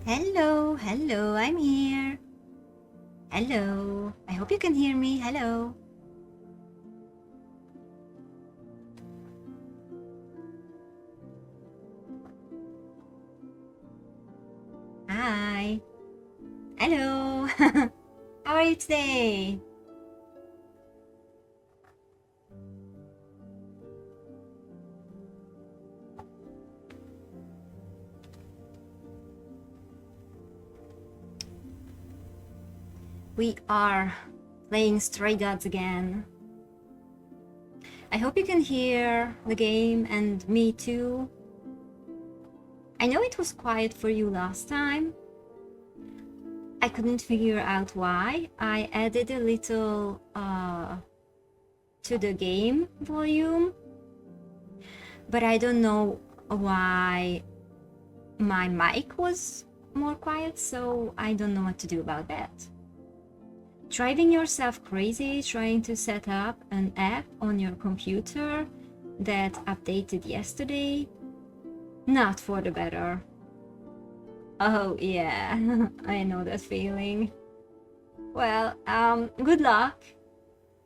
Hello, hello, I'm here. Hello, I hope you can hear me. Hello. Hi. Hello. How are you today? We are playing Stray Gods again. I hope you can hear the game and me too. I know it was quiet for you last time. I couldn't figure out why. I added a little to the game volume, but I don't know why my mic was more quiet, so I don't know what to do about that. Driving yourself crazy trying to set up an app on your computer that updated yesterday? Not for the better. Oh yeah, I know that feeling. Well, good luck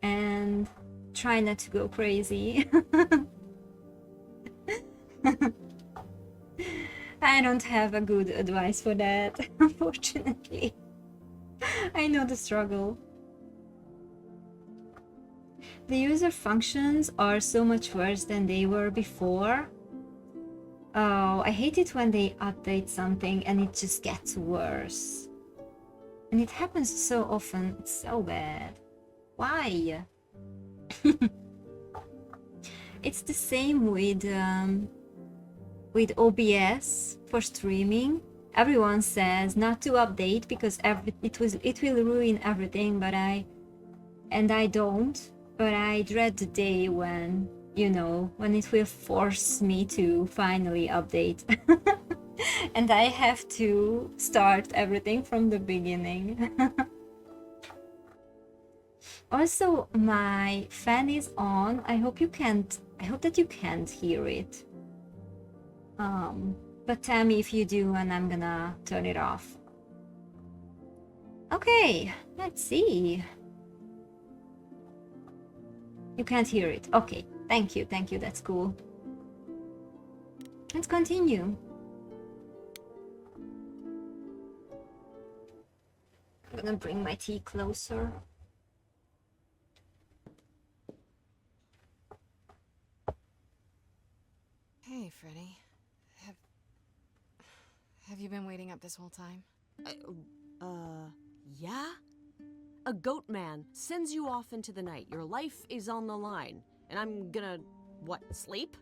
and try not to go crazy. I don't have a good advice for that, unfortunately. I know the struggle. The user functions are so much worse than they were before. Oh, I hate it when they update something and it just gets worse. And it happens so often, it's so bad. Why? It's the same with OBS for streaming. Everyone says not to update because it will ruin everything, but I don't. But I dread the day when, you know, when it will force me to finally update. And I have to start everything from the beginning. Also, my fan is on. I hope that you can't hear it. But tell me if you do and I'm gonna turn it off. Okay, let's see. You can't hear it. Okay, thank you, that's cool. Let's continue. I'm gonna bring my tea closer. Hey, Freddy. Have you been waiting up this whole time? Yeah? A goat man sends you off into the night. Your life is on the line. And I'm gonna, what, sleep?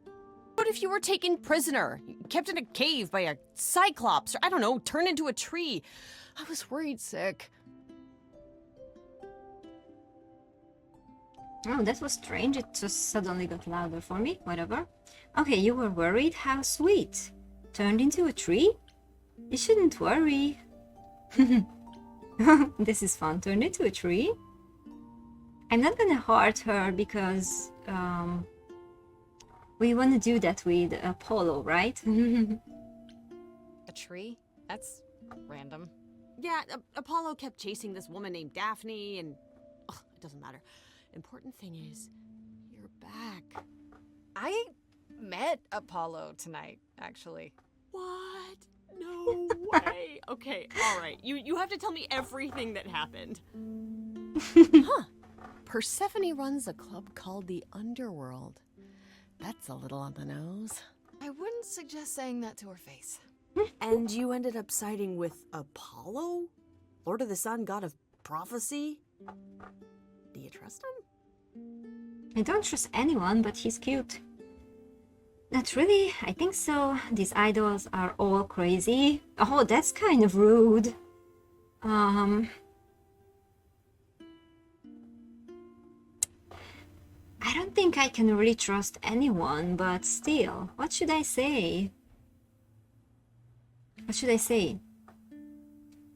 What if you were taken prisoner? Kept in a cave by a cyclops, or I don't know, turned into a tree? I was worried sick. Oh, that was strange. It just suddenly got louder for me. Whatever. Okay, you were worried? How sweet. Turned into a tree? You shouldn't worry. This is fun. Turned into a tree? I'm not gonna hurt her because we want to do that with Apollo, right? A tree? That's random. Yeah, Apollo kept chasing this woman named Daphne, and it doesn't matter. Important thing is, you're back. I met Apollo tonight, actually. What? No way. Okay, all right. You have to tell me everything that happened. Huh. Persephone runs a club called the Underworld. That's a little on the nose. I wouldn't suggest saying that to her face. And you ended up siding with Apollo? Lord of the Sun, god of prophecy? Do you trust him? I don't trust anyone, but he's cute. Not really, I think so. These idols are all crazy. Oh, that's kind of rude. I don't think I can really trust anyone, but still, what should I say? What should I say?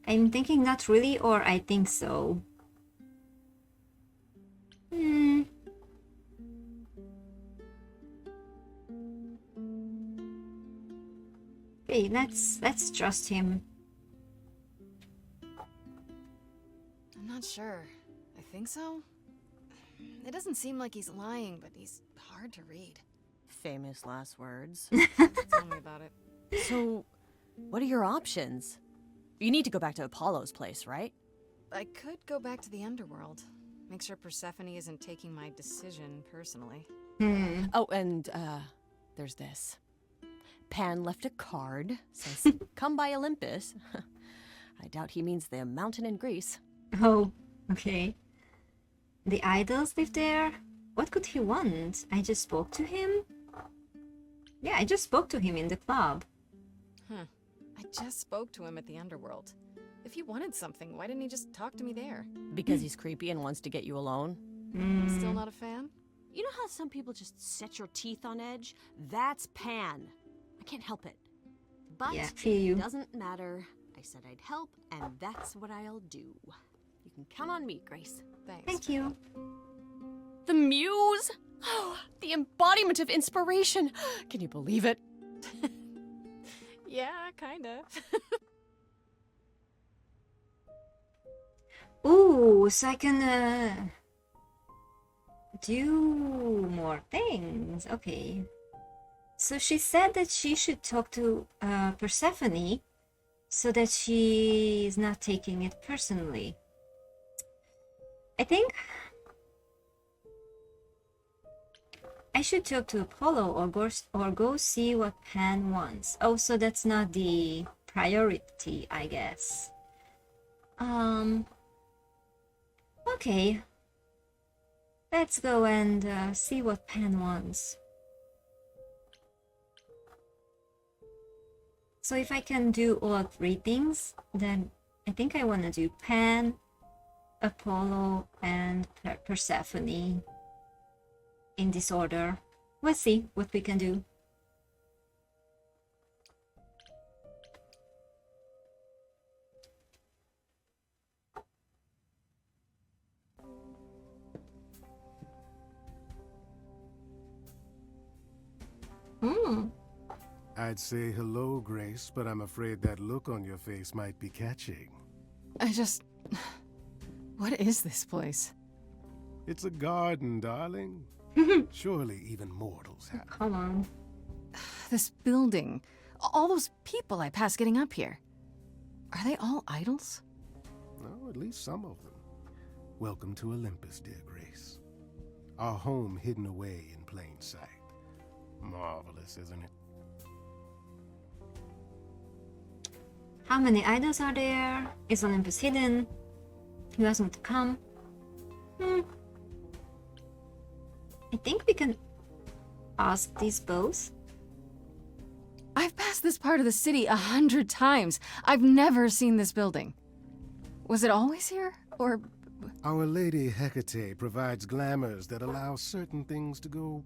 I'm thinking not really, or I think so. Okay, let's trust him. not sure. I think so. It doesn't seem like he's lying, but he's hard to read. Famous last words. Tell me about it. So, what are your options? You need to go back to Apollo's place, right? I could go back to the underworld. Make sure Persephone isn't taking my decision personally. Oh, and, there's this. Pan left a card. Says, come by Olympus. I doubt he means the mountain in Greece. Oh, okay. The idols live there? What could he want? I just spoke to him? Yeah, I just spoke to him in the club. I just spoke to him at the underworld. If he wanted something, why didn't he just talk to me there? Because he's creepy and wants to get you alone. Still not a fan? You know how some people just set your teeth on edge? That's Pan. I can't help it. But Yeah, feel you. it doesn't matter. I said I'd help, and that's what I'll do. You can count on me, Grace. Thanks. Thank you. The muse! Oh, the embodiment of inspiration! Can you believe it? Yeah, kinda. Ooh, so I can do more things. Okay. So she said that she should talk to Persephone so that she is not taking it personally. I think I should talk to Apollo or go see what Pan wants. Oh, so that's not the priority, I guess. Okay. Let's go and see what Pan wants. So if I can do all three things, then I think I want to do Pan, Apollo, and Persephone in this order. We'll see what we can do. I'd say hello, Grace, but I'm afraid that look on your face might be catching. What is this place? It's a garden, darling. Surely even mortals have. Come on. This building. All those people I passed getting up here. Are they all idols? Oh, at least some of them. Welcome to Olympus, dear Grace. Our home hidden away in plain sight. Marvelous, isn't it? How many idols are there? Is Olympus hidden? Who hasn't to come? I think we can ask these both. I've passed this part of the city 100 times. I've never seen this building. Was it always here? Or... Our Lady Hecate provides glamours that allow certain things to go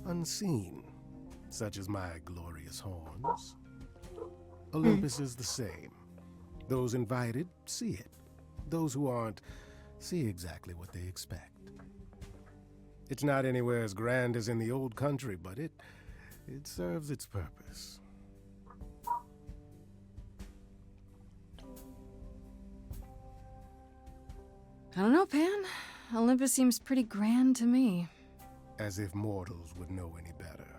unseen, such as my glorious horns. Olympus is the same. Those invited see it. Those who aren't see exactly what they expect. It's not anywhere as grand as in the old country, but it serves its purpose. I don't know, Pan. Olympus seems pretty grand to me. As if mortals would know any better.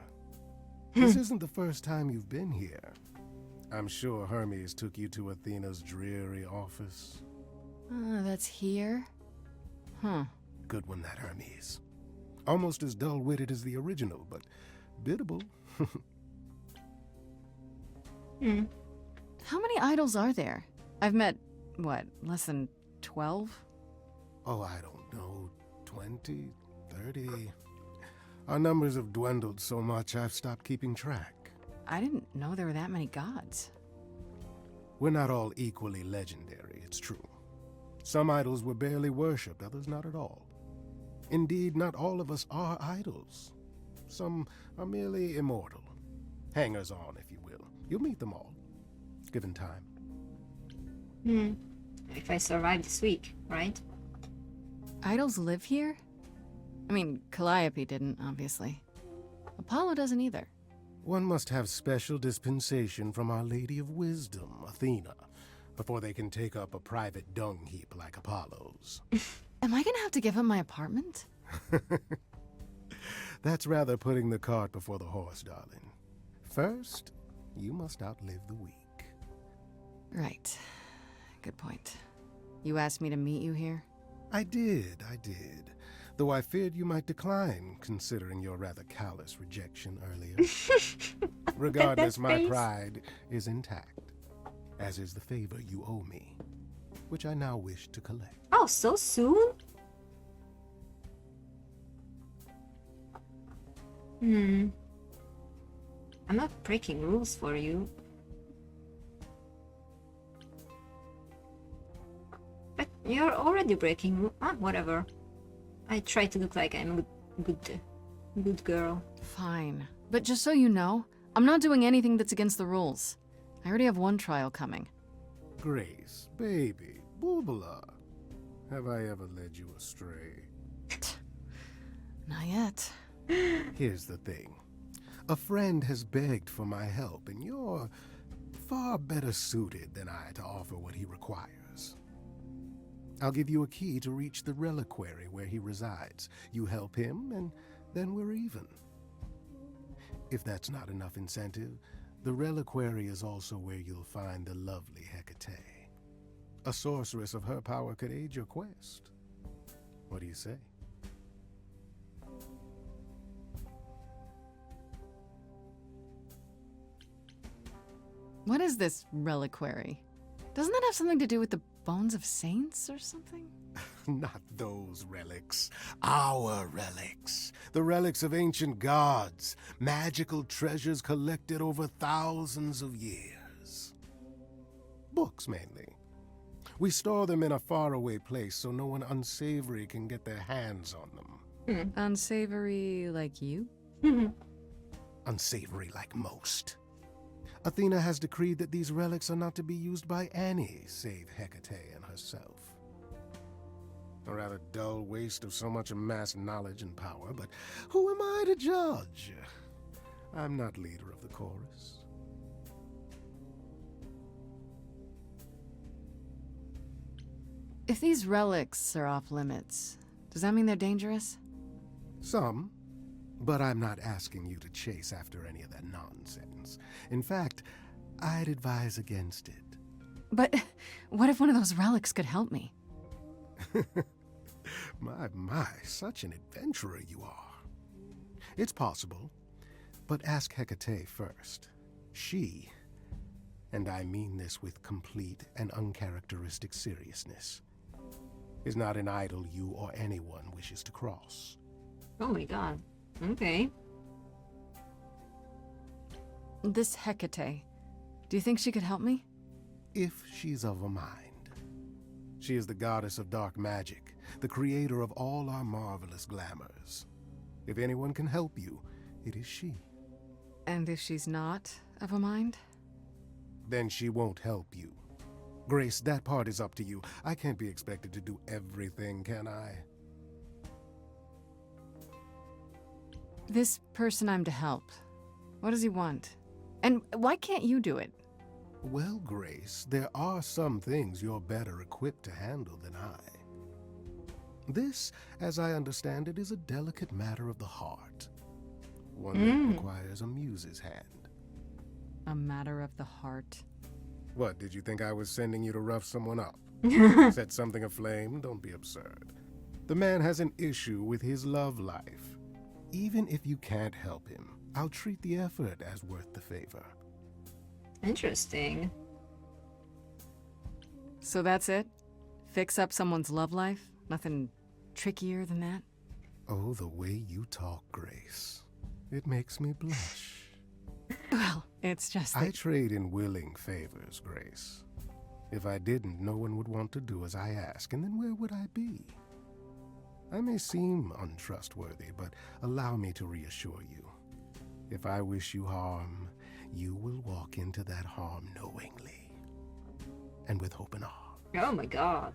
This isn't the first time you've been here. I'm sure Hermes took you to Athena's dreary office. That's here? Huh. Good one, that Hermes. Almost as dull-witted as the original, but biddable. How many idols are there? I've met, what, less than 12? Oh, I don't know, 20, 30. Our numbers have dwindled so much I've stopped keeping track. I didn't know there were that many gods. We're not all equally legendary, it's true. Some idols were barely worshipped, others not at all. Indeed, not all of us are idols. Some are merely immortal. Hangers-on, if you will. You'll meet them all, given time. If I survive this week, right? Idols live here? I mean, Calliope didn't, obviously. Apollo doesn't either. One must have special dispensation from Our Lady of Wisdom, Athena. before they can take up a private dung heap like Apollo's. Am I gonna have to give up my apartment? That's rather putting the cart before the horse, darling. First, you must outlive the week. Right. Good point. You asked me to meet you here? I did. Though I feared you might decline, considering your rather callous rejection earlier. Regardless, my face. pride is intact, as is the favor you owe me, which I now wish to collect. Oh, so soon? I'm not breaking rules for you. But you're already breaking rules. Ah, whatever. I try to look like I'm a good girl. Fine. But just so you know, I'm not doing anything that's against the rules. I already have one trial coming. Grace, baby, Boobala, have I ever led you astray? Not yet. Here's the thing. A friend has begged for my help, and you're far better suited than I to offer what he requires. I'll give you a key to reach the reliquary where he resides. You help him, and then we're even. If that's not enough incentive, the reliquary is also where you'll find the lovely Hecate. A sorceress of her power could aid your quest. What do you say? What is this reliquary? Doesn't that have something to do with the bones of saints or something? Not those relics. Our relics. The relics of ancient gods. Magical treasures collected over thousands of years. Books, mainly. We store them in a faraway place so no one unsavory can get their hands on them. Unsavory like you? Unsavory like most. Athena has decreed that these relics are not to be used by any save Hecate and herself. A rather dull waste of so much amassed knowledge and power, but who am I to judge? I'm not leader of the chorus. If these relics are off limits, does that mean they're dangerous? Some, but I'm not asking you to chase after any of that nonsense. In fact, I'd advise against it. But what if one of those relics could help me? My, such an adventurer you are. It's possible, but ask Hecate first. She, and I mean this with complete and uncharacteristic seriousness, is not an idol you or anyone wishes to cross. Oh my god. Okay. This Hecate, do you think she could help me? If she's of a mind. She is the goddess of dark magic, the creator of all our marvelous glamours. If anyone can help you, it is she. And if she's not of a mind? Then she won't help you. Grace, that part is up to you. I can't be expected to do everything, can I? This person I'm to help, what does he want? And why can't you do it? Well, Grace, there are some things you're better equipped to handle than I. This, as I understand it, is a delicate matter of the heart. One that requires a muse's hand. A matter of the heart. What, did you think I was sending you to rough someone up? Set something aflame? Don't be absurd. The man has an issue with his love life. Even if you can't help him, I'll treat the effort as worth the favor. Interesting. So that's it? Fix up someone's love life? Nothing trickier than that? Oh, the way you talk, Grace. It makes me blush. Well, it's just that... I trade in willing favors, Grace. If I didn't, no one would want to do as I ask, and then where would I be? I may seem untrustworthy, but allow me to reassure you. If I wish you harm, you will walk into that harm knowingly, and with open arms. Oh my god.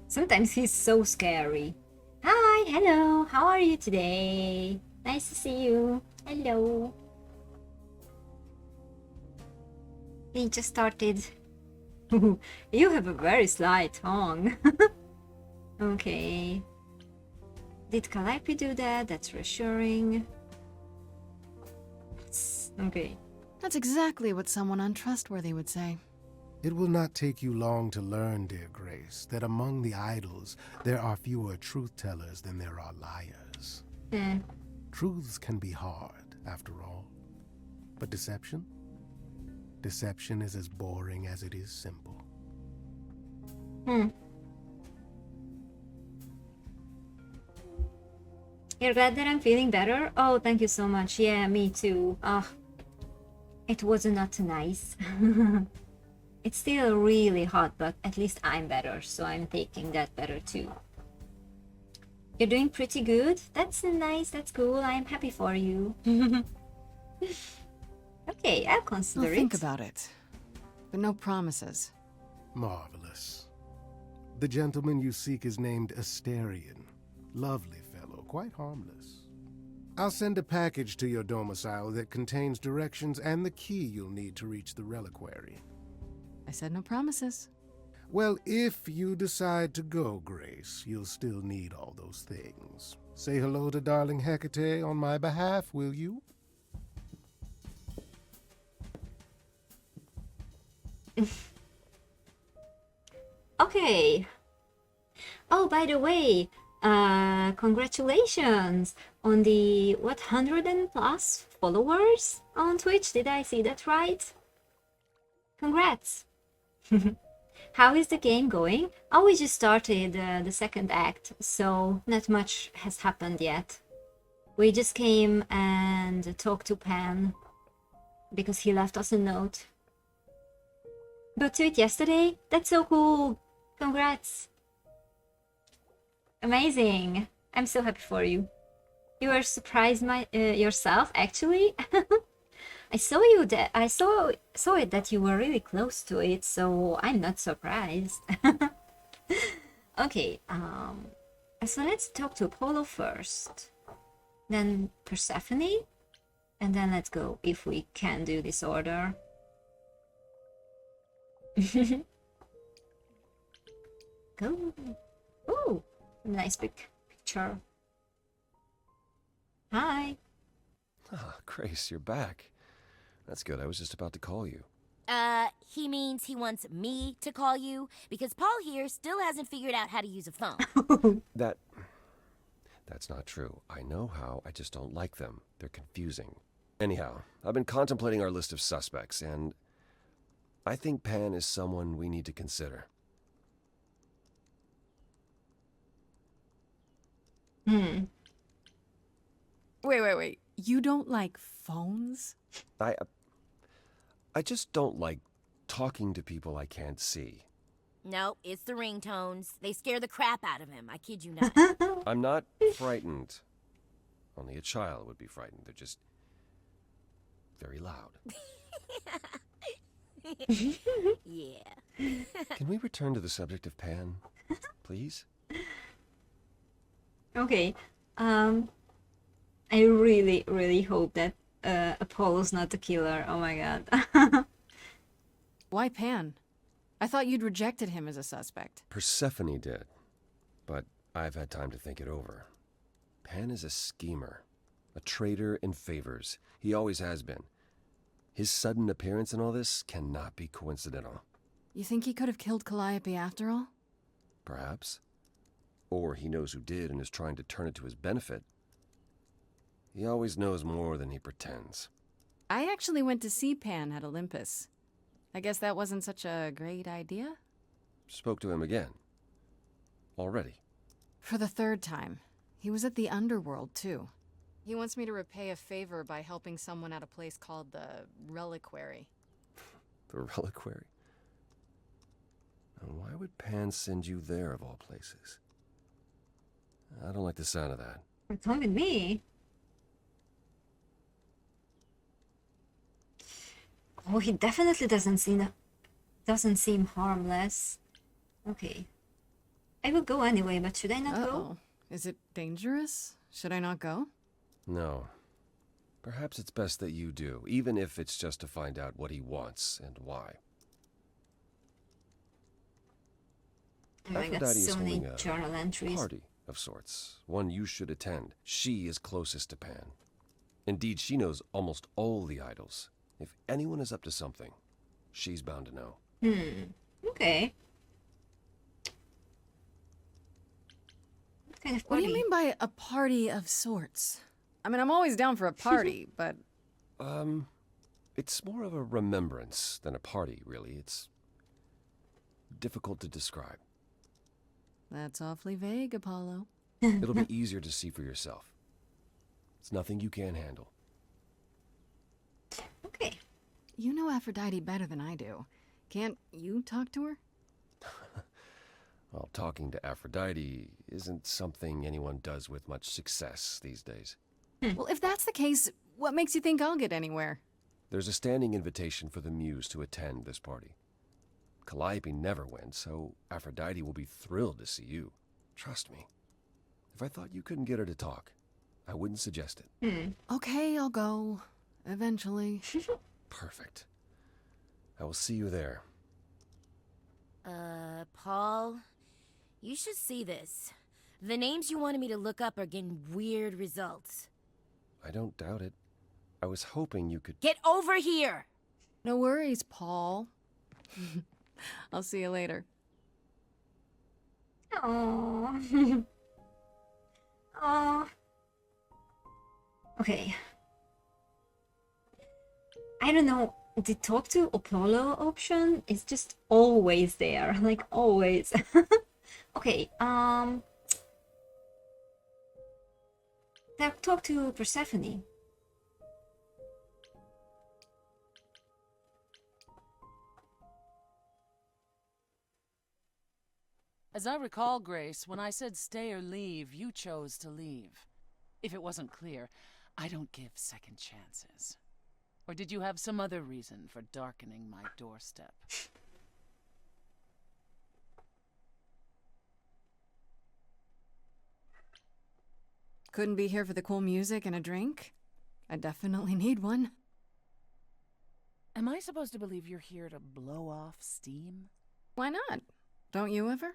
Sometimes he's so scary. Hi, hello, how are you today? Nice to see you. Hello. He just started You have a very slight tongue. Okay. Did Calliope do that? That's reassuring. Okay. That's exactly what someone untrustworthy would say. It will not take you long to learn, dear Grace, that among the idols there are fewer truth-tellers than there are liars. Truths can be hard, after all. But deception? Deception is as boring as it is simple. You're glad that I'm feeling better? Oh, thank you so much. Yeah, me too. It was not nice. It's still really hot, but at least I'm better, so I'm taking that better too. You're doing pretty good? That's nice, that's cool. I'm happy for you. Okay, I'll consider I'll it. think about it. But no promises. Marvelous. The gentleman you seek is named Asterion. Lovely fellow, quite harmless. I'll send a package to your domicile that contains directions and the key you'll need to reach the reliquary. I said no promises. Well, if you decide to go, Grace, you'll still need all those things. Say hello to darling Hecate on my behalf, will you? Okay. Oh, by the way, congratulations on the 100 and plus followers on Twitch. Did I see that right? Congrats. How is the game going? Oh, we just started the second act, so not much has happened yet. We just came and talked to Pan because he left us a note. Got to it yesterday? That's so cool. Congrats. Amazing. I'm so happy for you. You were surprised yourself, actually. I saw it that you were really close to it, so I'm not surprised. Okay, so let's talk to Apollo first, then Persephone, and then let's go if we can do this order. Go. Oh, nice big picture. Hi. Ah, Grace, you're back. That's good. I was just about to call you. He means he wants me to call you because Paul here still hasn't figured out how to use a phone. That's not true. I know how, I just don't like them. They're confusing. Anyhow, I've been contemplating our list of suspects, and I think Pan is someone we need to consider. Wait. You don't like phones? I just don't like talking to people I can't see. No, it's the ringtones. They scare the crap out of him. I kid you not. I'm not frightened. Only a child would be frightened. They're just very loud. Yeah. Can we return to the subject of Pan, please? Okay. I really, really hope that Apollo's not the killer. Oh my god. Why Pan? I thought you'd rejected him as a suspect. Persephone did, but I've had time to think it over. Pan is a schemer, a traitor in favors. He always has been. His sudden appearance in all this cannot be coincidental. You think he could have killed Calliope after all? Perhaps. Or he knows who did and is trying to turn it to his benefit. He always knows more than he pretends. I actually went to see Pan at Olympus. I guess that wasn't such a great idea? Spoke to him again. Already. For the third time. He was at the underworld, too. He wants me to repay a favor by helping someone at a place called the Reliquary. The Reliquary? Now, why would Pan send you there of all places? I don't like the sound of that. Come with me. Oh, he definitely doesn't seem harmless. Okay. I will go anyway, but should I not go? Is it dangerous? Should I not go? No. Perhaps it's best that you do, even if it's just to find out what he wants and why. Oh my god, Aphrodite is so many holding a journal entries. party of sorts, one you should attend. She is closest to Pan. Indeed, she knows almost all the idols. If anyone is up to something, she's bound to know. Okay. What kind of What do party? you mean by a party of sorts? I mean, I'm always down for a party, but It's more of a remembrance than a party, really. It's difficult to describe. that's awfully vague, Apollo. It'll be easier to see for yourself. It's nothing you can't handle. Okay. You know Aphrodite better than I do. Can't you talk to her? Well, talking to Aphrodite isn't something anyone does with much success these days. Well, if that's the case, what makes you think I'll get anywhere? There's a standing invitation for the Muse to attend this party. Calliope never went, so Aphrodite will be thrilled to see you. Trust me. If I thought you couldn't get her to talk, I wouldn't suggest it. Okay, I'll go. Eventually. Perfect. I will see you there. Paul, you should see this. The names you wanted me to look up are getting weird results. I don't doubt it. I was hoping you could... Get over here! No worries, Paul. I'll see you later. Oh. Oh. Okay. I don't know. The talk to Apollo option is just always there. Like, always. Okay, talk to Persephone. As I recall, Grace, when I said stay or leave, you chose to leave. If it wasn't clear, I don't give second chances. Or did you have some other reason for darkening my doorstep? Couldn't be here for the cool music and a drink? I definitely need one. Am I supposed to believe you're here to blow off steam? Why not? Don't you ever?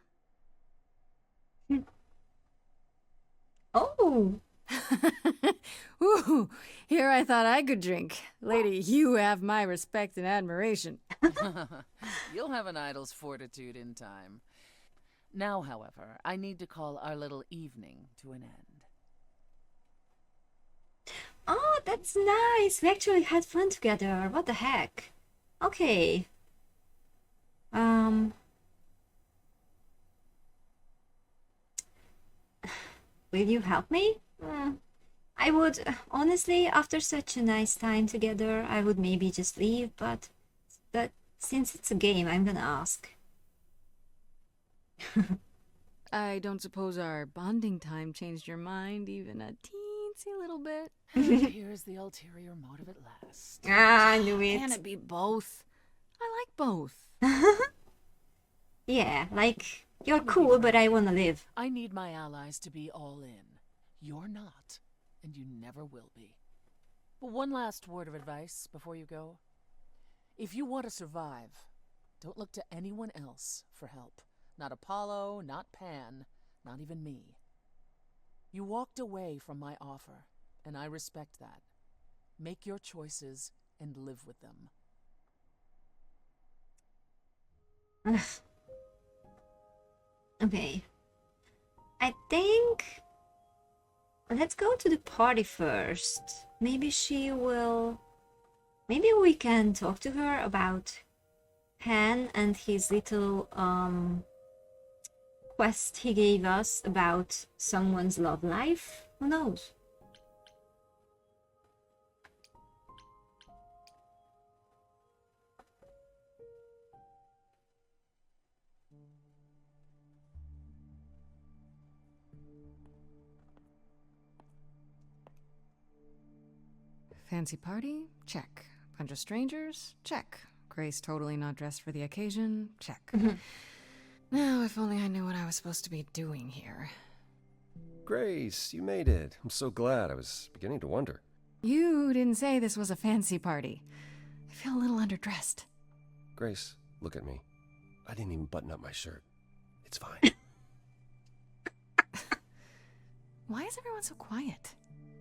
Oh. Ooh, here I thought I could drink. Lady, you have my respect and admiration. You'll have an idol's fortitude in time. Now, however, I need to call our little evening to an end. Oh, that's nice. We actually had fun together. What the heck? Okay. Will you help me? I would, honestly, after such a nice time together, I would maybe just leave, but since it's a game, I'm gonna ask. I don't suppose our bonding time changed your mind even a teensy little bit? Here's the ulterior motive at last. Ah, I knew Can it be both? I like both. Yeah, like, you're cool, but I wanna live. I need my allies to be all in. You're not, and you never will be. But one last word of advice before you go. If you want to survive, don't look to anyone else for help. Not Apollo, not Pan, not even me. You walked away from my offer, and I respect that. Make your choices and live with them. Okay. I think... Let's go to the party first. Maybe she will... Maybe we can talk to her about Pan and his little quest he gave us about someone's love life. Who knows? Fancy party? Check. Bunch of strangers? Check. Grace totally not dressed for the occasion? Check. Now, if only I knew what I was supposed to be doing here. Grace, you made it. I'm so glad. I was beginning to wonder. You didn't say this was a fancy party. I feel a little underdressed. Grace, look at me. I didn't even button up my shirt. It's fine. Why is everyone so quiet?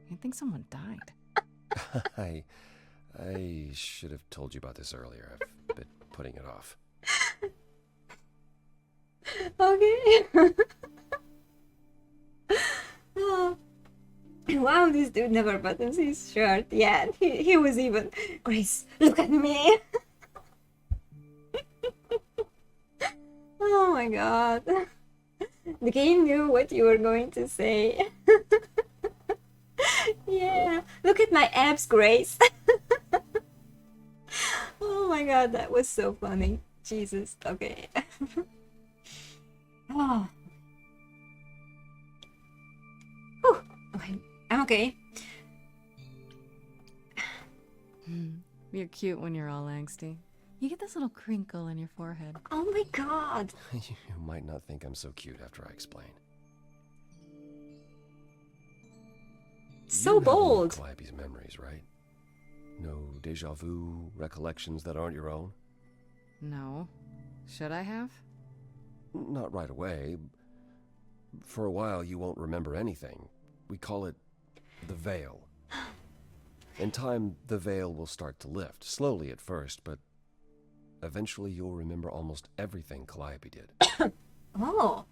You'd think someone died. I should have told you about this earlier. I've been putting it off. Okay. Oh. Wow, this dude never buttons his shirt. Yeah, he was even. Grace, look at me. Oh my god. The game knew what you were going to say. Yeah, look at my abs, Grace. Oh my god, that was so funny. Jesus, okay. Oh. Whew. Okay, I'm okay. You're cute when you're all angsty. You get this little crinkle in your forehead. Oh my god. You might not think I'm so cute after I explain. So You have none of bold. Calliope's memories, right? No deja vu recollections that aren't your own? No. Should I have? Not right away. For a while, you won't remember anything. We call it the veil. In time, the veil will start to lift, slowly at first, but eventually you'll remember almost everything Calliope did. Oh.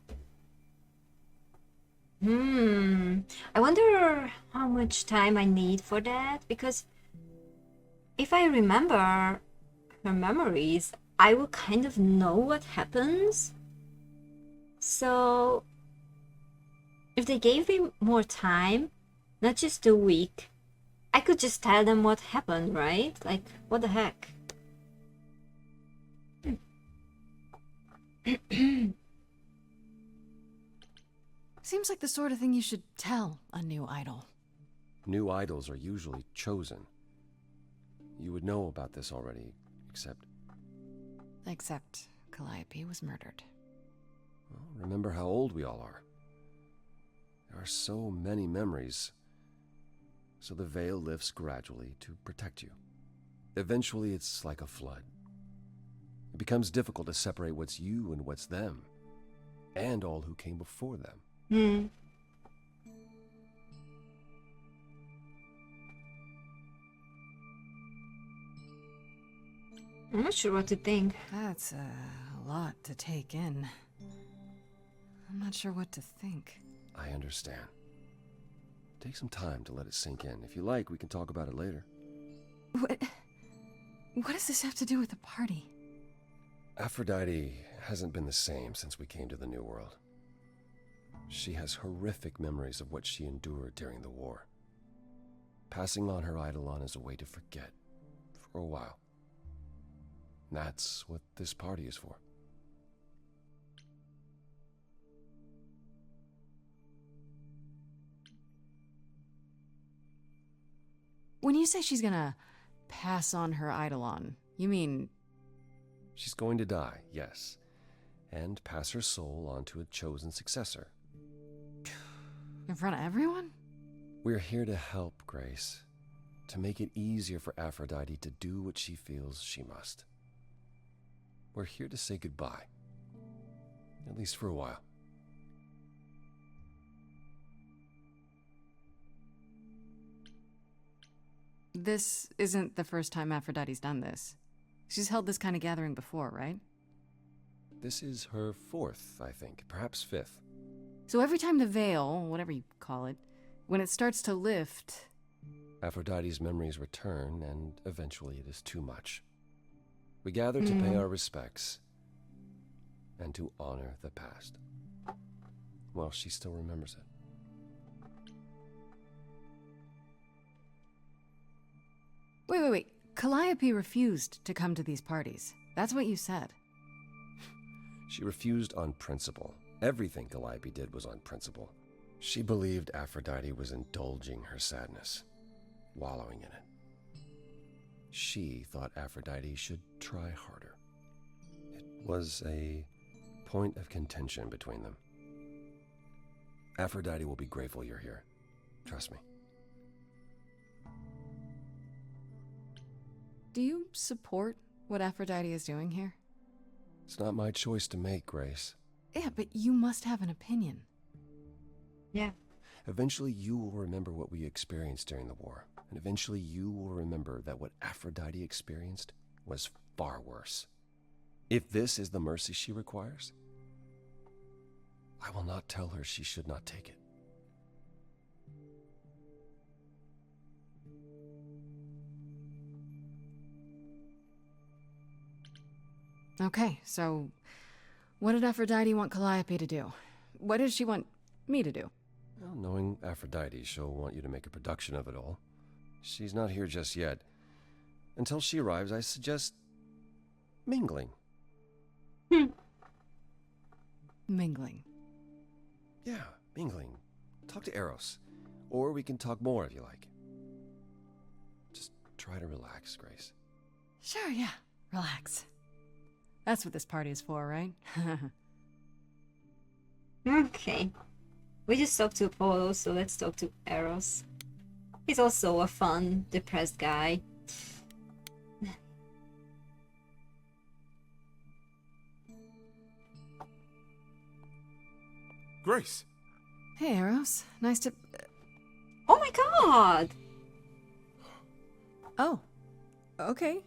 I wonder how much time I need for that, because if I remember her memories, I will kind of know what happens. So if they gave me more time, not just a week, I could just tell them what happened, right? Like, what the heck? Seems like the sort of thing you should tell a new idol. New idols are usually chosen. You would know about this already, except... Except Calliope was murdered. Well, remember how old we all are. There are so many memories. So the veil lifts gradually to protect you. Eventually, it's like a flood. It becomes difficult to separate what's you and what's them, and all who came before them. I'm not sure what to think. That's a lot to take in. I'm not sure what to think. I understand. Take some time to let it sink in. If you like, we can talk about it later. What does this have to do with the party? Aphrodite hasn't been the same since we came to the New World. She has horrific memories of what she endured during the war. Passing on her eidolon is a way to forget, for a while. That's what this party is for. When you say she's gonna pass on her eidolon, you mean... She's going to die, yes, and pass her soul on to a chosen successor. in front of everyone? We're here to help, Grace, to make it easier for Aphrodite to do what she feels she must. We're here to say goodbye, at least for a while. This isn't the first time Aphrodite's done this. She's held this kind of gathering before, right? This is her fourth, I think, perhaps fifth. So every time the veil, whatever you call it, when it starts to lift... Aphrodite's memories return, and eventually it is too much. We gather to pay our respects and to honor the past. Well, she still remembers it. Wait. Calliope refused to come to these parties. That's what you said. She refused on principle. Everything Calliope did was on principle. She believed Aphrodite was indulging her sadness, wallowing in it. She thought Aphrodite should try harder. It was a point of contention between them. Aphrodite will be grateful you're here. Trust me. Do you support what Aphrodite is doing here? It's not my choice to make, Grace. Yeah, but you must have an opinion. Yeah. Eventually, you will remember what we experienced during the war. And eventually, you will remember that what Aphrodite experienced was far worse. If this is the mercy she requires, I will not tell her she should not take it. Okay, so what did Aphrodite want Calliope to do? What does she want me to do? Well, knowing Aphrodite, she'll want you to make a production of it all. She's not here just yet. Until she arrives, I suggest mingling. Mingling. Yeah, mingling. Talk to Eros. Or we can talk more if you like. Just try to relax, Grace. Sure, yeah. Relax. That's what this party is for, right? Okay. We just talked to Apollo, so let's talk to Eros. He's also a fun, depressed guy. Grace! Hey, Eros. Nice to... Oh my god! Oh. Okay.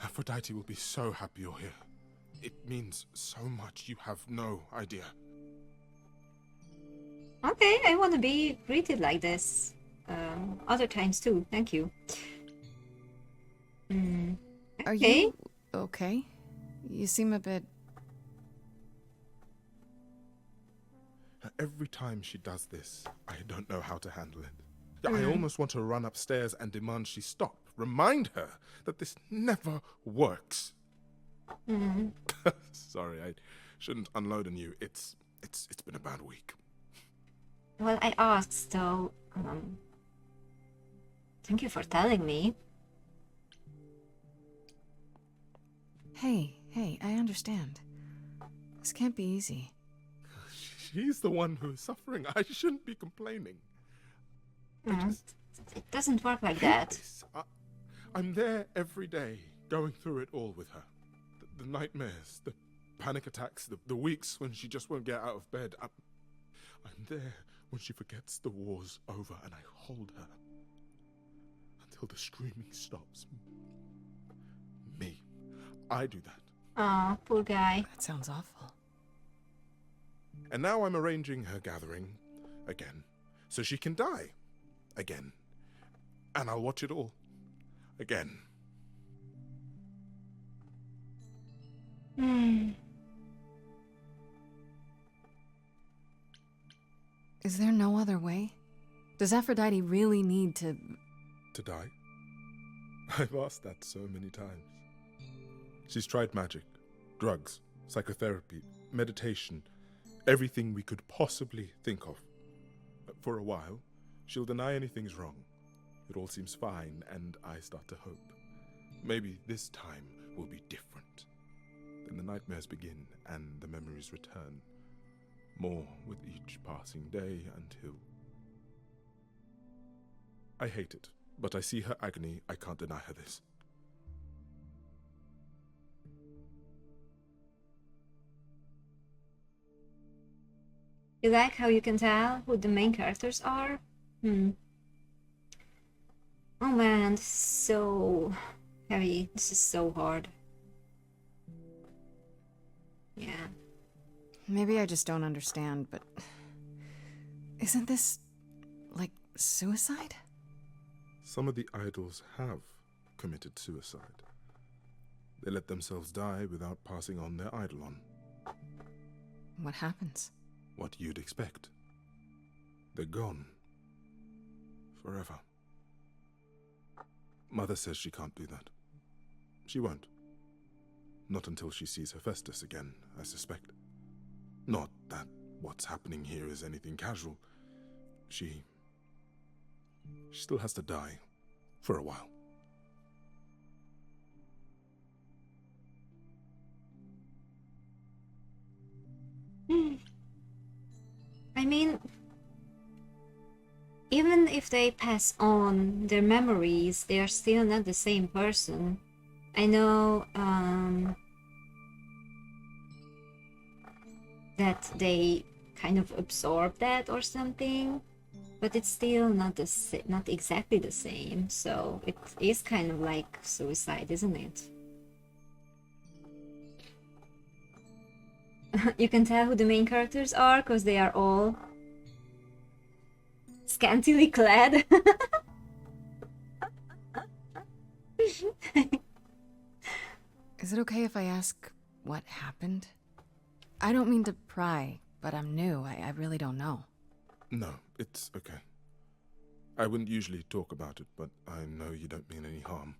Aphrodite will be so happy you're here. It means so much, you have no idea. Okay, I want to be greeted like this. Other times too, thank you. Are Okay. you... okay? You seem a bit... Every time she does this, I don't know how to handle it. I almost want to run upstairs and demand she stop. Remind her that this never works. Sorry, I shouldn't unload on you. It's been a bad week. Well, I asked, so... thank you for telling me. Hey, I understand. This can't be easy. She's the one who is suffering. I shouldn't be complaining. It doesn't work like that. This. I'm there every day, going through it all with her. The nightmares, the panic attacks, the weeks when she just won't get out of bed. I'm there when she forgets the war's over, and I hold her until the screaming stops. Me. I do that. Aw, poor guy. That sounds awful. And now I'm arranging her gathering again, so she can die again. And I'll watch it all again. Is there no other way? Does Aphrodite really need to... To die? I've asked that so many times. She's tried magic, drugs, psychotherapy, meditation, everything we could possibly think of. But for a while, she'll deny anything's wrong. It all seems fine, and I start to hope. Maybe this time will be different. Then the nightmares begin, and the memories return. More with each passing day until... I hate it, but I see her agony. I can't deny her this. You like how you can tell who the main characters are? Oh man, this is so heavy. This is so hard. Yeah. Maybe I just don't understand, but... Isn't this... like, suicide? Some of the idols have committed suicide. They let themselves die without passing on their eidolon. What happens? What you'd expect. They're gone. Forever. Mother says she can't do that. She won't. Not until she sees Hephaestus again, I suspect. Not that what's happening here is anything casual. She still has to die. For a while. I mean, even if they pass on their memories, they are still not the same person. I know, that they kind of absorb that or something, but it's still not not exactly the same. So it is kind of like suicide, isn't it? You can tell who the main characters are because they are all scantily clad. Is it okay if I ask what happened? I don't mean to pry, but I'm new. I really don't know. No, it's okay. I wouldn't usually talk about it, but I know you don't mean any harm.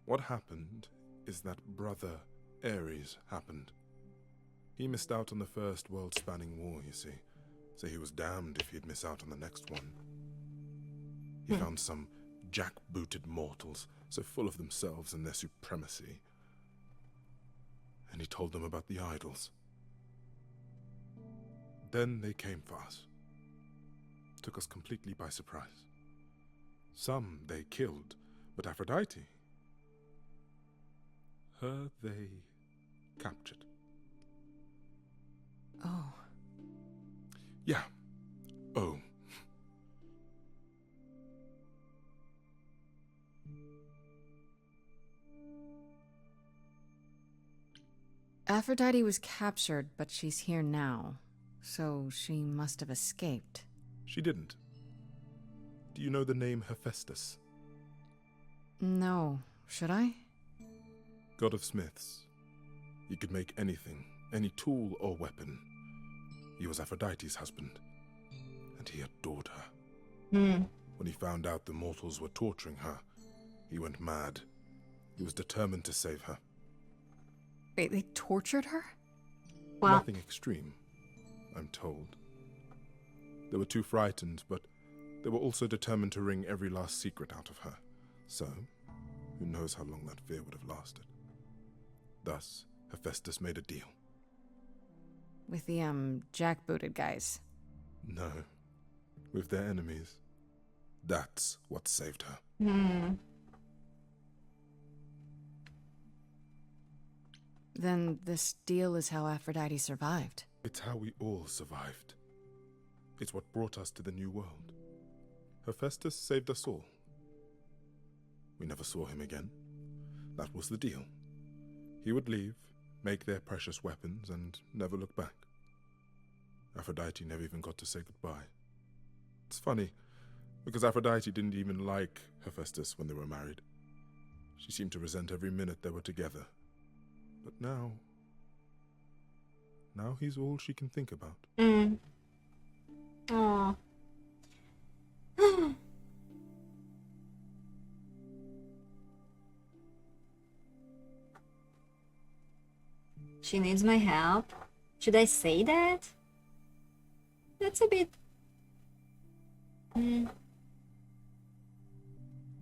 What happened is that Brother Ares happened. He missed out on the first world-spanning war, you see, so he was damned if he'd miss out on the next one. He found some jack-booted mortals, so full of themselves and their supremacy, and he told them about the idols. Then they came for us. Took us completely by surprise. Some they killed, but Aphrodite, her they captured. Oh. Yeah. Oh. Aphrodite was captured, but she's here now. So she must have escaped. She didn't. Do you know the name Hephaestus? No. Should I? God of smiths. He could make anything, any tool or weapon. He was Aphrodite's husband, and he adored her. When he found out the mortals were torturing her, he went mad. He was determined to save her. Wait, they tortured her? Well, Nothing extreme, I'm told. They were too frightened, but they were also determined to wring every last secret out of her. So, who knows how long that fear would have lasted. Thus, Hephaestus made a deal. With the, jackbooted guys. No, with their enemies. That's what saved her. Then this deal is how Aphrodite survived. It's how we all survived. It's what brought us to the new world. Hephaestus saved us all. We never saw him again. That was the deal. He would leave, make their precious weapons, and never look back. Aphrodite never even got to say goodbye. It's funny, because Aphrodite didn't even like Hephaestus when they were married. She seemed to resent every minute they were together. But now he's all she can think about. Aww. She needs my help. Should I say that? That's a bit... I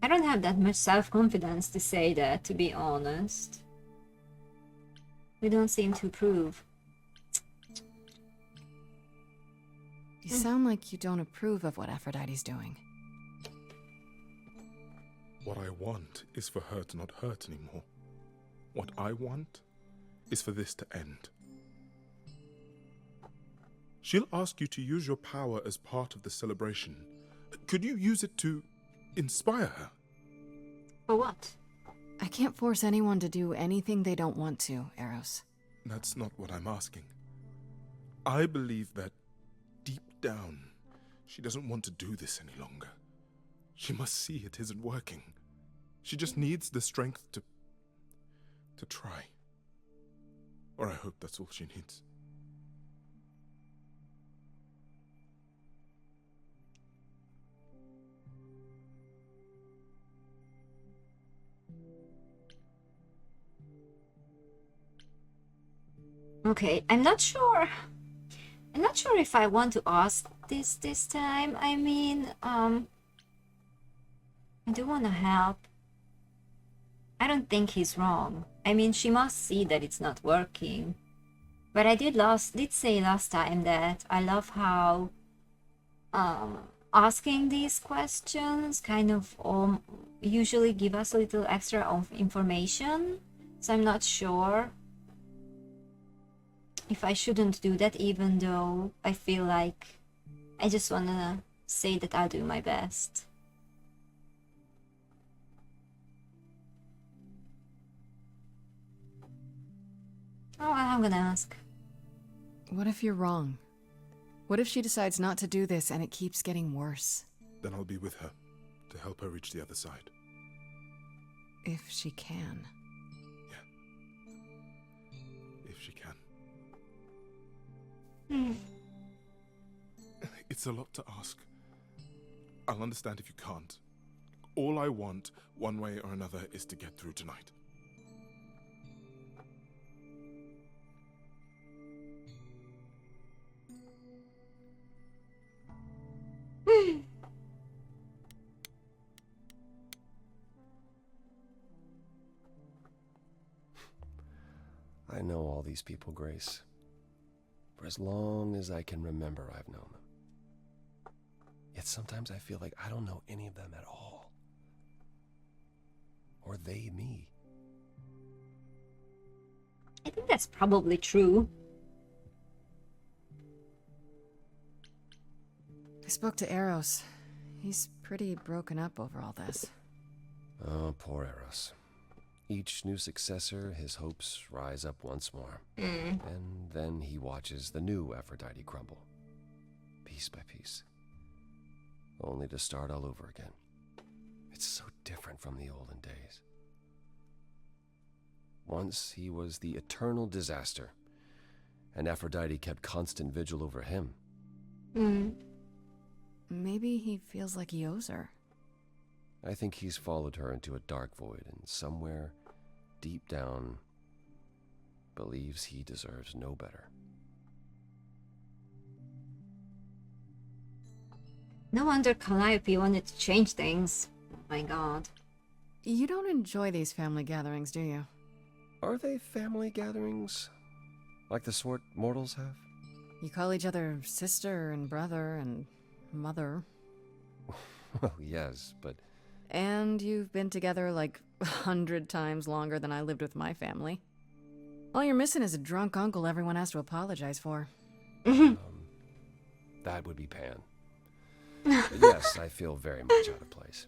don't have that much self-confidence to say that, to be honest. We don't seem to approve. You sound like you don't approve of what Aphrodite's doing. What I want is for her to not hurt anymore. What I want is for this to end. She'll ask you to use your power as part of the celebration. Could you use it to inspire her? For what? I can't force anyone to do anything they don't want to, Eros. That's not what I'm asking. I believe that deep down, she doesn't want to do this any longer. She must see it isn't working. She just needs the strength to try. Or I hope that's all she needs. Okay, I'm not sure. I'm not sure if I want to ask this time. I mean, I do want to help. I don't think he's wrong. I mean, she must see that it's not working. But I did say last time that I love how asking these questions kind of usually give us a little extra of information. So I'm not sure if I shouldn't do that, even though I feel like I just wanna say that I'll do my best. Oh, I'm gonna ask. What if you're wrong? What if she decides not to do this and it keeps getting worse? Then I'll be with her to help her reach the other side. If she can. If she can. Hmm. It's a lot to ask. I'll understand if you can't. All I want, one way or another, is to get through tonight. I know all these people, Grace. For as long as I can remember, I've known them. Yet sometimes I feel like I don't know any of them at all. Or they me. I think that's probably true. I spoke to Eros. He's pretty broken up over all this. Oh, poor Eros. Each new successor, his hopes rise up once more. And then he watches the new Aphrodite crumble, piece by piece, only to start all over again. It's so different from the olden days. Once he was the eternal disaster, and Aphrodite kept constant vigil over him. Maybe he feels like he owes her. I think he's followed her into a dark void, and somewhere, deep down, believes he deserves no better. No wonder Calliope wanted to change things. Oh my god. You don't enjoy these family gatherings, do you? Are they family gatherings? Like the sort mortals have? You call each other sister and brother and mother. Well, yes, but... And you've been together like 100 times longer than I lived with my family. All you're missing is a drunk uncle everyone has to apologize for. That would be Pan. Yes, I feel very much out of place.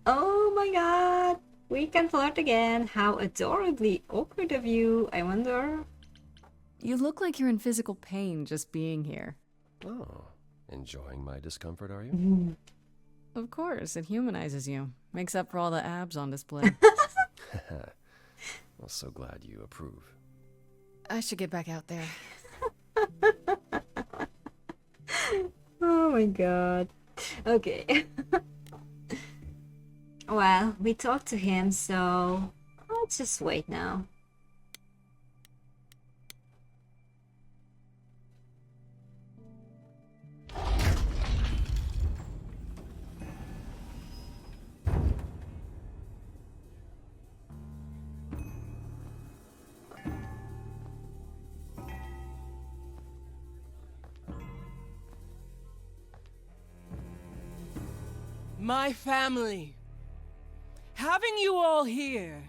Oh my god! We can flirt again. How adorably awkward of you. I wonder. You look like you're in physical pain just being here. Oh, enjoying my discomfort, are you? Of course, it humanizes you. Makes up for all the abs on display. Well, so glad you approve. I should get back out there. Oh my god. Okay. Well, we talked to him, so let's just wait now. My family. Having you all here,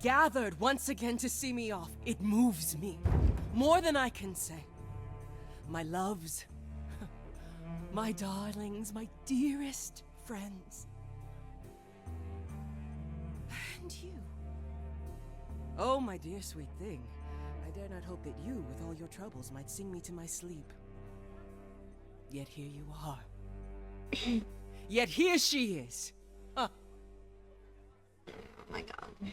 gathered once again to see me off, it moves me. More than I can say. My loves, my darlings, my dearest friends. And you. Oh, my dear sweet thing. I dare not hope that you, with all your troubles, might sing me to my sleep. Yet here you are. Yet here she is. Huh. Oh my god.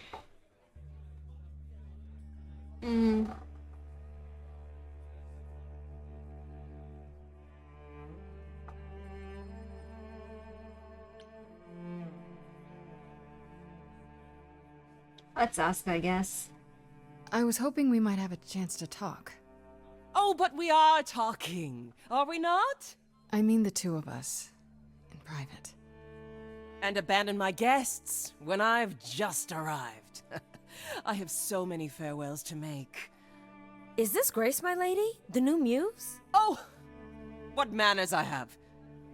Let's ask, I guess. I was hoping we might have a chance to talk. Oh, but we are talking, are we not? I mean the two of us. In private. And abandon my guests when I've just arrived. I have so many farewells to make. Is this Grace, my lady? The new muse? Oh, what manners I have.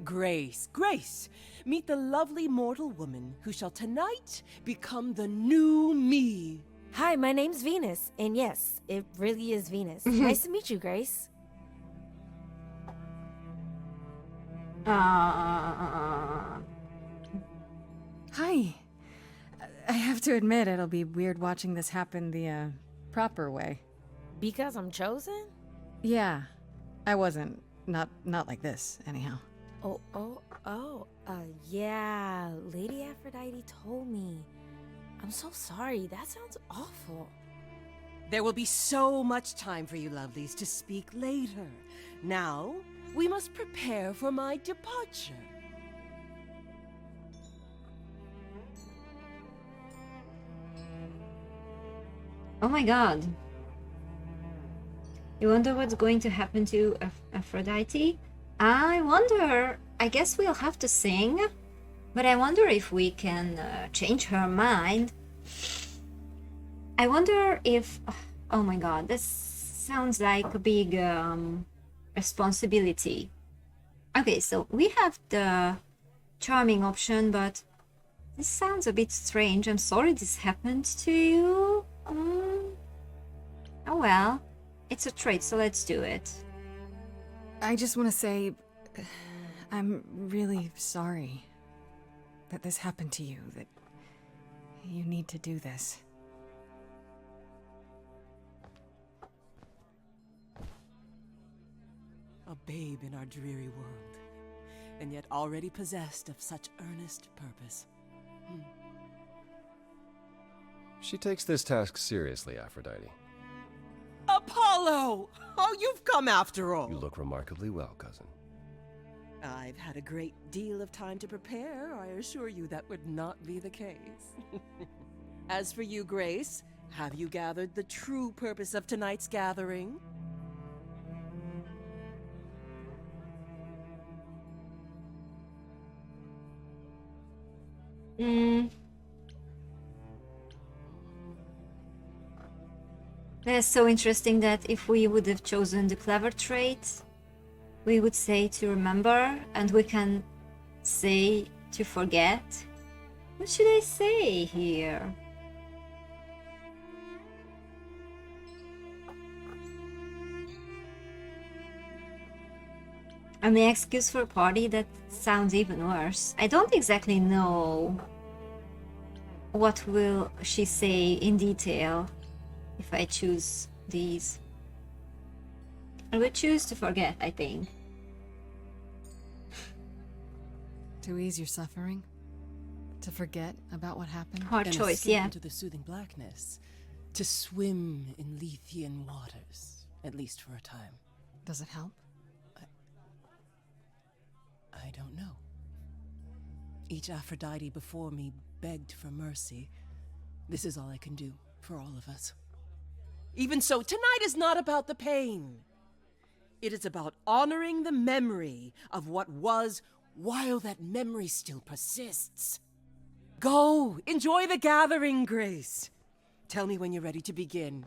Grace, Grace, meet the lovely mortal woman who shall tonight become the new me. Hi, my name's Venus, and yes, it really is Venus. Nice to meet you, Grace. Uh, Hi. I have to admit, it'll be weird watching this happen the, proper way. Because I'm chosen? Yeah. I wasn't. Not like this, anyhow. Yeah, Lady Aphrodite told me. I'm so sorry, that sounds awful. There will be so much time for you lovelies to speak later. Now, we must prepare for my departure. oh my god. You wonder what's going to happen to Aphrodite? I wonder. I guess we'll have to sing. But I wonder if we can change her mind. I wonder if... Oh my god, this sounds like a big responsibility. Okay, so we have the charming option, but this sounds a bit strange. I'm sorry this happened to you. Oh well, it's a trait, so let's do it. I just want to say... I'm really sorry that this happened to you, that you need to do this. A babe in our dreary world, and yet already possessed of such earnest purpose. She takes this task seriously, Aphrodite. Apollo! Oh, you've come after all! You look remarkably well, cousin. I've had a great deal of time to prepare. I assure you that would not be the case. As for you, Grace, have you gathered the true purpose of tonight's gathering? That's so interesting that if we would have chosen the clever trait, we would say to remember, and we can say to forget. What should I say here? And the excuse for a party, that sounds even worse. I don't exactly know what will she say in detail if I choose these. I would choose to forget, I think. To ease your suffering? To forget about what happened? Hard And choice, escape yeah. into the soothing blackness. To swim in Lethean waters, at least for a time. Does it help? I don't know. Each Aphrodite before me begged for mercy. This is all I can do for all of us. Even so, tonight is not about the pain. It is about honoring the memory of what was while that memory still persists. Go, enjoy the gathering, Grace. Tell me when you're ready to begin.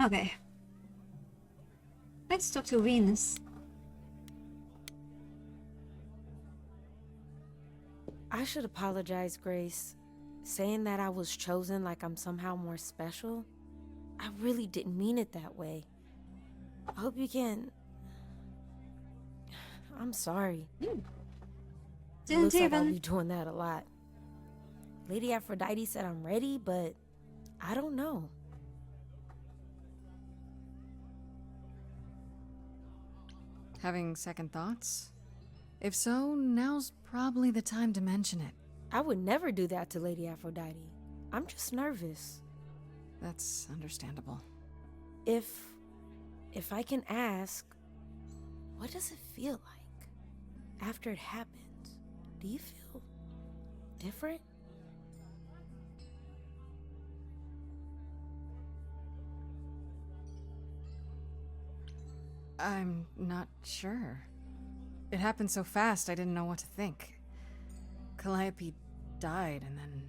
Okay. Let's talk to Venus. I should apologize, Grace. Saying that I was chosen like I'm somehow more special, I really didn't mean it that way. I hope you can... I'm sorry. Didn't Looks like I'll even... be doing that a lot. Lady Aphrodite said I'm ready, but I don't know. Having second thoughts? If so, now's probably the time to mention it. I would never do that to Lady Aphrodite. I'm just nervous. That's understandable. If I can ask, what does it feel like after it happens? Do you feel different? I'm not sure. It happened so fast, I didn't know what to think. Calliope died, and then...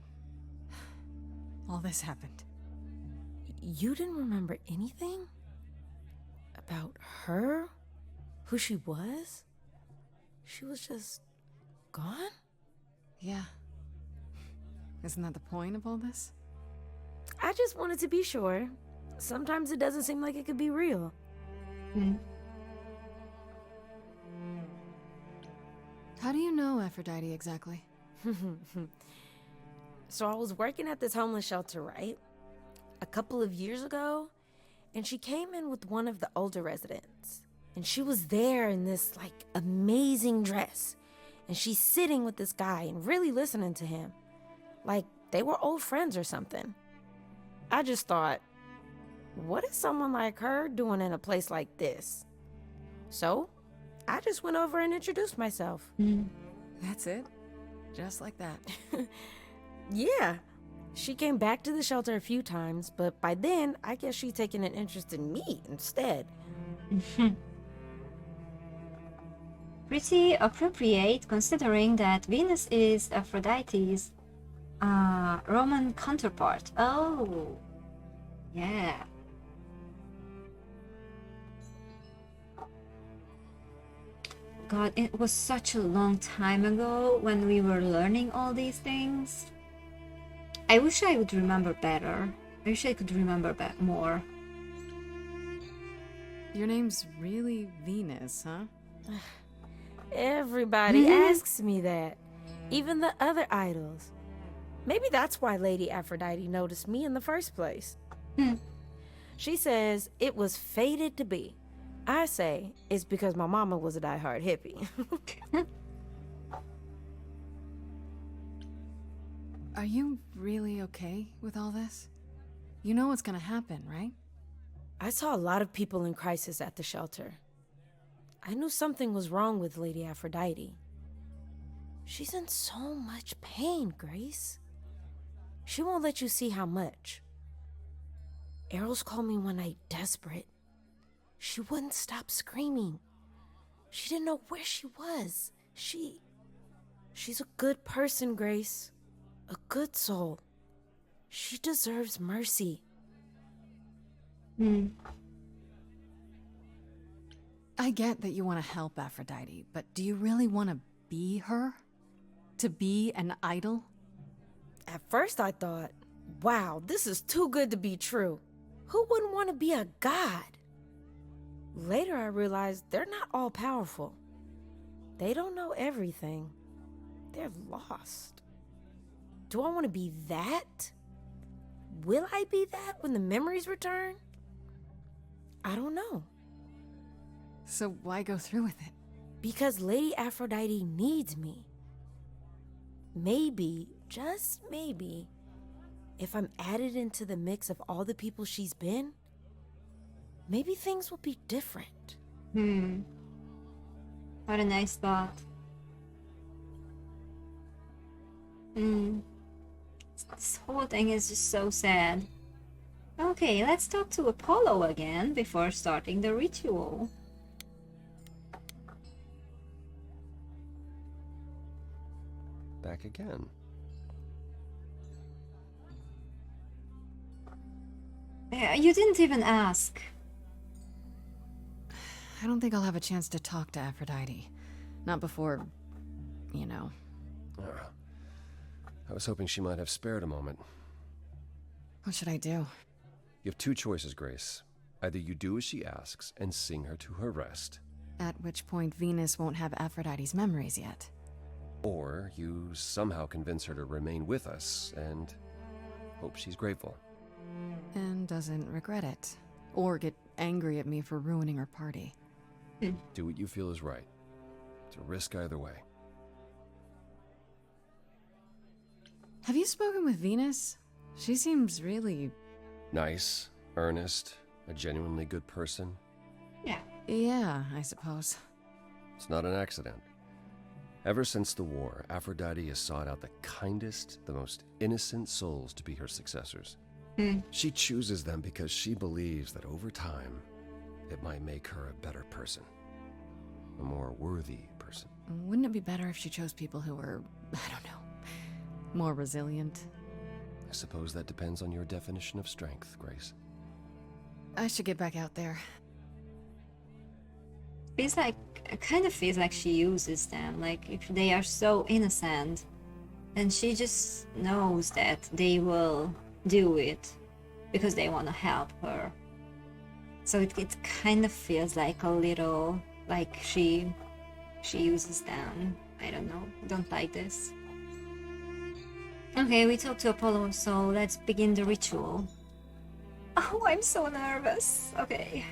all this happened. You didn't remember anything? About her? who she was? She was just gone? Yeah. Isn't that the point of all this? I just wanted to be sure. Sometimes it doesn't seem like it could be real. How do you know Aphrodite exactly? So I was working at this homeless shelter, right? A couple of years ago, and she came in with one of the older residents. And she was there in this, like, amazing dress. And she's sitting with this guy and really listening to him. Like, they were old friends or something. I just thought, what is someone like her doing in a place like this? So, I just went over and introduced myself. That's it? Just like that. Yeah. She came back to the shelter a few times, but by then, I guess she'd taken an interest in me instead. Pretty appropriate considering that Venus is Aphrodite's Roman counterpart. Oh, yeah. God, it was such a long time ago when we were learning all these things. I wish I would remember better. I wish I could remember more. Your name's really Venus, huh? Everybody asks me that. Even the other idols. Maybe that's why Lady Aphrodite noticed me in the first place. She says it was fated to be. I say it's because my mama was a diehard hippie. Are you really okay with all this? You know what's gonna happen, right? I saw a lot of people in crisis at the shelter. I knew something was wrong with Lady Aphrodite. She's in so much pain, Grace. She won't let you see how much. Eros called me one night desperate. She wouldn't stop screaming. She didn't know where she was. She's a good person, Grace. A good soul. She deserves mercy. I get that you want to help Aphrodite, but do you really want to be her? To be an idol? At first I thought, wow, this is too good to be true. Who wouldn't want to be a god? Later I realized they're not all powerful. They don't know everything. They're lost. Do I want to be that? Will I be that when the memories return? I don't know. So why go through with it? Because Lady Aphrodite needs me. Maybe, just maybe, if I'm added into the mix of all the people she's been, maybe things will be different. What a nice thought. This whole thing is just so sad. Okay, let's talk to Apollo again before starting the ritual. Back again. You didn't even ask. I don't think I'll have a chance to talk to Aphrodite. Not before, you know. I was hoping she might have spared a moment. What should I do? You have two choices, Grace. Either you do as she asks and sing her to her rest, At which point Venus won't have Aphrodite's memories yet. or you somehow convince her to remain with us and hope she's grateful. And doesn't regret it. Or get angry at me for ruining her party. Do what you feel is right. It's a risk either way. Have you spoken with Venus? She seems really... Nice, earnest, a genuinely good person. Yeah, I suppose. It's not an accident. Ever since the war, Aphrodite has sought out the kindest, the most innocent souls to be her successors. She chooses them because she believes that over time, it might make her a better person. A more worthy person. Wouldn't it be better if she chose people who were, I don't know, more resilient? I suppose that depends on your definition of strength, Grace. I should get back out there. feels like, it kind of feels like she uses them. Like if they are so innocent, and she just knows that they will do it because they want to help her. So it kind of feels like a little like she uses them. I don't know. I don't like this. Okay, we talked to Apollo, so let's begin the ritual. Oh, I'm so nervous. Okay.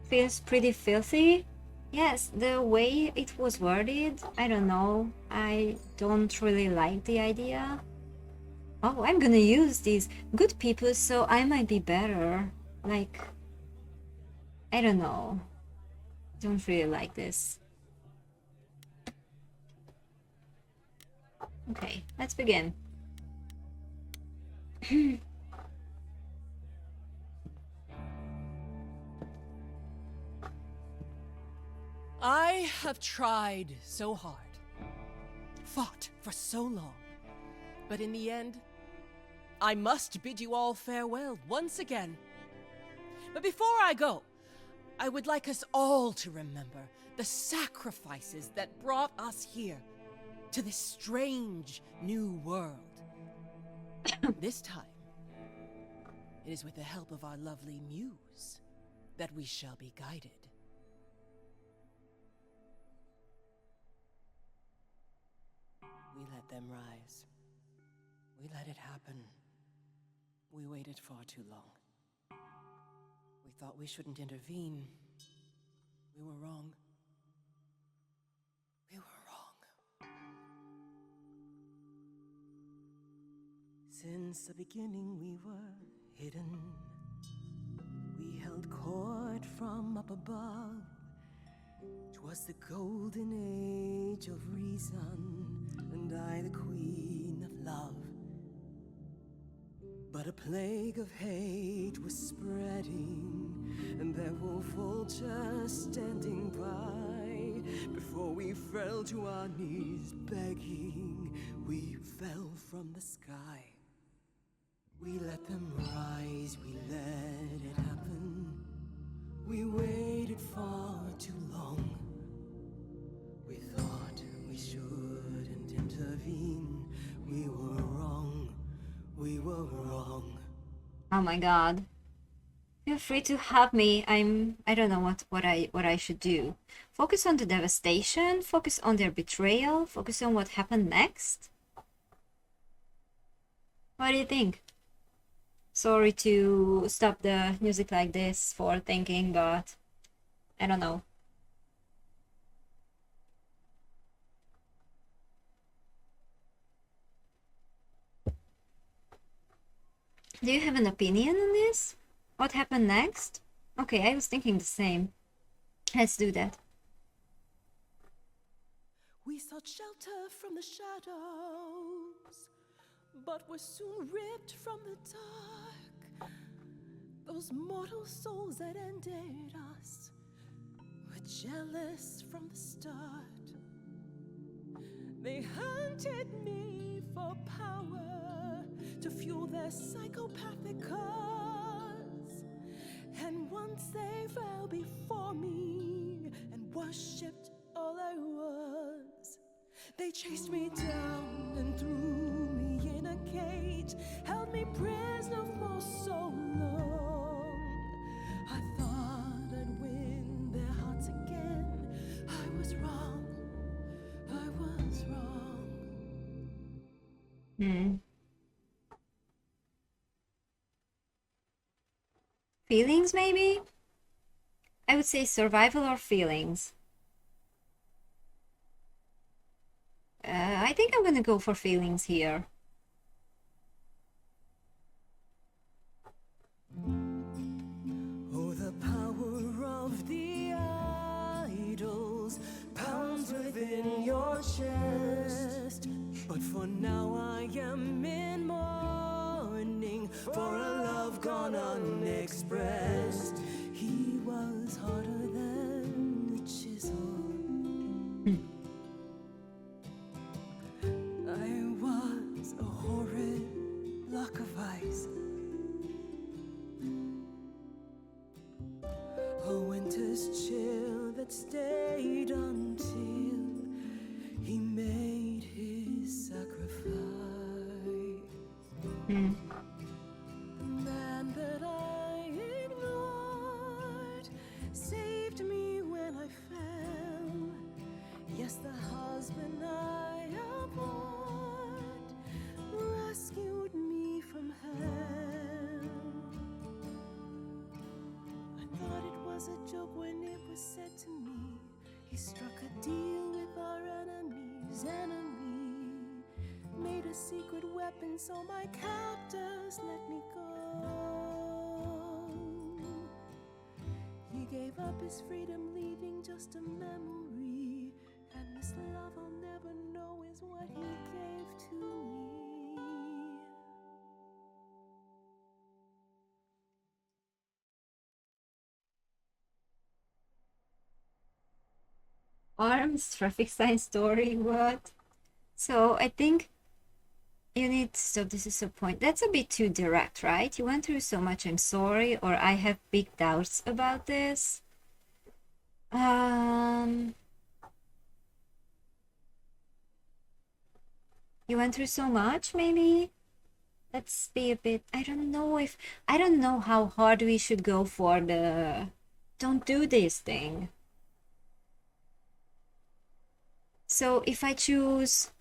Feels pretty filthy. Yes, the way it was worded, I don't know. I don't really like the idea. Oh, I'm gonna use these good people, so I might be better. Like, I don't know. Don't really like this. Okay, let's begin. I have tried so hard, fought for so long, but in the end, I must bid you all farewell once again. But before I go, I would like us all to remember the sacrifices that brought us here, to this strange new world. This time, it is with the help of our lovely muse that we shall be guided. We let them rise. We let it happen. We waited far too long. We thought we shouldn't intervene. We were wrong. We were wrong. Since the beginning we were hidden. We held court from up above. 'Twas the golden age of reason, and I the queen of love. But a plague of hate was spreading, and there were vultures standing by. Before we fell to our knees begging, we fell from the sky. We let them rise, we let it happen. We waited far too long. We thought we shouldn't intervene. We were wrong. We were wrong. Oh my god. Feel free to help me. I don't know what I should do. Focus on the devastation, focus on their betrayal, focus on what happened next. What do you think? Sorry to stop the music like this for thinking, but I don't know. Do you have an opinion on this? What happened next? Okay, I was thinking the same. Let's do that. We sought shelter from the shadows, but were soon ripped from the dark. Those mortal souls that ended us were jealous from the start. They hunted me for power to fuel their psychopathic cause. And once they fell before me and worshipped all I was, they chased me down and threw me in a cage, held me prisoner for so long. I thought I'd win their hearts again. I was wrong. I was wrong. Feelings, maybe? I would say survival or feelings. I think I'm gonna go for feelings here. Oh, the power of the idols pounds within your chest. But for now I am in mourning for a love gone unexpressed. He was harder than a chisel. I was a horrid block of ice. Hmm. The man that I ignored saved me when I fell. Yes, the husband I abhorred rescued me from hell. I thought it was a joke when it was said to me. He struck a deal with our enemy's enemy, made a secret weapon so my captors let me go. He gave up his freedom, leaving just a memory, and this love I'll never know is what he gave to me. Arms, traffic sign story, what? So I think you need, so this is a point. That's a bit too direct, right? You went through so much, I'm sorry, or I have big doubts about this. You went through so much, maybe? Let's be a bit, I don't know how hard we should go for the don't do this thing. So if I choose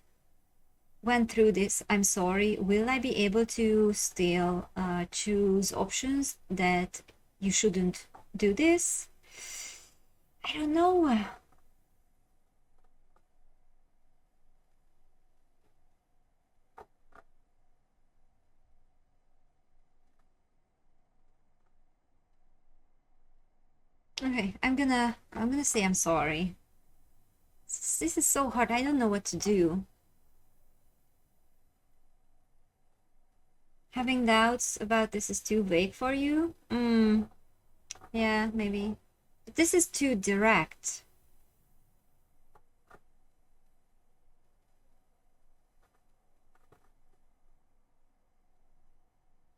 went through this, I'm sorry, will I be able to still choose options that you shouldn't do this? I don't know. Okay, I'm gonna say I'm sorry. This is so hard. I don't know what to do. Having doubts about this is too vague for you? Yeah, maybe. But this is too direct.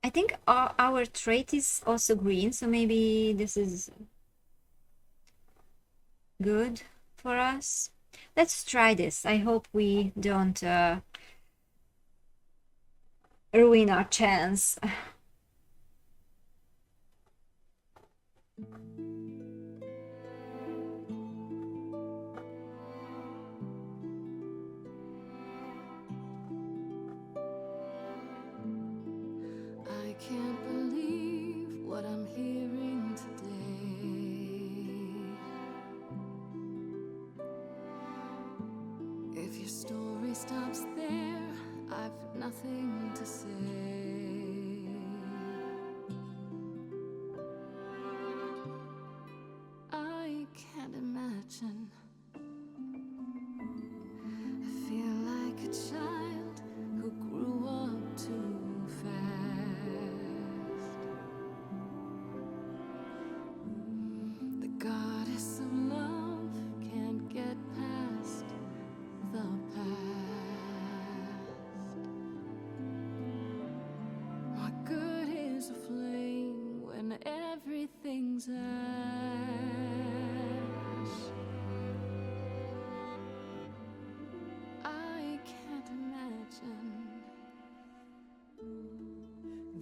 I think our trait is also green, so maybe this is good for us. Let's try this. I hope we don't ruin our chance. I can't believe what I'm hearing today. If your story stops there, I've nothing to say. I can't imagine. I feel like a child who grew up too fast. The goddess of love can't get past the past. What good is a flame when everything's ash? I can't imagine.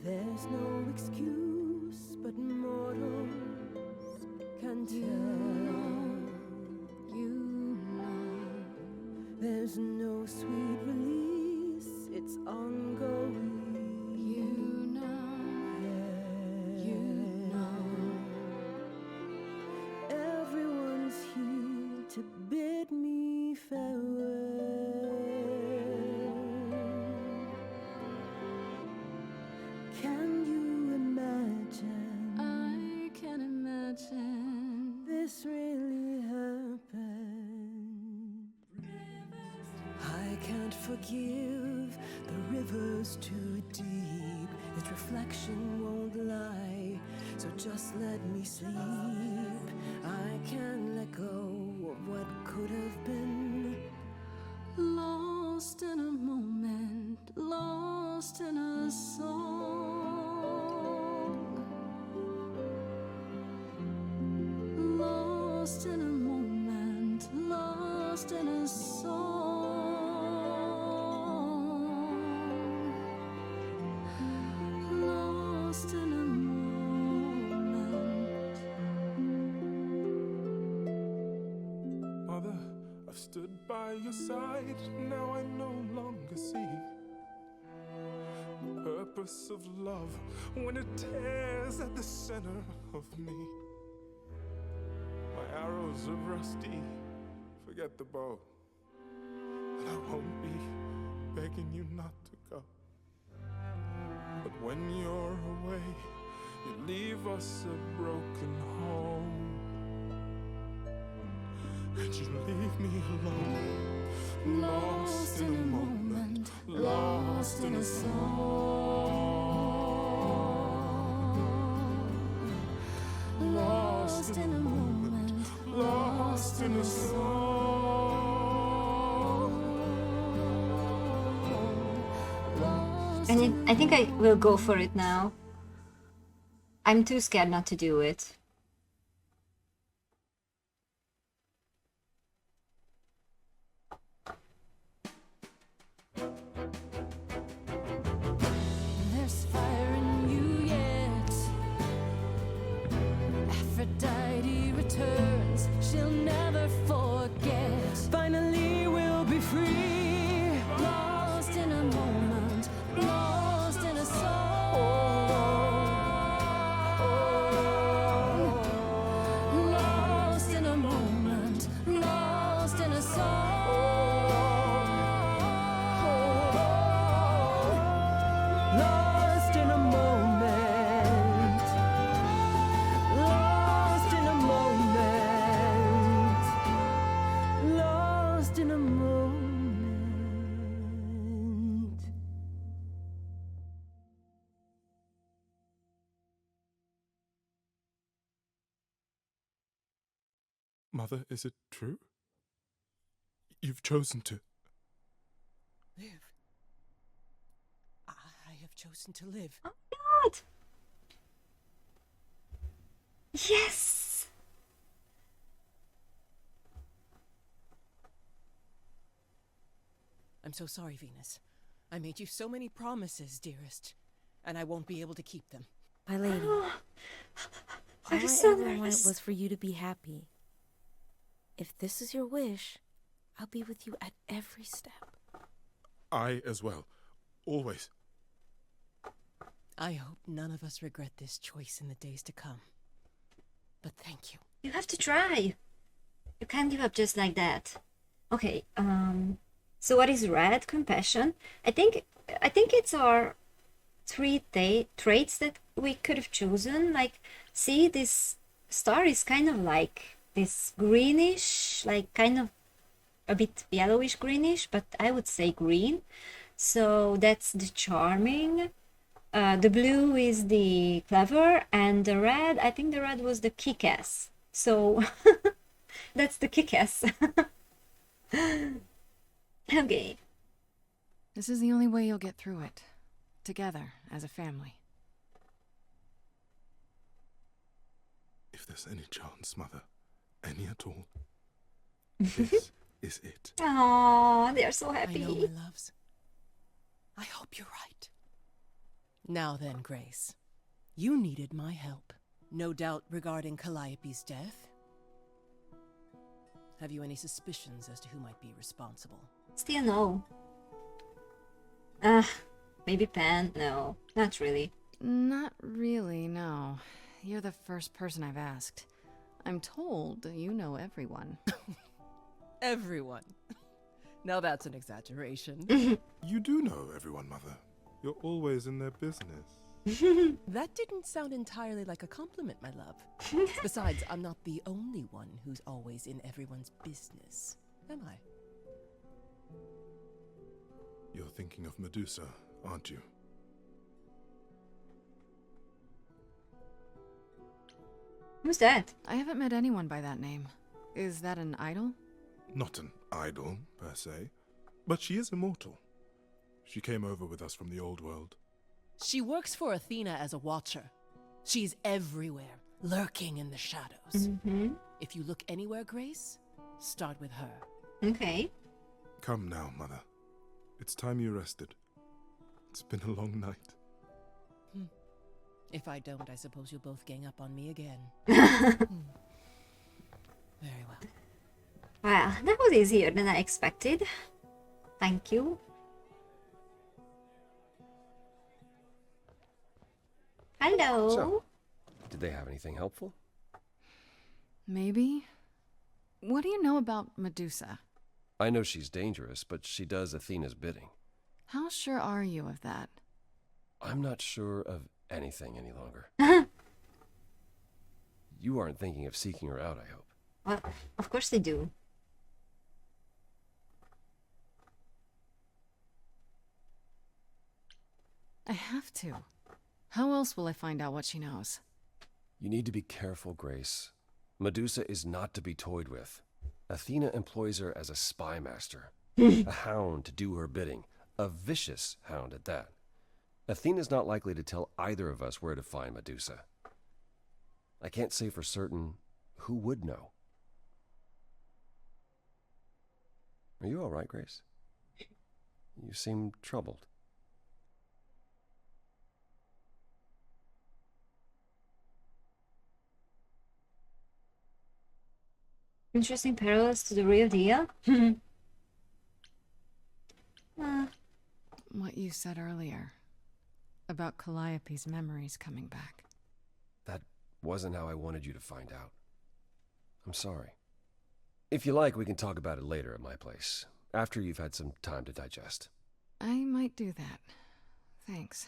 There's no excuse, but mortals can tell. You know. There's no sweet release, it's ongoing. You know. You know. Everyone's here to bid me farewell. Can you imagine I can imagine. this really happened? I can't forgive, the river's too deep. Its reflection won't lie, so just let me sleep. I can't let go of what could have been. Lost in a moment, lost in a song. Lost in a moment, lost in a song. stood by your side, now I no longer see the purpose of love when it tears at the center of me. My arrows are rusty, forget the bow, and I won't be begging you not to go. But when you're away, you leave us a broken home. And you leave me alone, lost in a moment, lost in a song, lost in a moment, lost in a song. And I think I will go for it now. I'm too scared not to do it. There's fire in you yet. Aphrodite returns, she'll never forget. Finally we'll be free, lost in a moment, lost in a song, lost in a moment, lost in a song. Lost in a moment, lost in a moment, lost in a moment. Mother, is it true? You've chosen to. Live. I have chosen to live. Oh my god! Yes! I'm so sorry, Venus. I made you so many promises, dearest, and I won't be able to keep them. My lady, all I'm I so ever wanted nervous. was for you to be happy. If this is your wish, I'll be with you at every step. I as well. Always. I hope none of us regret this choice in the days to come. But thank you. You have to try. You can't give up just like that. Okay, so what is red? Compassion. I think it's our three traits that we could have chosen. Like, see, this star is kind of like this greenish, like kind of a bit yellowish greenish, but I would say green. So that's the charming. The blue is the clever, and the red, I think the red was the kick-ass. So that's the kick-ass. Okay. This is the only way you'll get through it. Together, as a family. If there's any chance, Mother, any at all, this is it. Aww, they're so I know, happy. my loves. I hope you're right. Now then, Grace. You needed my help. No doubt regarding Calliope's death. Have you any suspicions as to who might be responsible? Still no. Maybe Pan? No, not really. Not really, no. You're the first person I've asked. I'm told you know everyone. Everyone. Now that's an exaggeration. You do know everyone, Mother. You're always in their business. That didn't sound entirely like a compliment, my love. Besides, I'm not the only one who's always in everyone's business, am I? You're thinking of Medusa, aren't you? Who's that? I haven't met anyone by that name. Is that an idol? Not an idol, per se, but she is immortal. She came over with us from the old world. She works for Athena as a watcher. She's everywhere, lurking in the shadows. If you look anywhere, Grace, start with her. Okay. Come now, Mother. It's time you rested. It's been a long night. If I don't, I suppose you'll both gang up on me again. Very well. Well, that was easier than I expected. Thank you. Hello. So, did they have anything helpful? Maybe. What do you know about Medusa? I know she's dangerous, but she does Athena's bidding. How sure are you of that? I'm not sure of anything any longer. You aren't thinking of seeking her out, I hope. Well, of course they do. I have to. How else will I find out what she knows? You need to be careful, Grace. Medusa is not to be toyed with. Athena employs her as a spy master, a hound to do her bidding, a vicious hound at that. Athena's not likely to tell either of us where to find Medusa. I can't say for certain who would know. Are you all right, Grace? You seem troubled. Interesting parallels to the real deal. What you said earlier about Calliope's memories coming back. That wasn't how I wanted you to find out. I'm sorry. If you like, we can talk about it later at my place, after you've had some time to digest. I might do that. Thanks.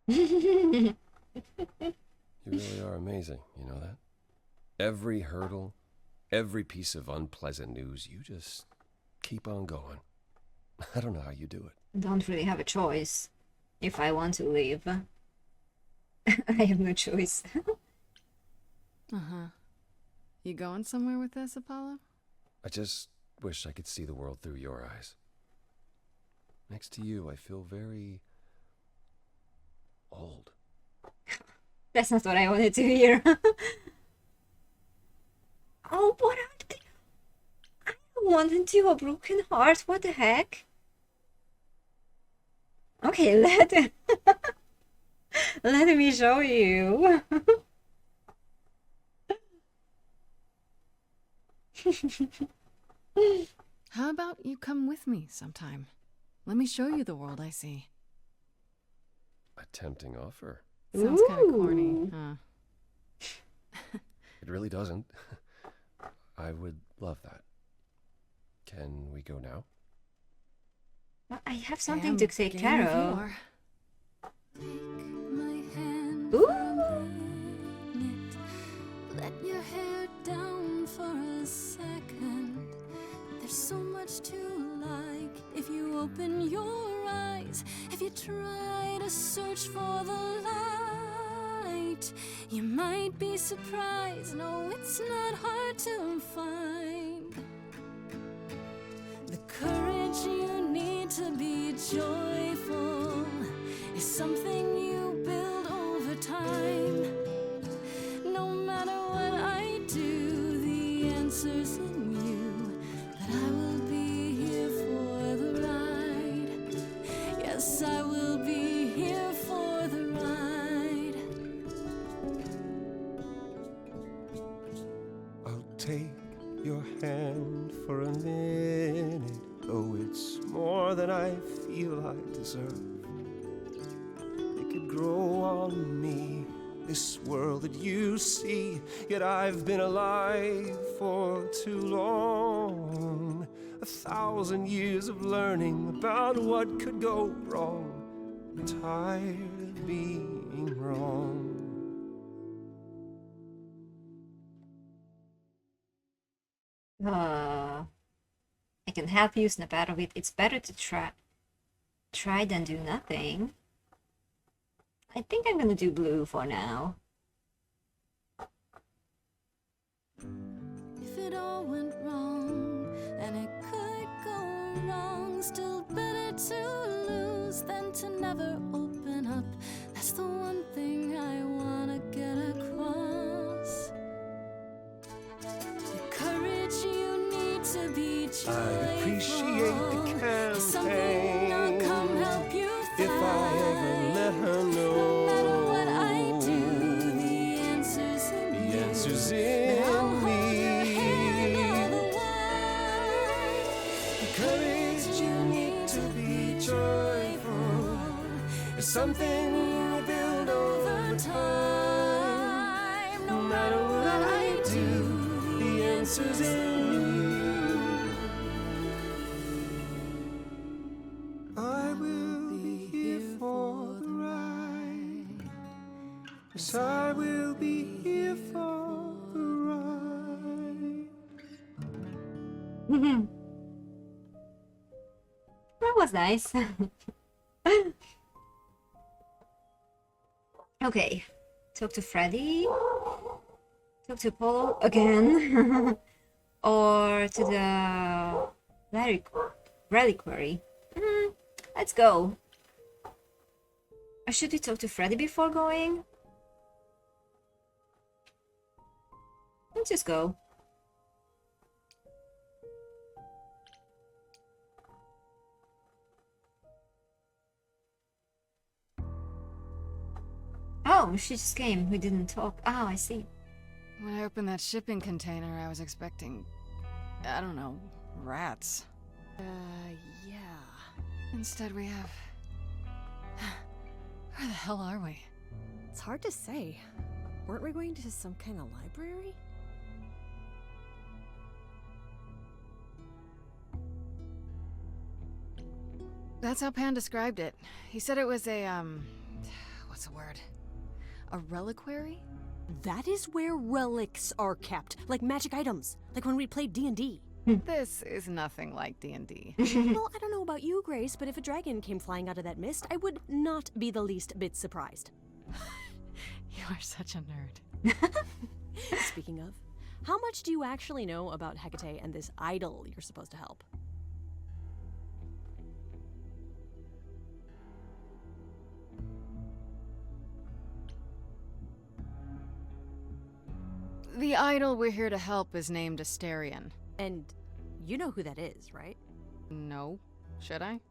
You really are amazing, you know that? Every hurdle, every piece of unpleasant news, you just keep on going. I don't know how you do it. Don't really have a choice. If I want to leave, I have no choice. Uh-huh. You going somewhere with this, Apollo? I just wish I could see the world through your eyes. Next to you, I feel very old. That's not what I wanted to hear. Oh, what are they? I don't want into a broken heart. What the heck? Okay, let me show you. How about you come with me sometime? Let me show you the world I see. A tempting offer. Sounds kind of corny, Ooh. huh? It really doesn't. I would love that. Can we go now? Well, I have I something am to take game care if you of. are. My hand Ooh. for a minute. Let your hair down for a second. There's so much to like if you open your eyes. If you try to search for the light, you might be surprised. No, it's not hard to find. The courage you need to be joyful is something you build over time. No matter what I do, the answer's in you. That I will be here for the ride. Yes, I will be here for the ride. I'll take your hand for a minute. Oh, it's more than I feel I deserve. It could grow on me, this world that you see. Yet I've been alive for too long. 1,000 years of learning about what could go wrong. I'm tired of being wrong. I can help you snap out of it. It's better to try than do nothing. I think I'm gonna do blue for now. If it all went wrong, and it could go wrong, still better to lose than to never open up. That's the one thing I wanna get across. The courage you need to be joyful. I appreciate the is something I'll campaign. come help you If I ever let her know, no matter what I do, the answer's in the you. answer's But in I'll me. something we build over time. No matter what I do, the answer's in you. I will be here for the ride. Yes, I will be here for the ride. That was nice. Okay, talk to Freddy, talk to Apollo again, or to the reliquary. Let's go. Or should we talk to Freddy before going? Let's just go. Oh, she just came. We didn't talk. Oh, I see. When I opened that shipping container, I was expecting, I don't know, rats. Yeah. Instead we have... Where the hell are we? It's hard to say. Weren't we going to some kind of library? That's how Pan described it. He said it was a, what's the word? A reliquary? That is where relics are kept, like magic items, like when we played D&D. This is nothing like D&D. Well, I don't know about you, Grace, but if a dragon came flying out of that mist, I would not be the least bit surprised. You are such a nerd. Speaking of, how much do you actually know about Hecate and this idol you're supposed to help? The idol we're here to help is named Asterion. And you know who that is, right? No. Should I?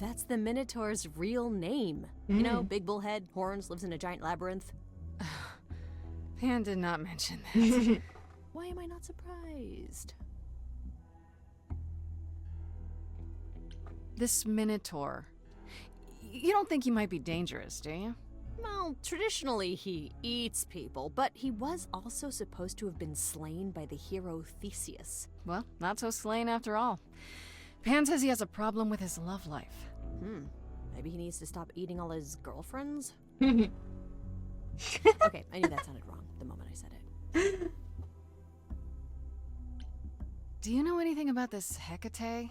That's the Minotaur's real name. You know, big bullhead, horns, lives in a giant labyrinth. Pan did not mention that. Why am I not surprised? This Minotaur. You don't think he might be dangerous, do you? Well, traditionally he eats people, but he was also supposed to have been slain by the hero Theseus. Well, not so slain after all. Pan says he has a problem with his love life. Maybe he needs to stop eating all his girlfriends? Okay, I knew that sounded wrong the moment I said it. Do you know anything about this Hecate?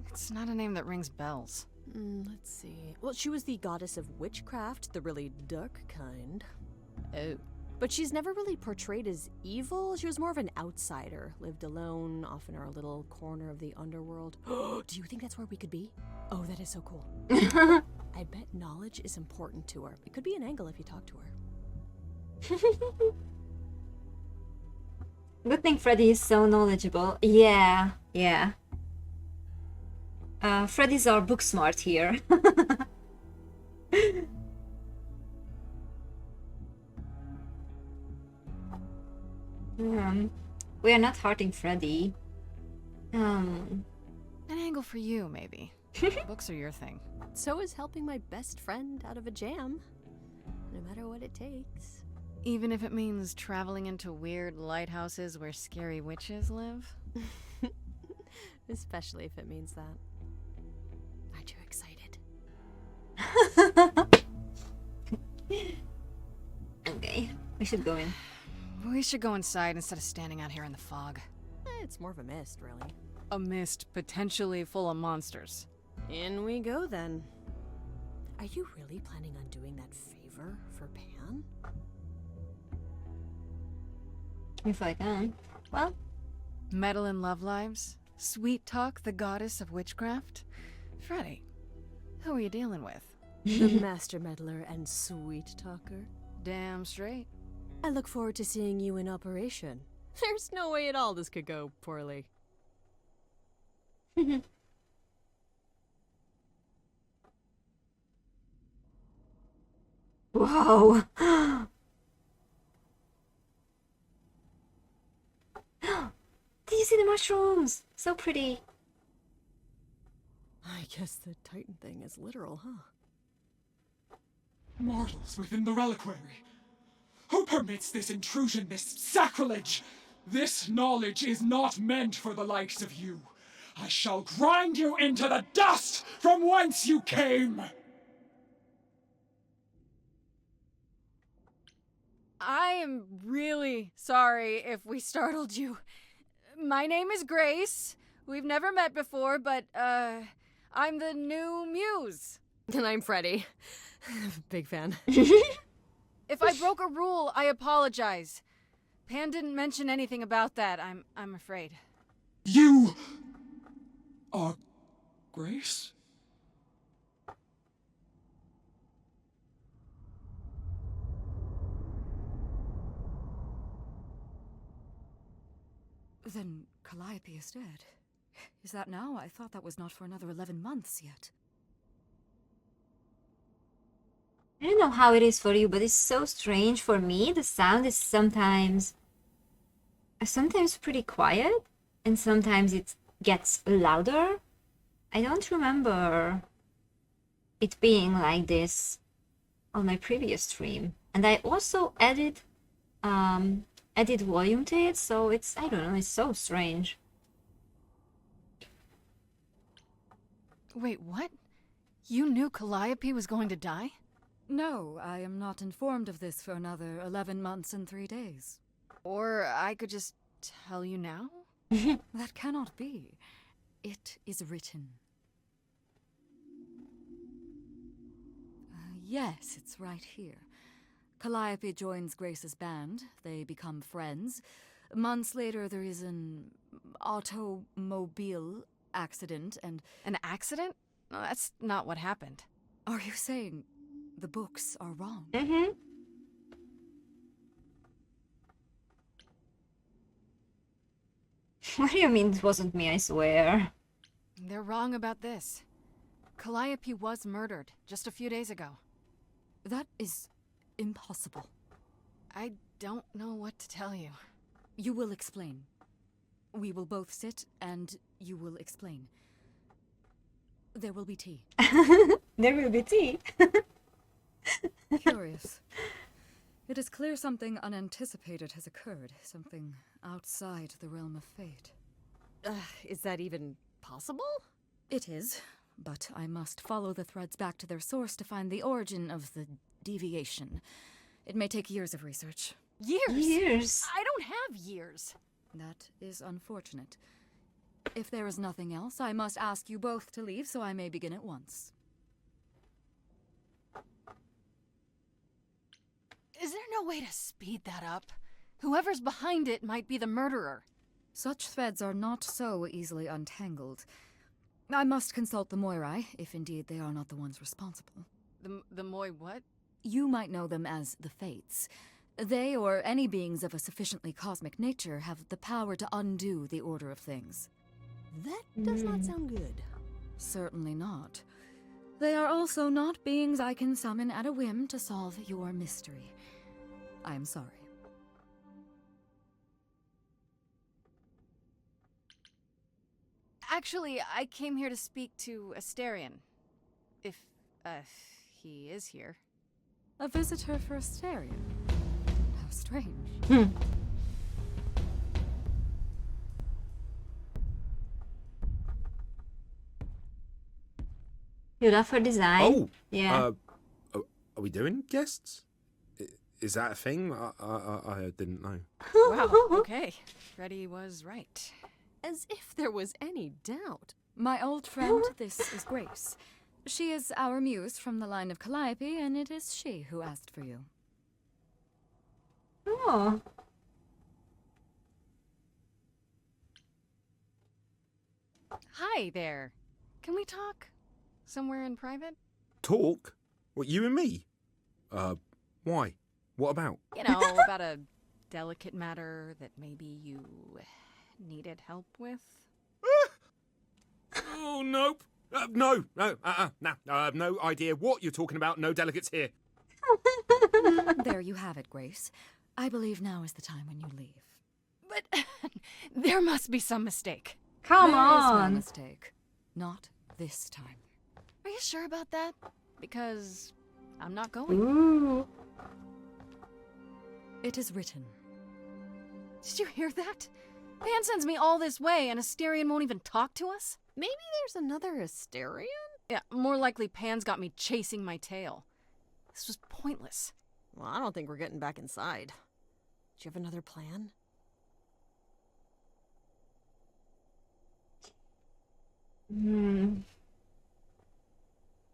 It's not a name that rings bells. Let's see. Well, she was the goddess of witchcraft, the really dark kind. Oh. But she's never really portrayed as evil. She was more of an outsider, lived alone, off in our little corner of the underworld. Do you think that's where we could be? Oh, that is so cool. I bet knowledge is important to her. It could be an angle if you talk to her. Good thing Freddy is so knowledgeable. Yeah. Freddy's our book smart here. We are not hurting Freddy. An angle for you, maybe. Books are your thing. So is helping my best friend out of a jam. No matter what it takes. Even if it means traveling into weird lighthouses where scary witches live? Especially if it means that. Aren't you excited? Okay, we should go in. We should go inside instead of standing out here in the fog. It's more of a mist, really. A mist potentially full of monsters. In we go, then. Are you really planning on doing that favor for Pan? If I can. Well, Meddle in love lives? Sweet Talk, the goddess of witchcraft? Freddy, who are you dealing with? The master meddler and sweet talker. Damn straight. I look forward to seeing you in operation. There's no way at all this could go poorly. wow. Did you see the mushrooms? So pretty. I guess the Titan thing is literal, huh? Mortals within the reliquary. Who permits this intrusion, this sacrilege? This knowledge is not meant for the likes of you. I shall grind you into the dust from whence you came! I am really sorry if we startled you. My name is Grace. We've never met before, but, I'm the new muse. And I'm Freddie. Big fan. If I broke a rule, I apologize. Pan didn't mention anything about that, I'm afraid. You are Grace? Then Calliope is dead. Is that now? I thought that was not for another 11 months yet. I don't know how it is for you, but it's so strange for me. The sound is sometimes pretty quiet, and sometimes it gets louder. I don't remember it being like this on my previous stream. And I also added volume to it, so it's, I don't know, it's so strange. Wait, what? You knew Calliope was going to die? No, I am not informed of this for another 11 months and 3 days. Or I could just tell you now? That cannot be. It is written. Yes, it's right here. Calliope joins Grace's band. They become friends. Months later, there is an automobile accident and... An accident? No, that's not what happened. Are you saying the books are wrong? Mm-hmm. What do you mean it wasn't me, I swear? They're wrong about this. Calliope was murdered just a few days ago. That is impossible. I don't know what to tell you. You will explain. We will both sit and you will explain. There will be tea. There will be tea. Curious. It is clear something unanticipated has occurred, something outside the realm of fate. Is that even possible? It is, but I must follow the threads back to their source to find the origin of the deviation. It may take years of research. Years? I don't have years. That is unfortunate. If there is nothing else, I must ask you both to leave so I may begin at once. Is there no way to speed that up? Whoever's behind it might be the murderer. Such threads are not so easily untangled. I must consult the Moirai, if indeed they are not the ones responsible. The Moi what? You might know them as the Fates. They, or any beings of a sufficiently cosmic nature, have the power to undo the order of things. That does not sound good. Certainly not. They are also not beings I can summon at a whim to solve your mystery. I am sorry. Actually, I came here to speak to Asterion. If, he is here. A visitor for Asterion? How strange. You love her design? Oh! Yeah. Are we doing guests? Is that a thing? I didn't know. Wow, okay. Freddie was right. As if there was any doubt. My old friend, this is Grace. She is our muse from the line of Calliope, and it is she who asked for you. Oh. Hi there. Can we talk? Somewhere in private? Talk? What, you and me? Why? What about? You know, about a delicate matter that maybe you needed help with? Oh, nope. No, I have no idea what you're talking about. No delegates here. There you have it, Grace. I believe now is the time when you leave. But there must be some mistake. Come There is no on. mistake. Not this time. Are you sure about that? Because I'm not going. Ooh. It is written. Did you hear that? Pan sends me all this way, and Asterion won't even talk to us? Maybe there's another Asterion? Yeah, more likely Pan's got me chasing my tail. This was pointless. Well, I don't think we're getting back inside. Do you have another plan?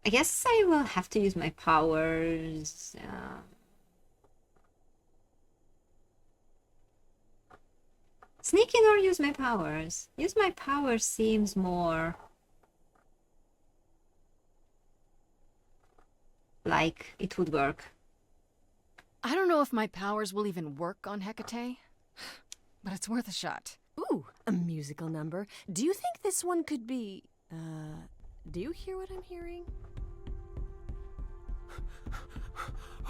I guess I will have to use my powers. Sneak in or use my powers? Use my powers seems more like it would work. I don't know if my powers will even work on Hecate, but it's worth a shot. Ooh, a musical number. Do you think this one could be... do you hear what I'm hearing?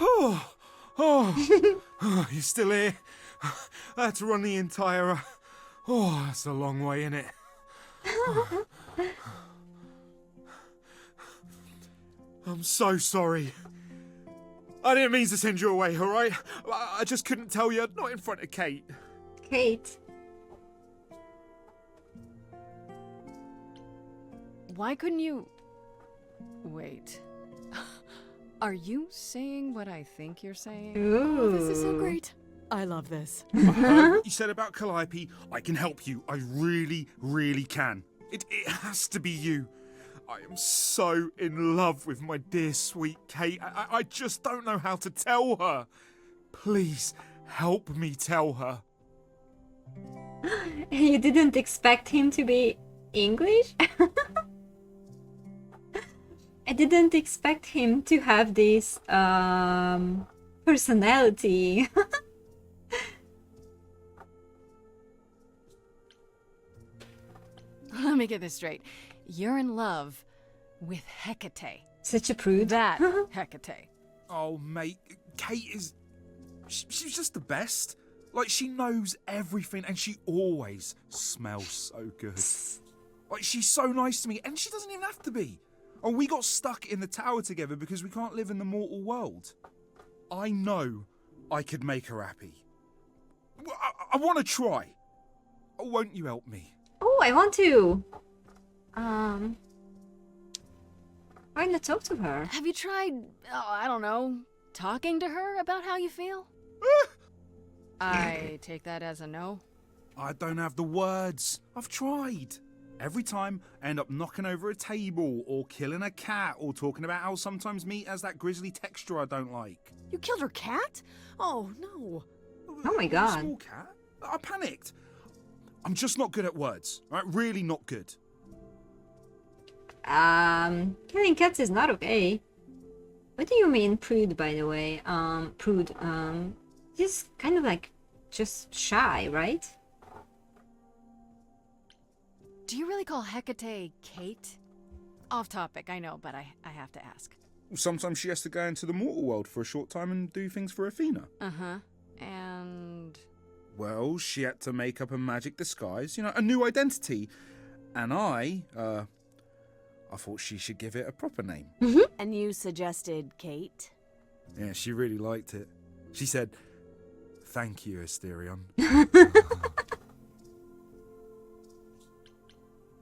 Oh, you're still here? I had to run the entire... Oh, that's a long way, innit? I'm so sorry. I didn't mean to send you away, alright? I just couldn't tell you, not in front of Kate. Kate. Why couldn't you... Wait. Are you saying what I think you're saying? Ooh. Oh, this is so great. I love this. I heard what you said about Calliope. I can help you. I really, really can. It has to be you. I am so in love with my dear sweet Kate. I just don't know how to tell her. Please help me tell her. You didn't expect him to be English? I didn't expect him to have this personality. Let me get this straight. You're in love with Hecate. Such a prude. That Hecate. Oh, mate, Kate is... She's just the best. Like, she knows everything and she always smells so good. Like, she's so nice to me and she doesn't even have to be. Oh, we got stuck in the tower together because we can't live in the mortal world. I know I could make her happy. I want to try. Won't you help me? Oh, I want to. Why not talk to her? Have you tried, I don't know, talking to her about how you feel? I take that as a no. I don't have the words. I've tried. Every time I end up knocking over a table or killing a cat or talking about how sometimes meat has that grisly texture I don't like. You killed her cat? Oh, no. Oh my god. A small cat? I panicked. I'm just not good at words. Right? Really not good. Killing cats is not okay. What do you mean prude, by the way? Prude, just kind of like, just shy, right? Do you really call Hecate Kate? Off topic, I know, but I have to ask. Sometimes she has to go into the mortal world for a short time and do things for Athena. Uh-huh. And... Well, she had to make up a magic disguise, a new identity. And I thought she should give it a proper name. And you suggested Kate? Yeah, she really liked it. She said, "Thank you, Asterion."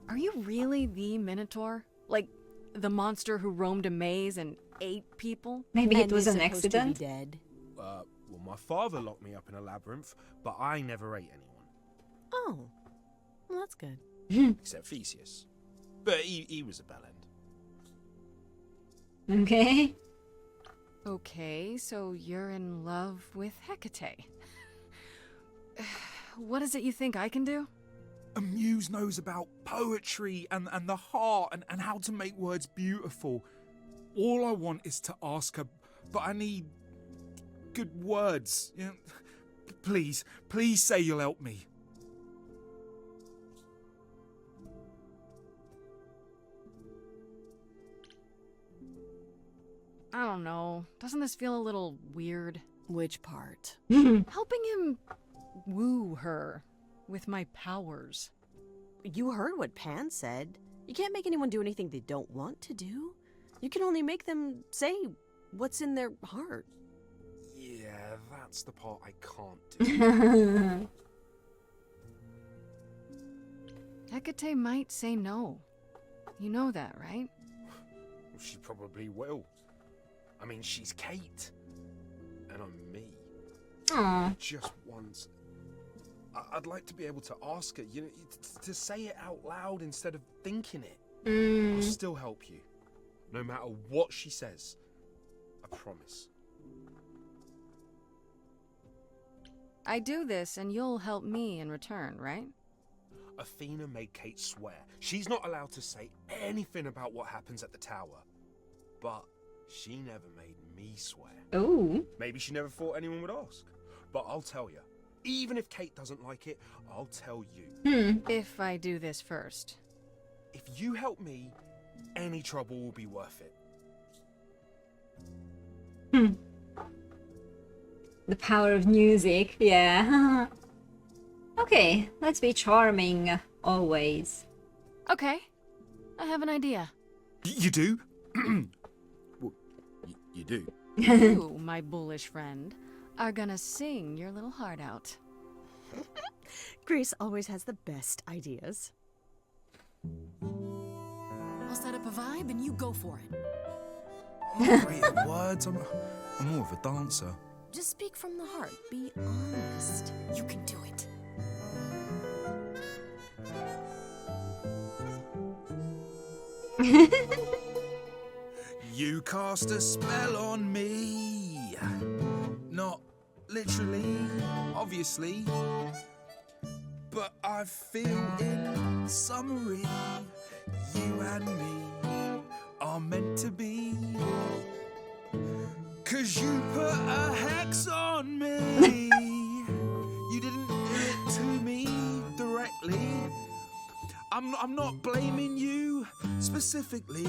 Are you really the Minotaur? Like, the monster who roamed a maze and ate people? Maybe it was is an supposed to be accident. dead. Well, my father locked me up in a labyrinth, but I never ate anyone. Oh, well, that's good. Except Theseus. But he was a bellend. Okay. Okay, so you're in love with Hecate. What is it you think I can do? A muse knows about poetry and the heart and how to make words beautiful. All I want is to ask her, but I need good words. Please say you'll help me. I don't know. Doesn't this feel a little weird? Which part? Helping him woo her with my powers. You heard what Pan said. You can't make anyone do anything they don't want to do. You can only make them say what's in their heart. Yeah, that's the part I can't do. Hecate might say no. You know that, right? She probably will. I mean, she's Kate. And I'm me. Aww. Just once. I'd like to be able to ask her, you know, to say it out loud instead of thinking it. I'll still help you. No matter what she says. I promise. I do this and you'll help me in return, right? Athena made Kate swear. She's not allowed to say anything about what happens at the tower. But she never made me swear. Oh. Maybe she never thought anyone would ask. But I'll tell you. Even if Kate doesn't like it, I'll tell you. If I do this first. If you help me, any trouble will be worth it. The power of music, yeah. Okay, let's be charming, always. Okay, I have an idea. You do? Well, you do. You, my bullish friend, are gonna sing your little heart out. Grace always has the best ideas. I'll set up a vibe and you go for it. I'm not great at words. I'm more of a dancer. Just speak from the heart. Be honest. You can do it. You cast a spell on me. Not literally, obviously. But I feel in summary, you and me are meant to be. 'Cause you put a hex on me. You didn't do it to me directly. I'm not blaming you specifically.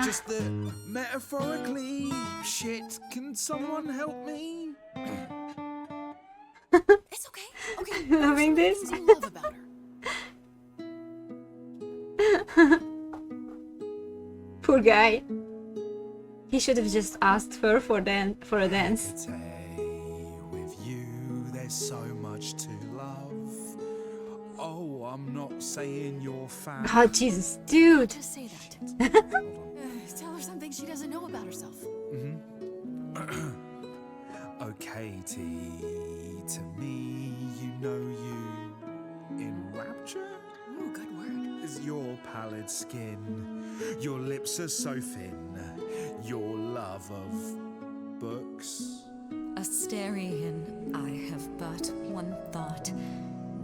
Just that metaphorically. Shit, can someone help me? It's okay. Okay. Loving this. Things you love about her. Poor guy. He should have just asked her for a dance. With you, there's so much to love. Oh, I'm not saying you're fat. Oh, Jesus, dude. Just say that. Tell her something she doesn't know about herself. Oh, Katie, to me, you know you in rapture? Ooh, good word. Is your pallid skin, your lips are so thin, your love of books. Asterian, I have but one thought.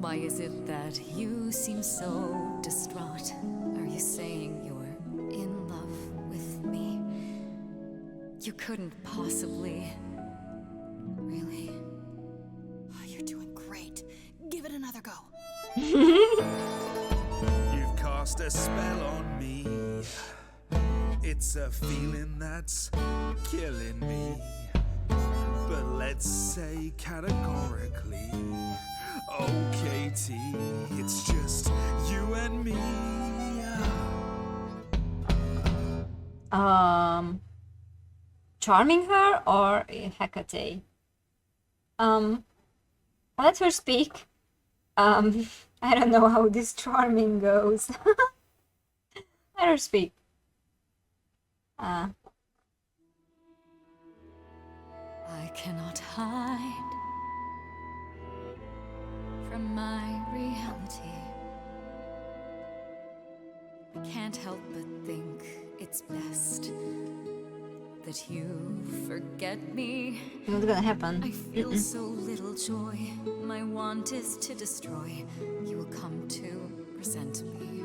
Why is it that you seem so distraught? Are you saying you're in love with me? You couldn't possibly. Really? Oh, you're doing great. Give it another go. You've cast a spell on me. It's a feeling that's killing me. But let's say categorically, oh Katie, it's just you and me. Charming her or Hecate? Let her speak. I don't know how this charming goes. Let her speak. I cannot hide from my reality. I can't help but think it's best that you forget me. What's gonna happen? I feel so little joy. My want is to destroy. You will come to resent me.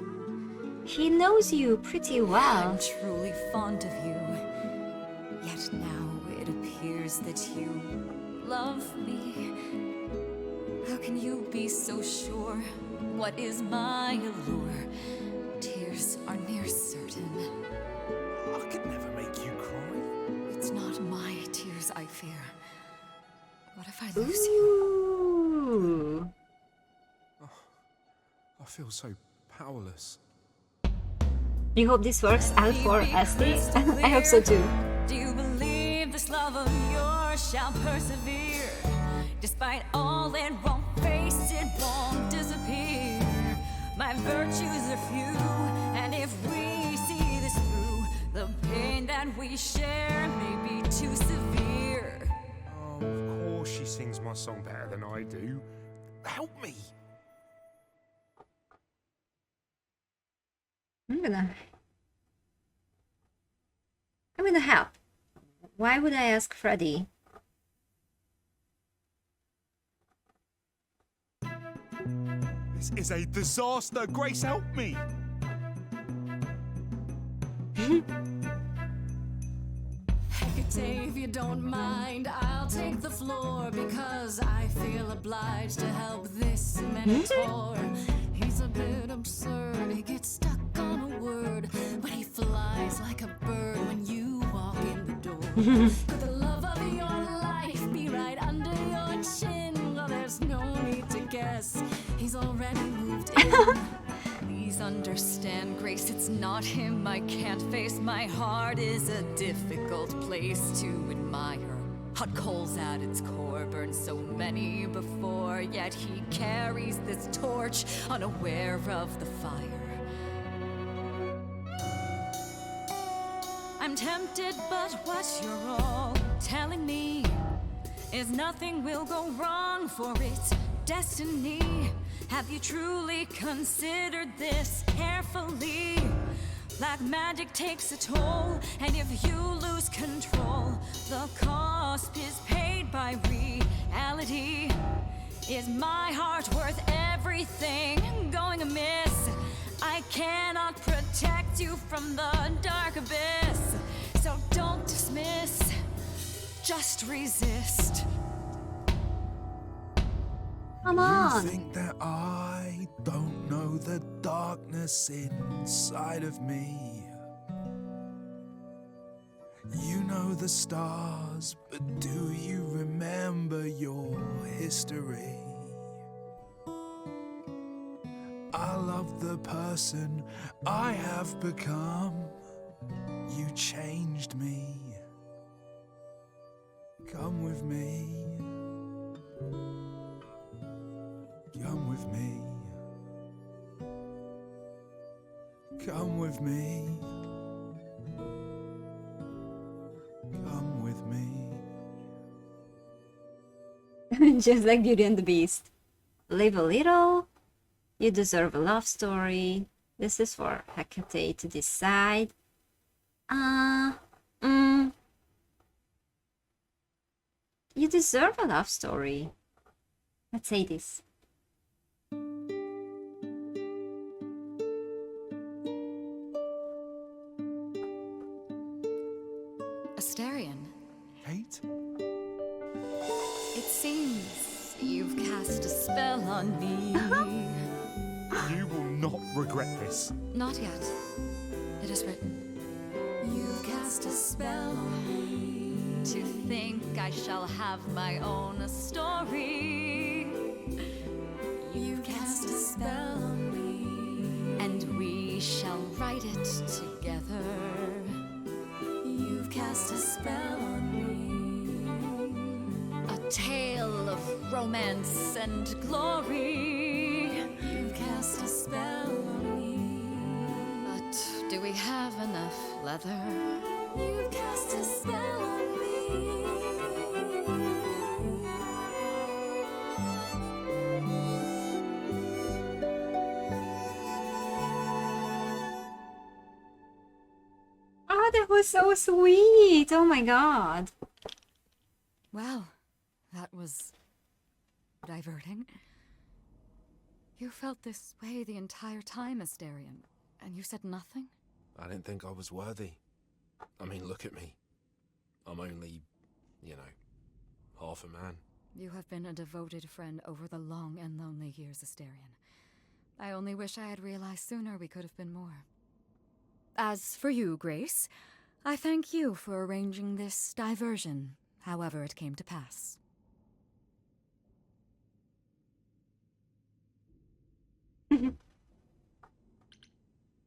He knows you pretty well. I'm truly fond of you. Yet now it appears that you love me. How can you be so sure? What is my allure? Tears are near certain. I could never make you cry. It's not my tears I fear. What if I lose you? Ooh. I feel so powerless. You hope this works out for Asti? I hope so too. Do you believe shall persevere. Despite all it won't face, it won't disappear. My virtues are few, and if we see this through, the pain that we share may be too severe. Oh, of course she sings my song better than I do. Help me! I'm gonna help. Why would I ask Freddy? This is a disaster. Grace, help me! Hecate, if you don't mind, I'll take the floor because I feel obliged to help this minotaur. He's a bit absurd, he gets stuck on a word, but he flies like a bird when you walk in the door. Could the love of your life be right under your chin? Well, there's no need to guess, he's already moved in. Please understand, Grace, it's not him I can't face. My heart is a difficult place to admire. Hot coals at its core, burned so many before, yet he carries this torch, unaware of the fire. I'm tempted, but what you're all telling me is nothing will go wrong, for it's destiny. Have you truly considered this carefully? Black magic takes a toll, and if you lose control, the cost is paid by reality. Is my heart worth everything going amiss? I cannot protect you from the dark abyss, so don't dismiss, just resist. Come on. You think that I don't know the darkness inside of me? You know the stars, but do you remember your history? I love the person I have become. You changed me. Come with me. Come with me. Come with me. Come with me. Just like Beauty and the Beast. Live a little. You deserve a love story. This is for Hecate to decide. You deserve a love story. Let's say this. Asterion, Kate? it seems you've cast a spell on me. You will not regret this. Not yet. It is written. You've cast a spell on me. To think I shall have my own story. You've cast a spell on me. And we shall write it together. You've cast a spell on me. A tale of romance and glory. You've cast a spell on me. But do we have enough leather? You've cast a spell on me. Oh, that was so sweet. Oh my god. Well, that was diverting. You felt this way the entire time, Asterion, and you said nothing? I didn't think I was worthy. I mean, look at me. I'm only, half a man. You have been a devoted friend over the long and lonely years, Asterion. I only wish I had realized sooner we could have been more. As for you, Grace, I thank you for arranging this diversion, however it came to pass.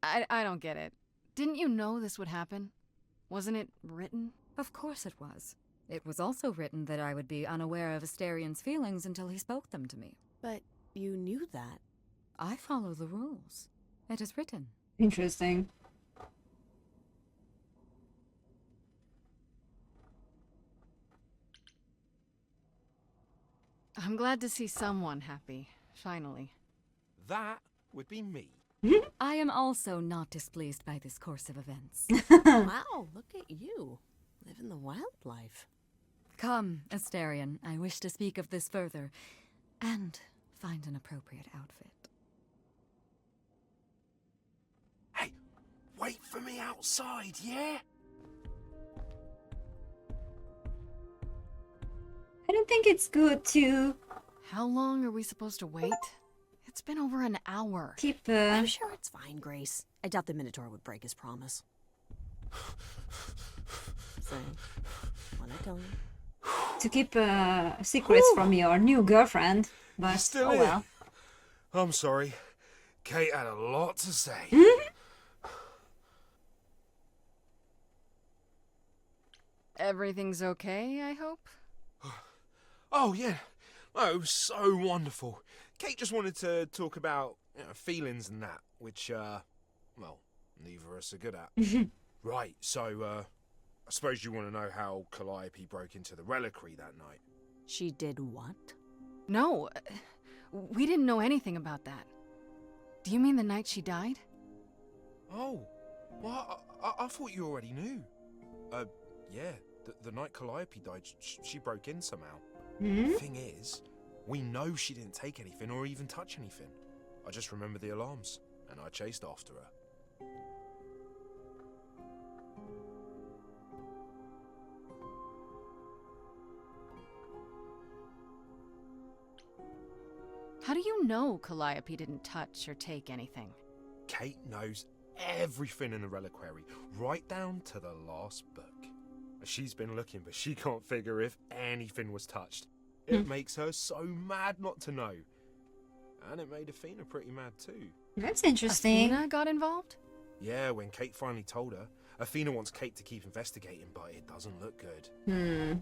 I don't get it. Didn't you know this would happen? Wasn't it written? Of course it was. It was also written that I would be unaware of Asterian's feelings until he spoke them to me. But you knew that. I follow the rules. It is written. Interesting. I'm glad to see someone happy, finally. That would be me. I am also not displeased by this course of events. Wow, look at you. Living the wildlife. Come, Asterian, I wish to speak of this further, and find an appropriate outfit. Hey, wait for me outside, yeah? I don't think it's good to How long are we supposed to wait? It's been over an hour. keep I'm sure it's fine, Grace. I doubt the Minotaur would break his promise. So, what I tell you? to keep secrets from your new girlfriend, but Still oh here. well. I'm sorry. Kate had a lot to say. Everything's okay, I hope? Oh, yeah. Oh, it was so wonderful. Kate just wanted to talk about feelings and that, which, well, neither of us are good at. Right, so, I suppose you want to know how Calliope broke into the reliquary that night. She did what? No, we didn't know anything about that. Do you mean the night she died? Oh, well, I thought you already knew. Yeah, the night Calliope died, she broke in somehow. Thing is, we know she didn't take anything or even touch anything. I just remember the alarms, and I chased after her. How do you know Calliope didn't touch or take anything? Kate knows everything in the reliquary, right down to the last book. She's been looking, but she can't figure if anything was touched. It makes her so mad not to know. And it made Athena pretty mad too. That's interesting. Athena got involved? Yeah, when Kate finally told her, Athena wants Kate to keep investigating, but it doesn't look good.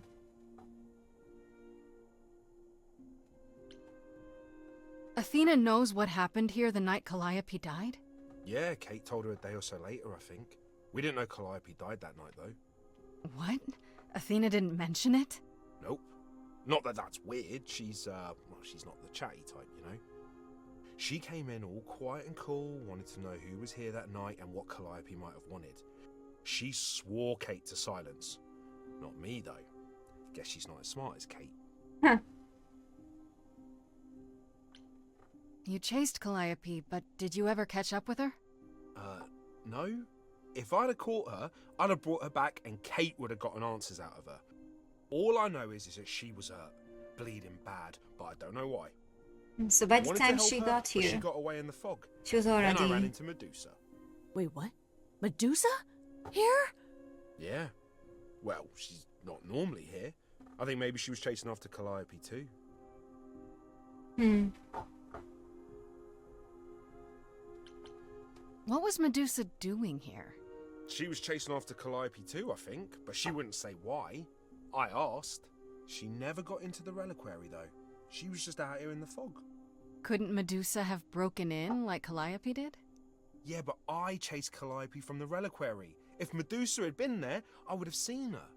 Athena knows what happened here the night Calliope died? Yeah, Kate told her a day or so later, I think. We didn't know Calliope died that night, though. What? Athena didn't mention it? Nope. Not that that's weird. She's not the chatty type, you know. She came in all quiet and cool, wanted to know who was here that night and what Calliope might have wanted. She swore Kate to silence. Not me, though. Guess she's not as smart as Kate. Huh. You chased Calliope, but did you ever catch up with her? No. If I'd have caught her, I'd have brought her back and Kate would have gotten answers out of her. All I know is that she was hurt, bleeding bad, but I don't know why. So by the Wanted to time help she her, got but here, she got away in the fog. she was Then I ran already... into Medusa. Wait, what? Medusa? Here? Yeah. Well, she's not normally here. I think maybe she was chasing after Calliope too. What was Medusa doing here? She was chasing after Calliope too, I think, but she wouldn't say why. I asked. She never got into the reliquary though. She was just out here in the fog. Couldn't Medusa have broken in like Calliope did? Yeah, but I chased Calliope from the reliquary. If Medusa had been there, I would have seen her.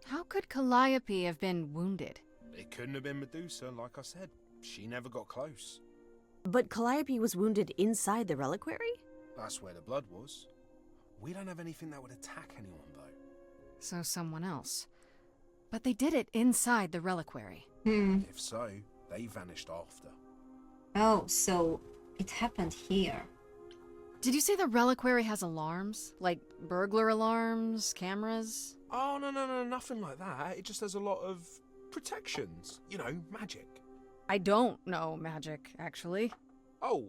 How could Calliope have been wounded? It couldn't have been Medusa, like I said. She never got close. But Calliope was wounded inside the reliquary? That's where the blood was. We don't have anything that would attack anyone, though. So someone else. But they did it inside the reliquary. If so, they vanished after. Oh, so it happened here. Did you say the reliquary has alarms? Like burglar alarms, cameras? Oh, no, nothing like that. It just has a lot of protections. You know, magic. I don't know magic, actually. Oh,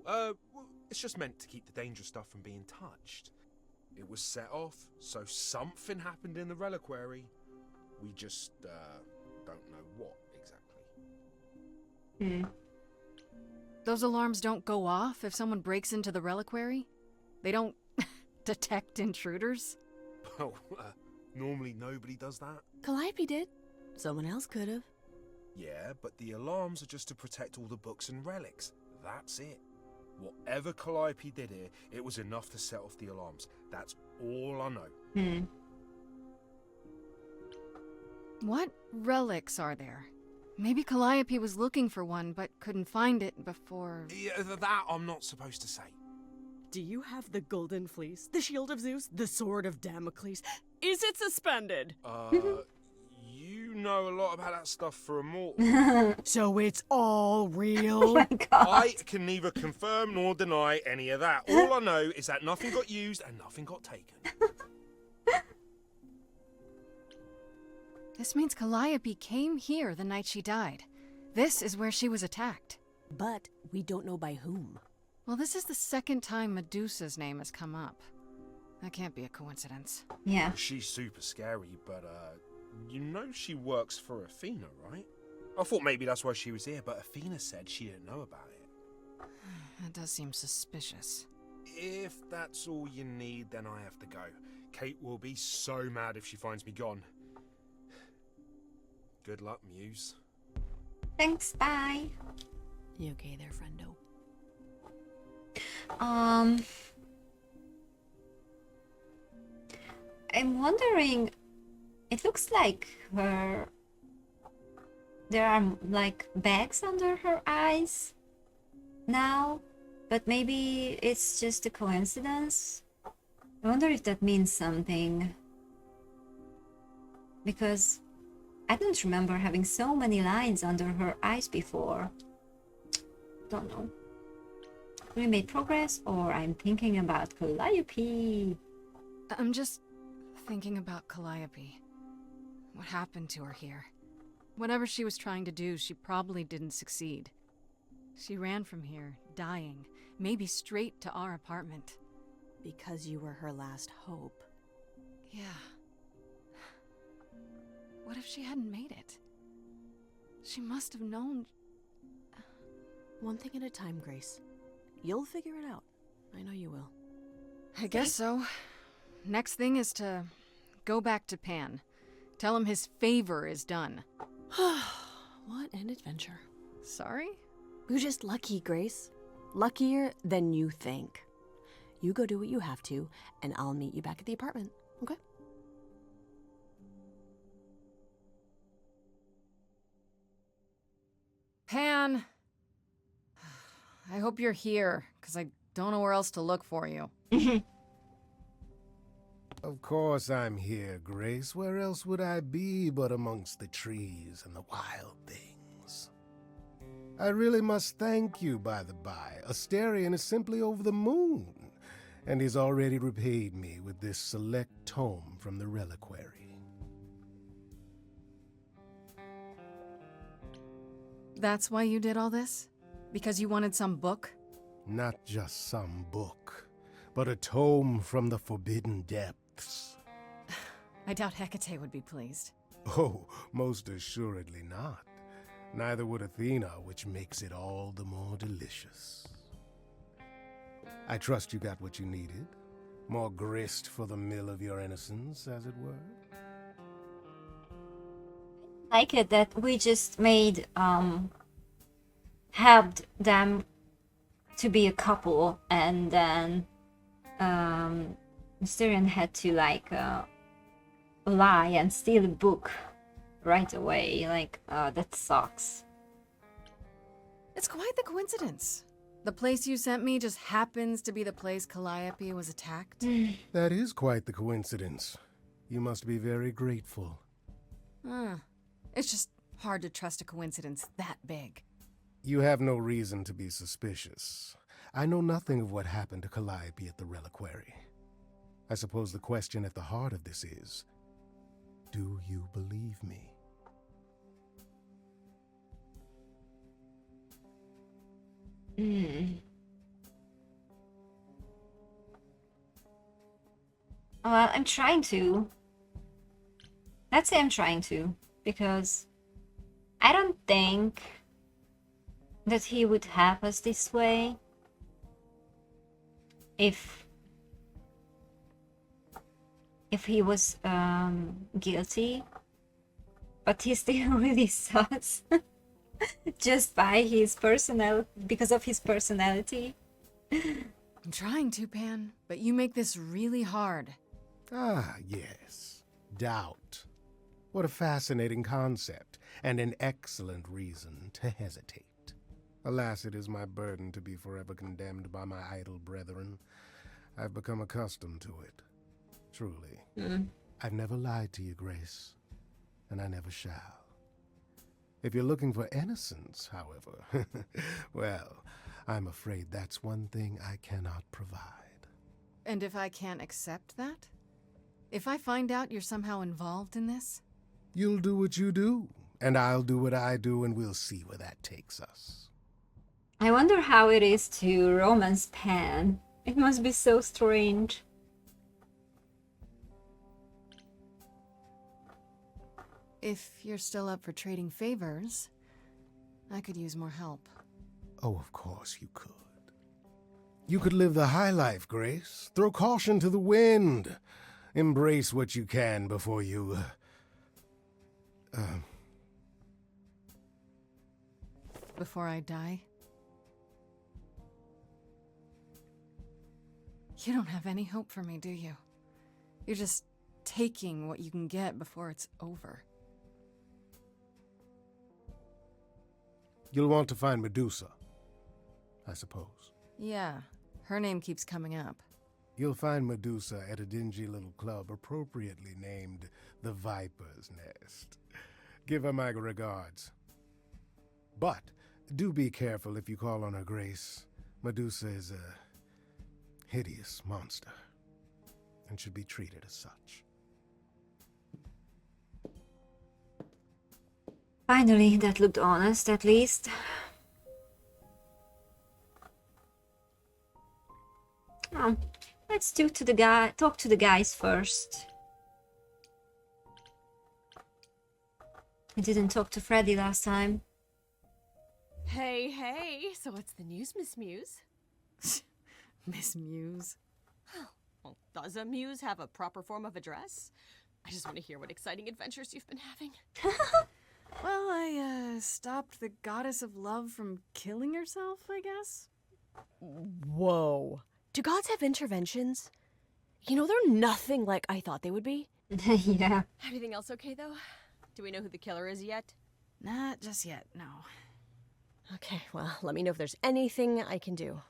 it's just meant to keep the dangerous stuff from being touched. It was set off, so something happened in the reliquary. We just, don't know what exactly. Those alarms don't go off if someone breaks into the reliquary? They don't detect intruders? Well, normally nobody does that. Calliope did. Someone else could have. Yeah, but the alarms are just to protect all the books and relics. That's it. Whatever Calliope did here, it was enough to set off the alarms. That's all I know. What relics are there? Maybe Calliope was looking for one, but couldn't find it before... Yeah, that I'm not supposed to say. Do you have the golden fleece, the shield of Zeus, the sword of Damocles? Is it suspended? You know a lot about that stuff for a mortal. So it's all real? Oh my god. I can neither confirm nor deny any of that. All I know is that nothing got used and nothing got taken. This means Calliope came here the night she died. This is where she was attacked. But we don't know by whom. Well, this is the second time Medusa's name has come up. That can't be a coincidence. Yeah. She's super scary, but, you know she works for Athena, right? I thought maybe that's why she was here, but Athena said she didn't know about it. That does seem suspicious. If that's all you need, then I have to go. Kate will be so mad if she finds me gone. Good luck, Muse. Thanks, bye. You okay there, friendo? I'm wondering, it looks like there are like bags under her eyes now, but maybe it's just a coincidence. I wonder if that means something, because I don't remember having so many lines under her eyes before. Don't know. We made progress, or I'm thinking about Calliope. I'm just thinking about Calliope. What happened to her here? Whatever she was trying to do, she probably didn't succeed. She ran from here, dying, maybe straight to our apartment. Because you were her last hope. Yeah. What if she hadn't made it? She must have known... One thing at a time, Grace. You'll figure it out. I know you will. I guess so. Next thing is to go back to Pan. Tell him his favor is done. What an adventure. Sorry? You're just lucky, Grace. Luckier than you think. You go do what you have to, and I'll meet you back at the apartment, okay? Pan! I hope you're here, because I don't know where else to look for you. Of course I'm here, Grace. Where else would I be but amongst the trees and the wild things? I really must thank you, by the by. Asterion is simply over the moon, and he's already repaid me with this select tome from the reliquary. That's why you did all this? Because you wanted some book? Not just some book, but a tome from the forbidden depths. I doubt Hecate would be pleased. Oh, most assuredly not. Neither would Athena, which makes it all the more delicious. I trust you got what you needed. More grist for the mill of your innocence, as it were. I like it that we just made, helped them to be a couple, and then, Mysterion had to, like, lie and steal a book right away. Like, that sucks. It's quite the coincidence. The place you sent me just happens to be the place Calliope was attacked. That is quite the coincidence. You must be very grateful. It's just hard to trust a coincidence that big. You have no reason to be suspicious. I know nothing of what happened to Calliope at the reliquary. I suppose the question at the heart of this is, do you believe me? Well, I'm trying to. Let's say I'm trying to, because I don't think that he would have us this way if he was guilty, but he's still really sus just by his because of his personality. I'm trying to, Pan, but you make this really hard. Ah, yes. Doubt. What a fascinating concept, and an excellent reason to hesitate. Alas, it is my burden to be forever condemned by my idle brethren. I've become accustomed to it. Truly. I've never lied to you, Grace, and I never shall. If you're looking for innocence, however, well, I'm afraid that's one thing I cannot provide. And if I can't accept that? If I find out you're somehow involved in this? You'll do what you do, and I'll do what I do, and we'll see where that takes us. I wonder how it is to romance Pan. It must be so strange. If you're still up for trading favors, I could use more help. Oh, of course you could. You could live the high life, Grace. Throw caution to the wind. Embrace what you can before you... Before I die? You don't have any hope for me, do you? You're just taking what you can get before it's over. You'll want to find Medusa, I suppose. Yeah, her name keeps coming up. You'll find Medusa at a dingy little club appropriately named the Viper's Nest. Give her my regards. But do be careful if you call on her, Grace. Medusa is a hideous monster and should be treated as such. Finally, that looked honest, at least. Oh, let's talk to the guys first. I didn't talk to Freddy last time. Hey, hey, so what's the news, Miss Muse? Miss Muse. Well, does a muse have a proper form of address? I just want to hear what exciting adventures you've been having. Well, I stopped the goddess of love from killing herself, I guess. Whoa. Do gods have interventions? You know, they're nothing like I thought they would be. Yeah. Everything else okay, though? Do we know who the killer is yet? Not just yet, no. Okay, well, let me know if there's anything I can do.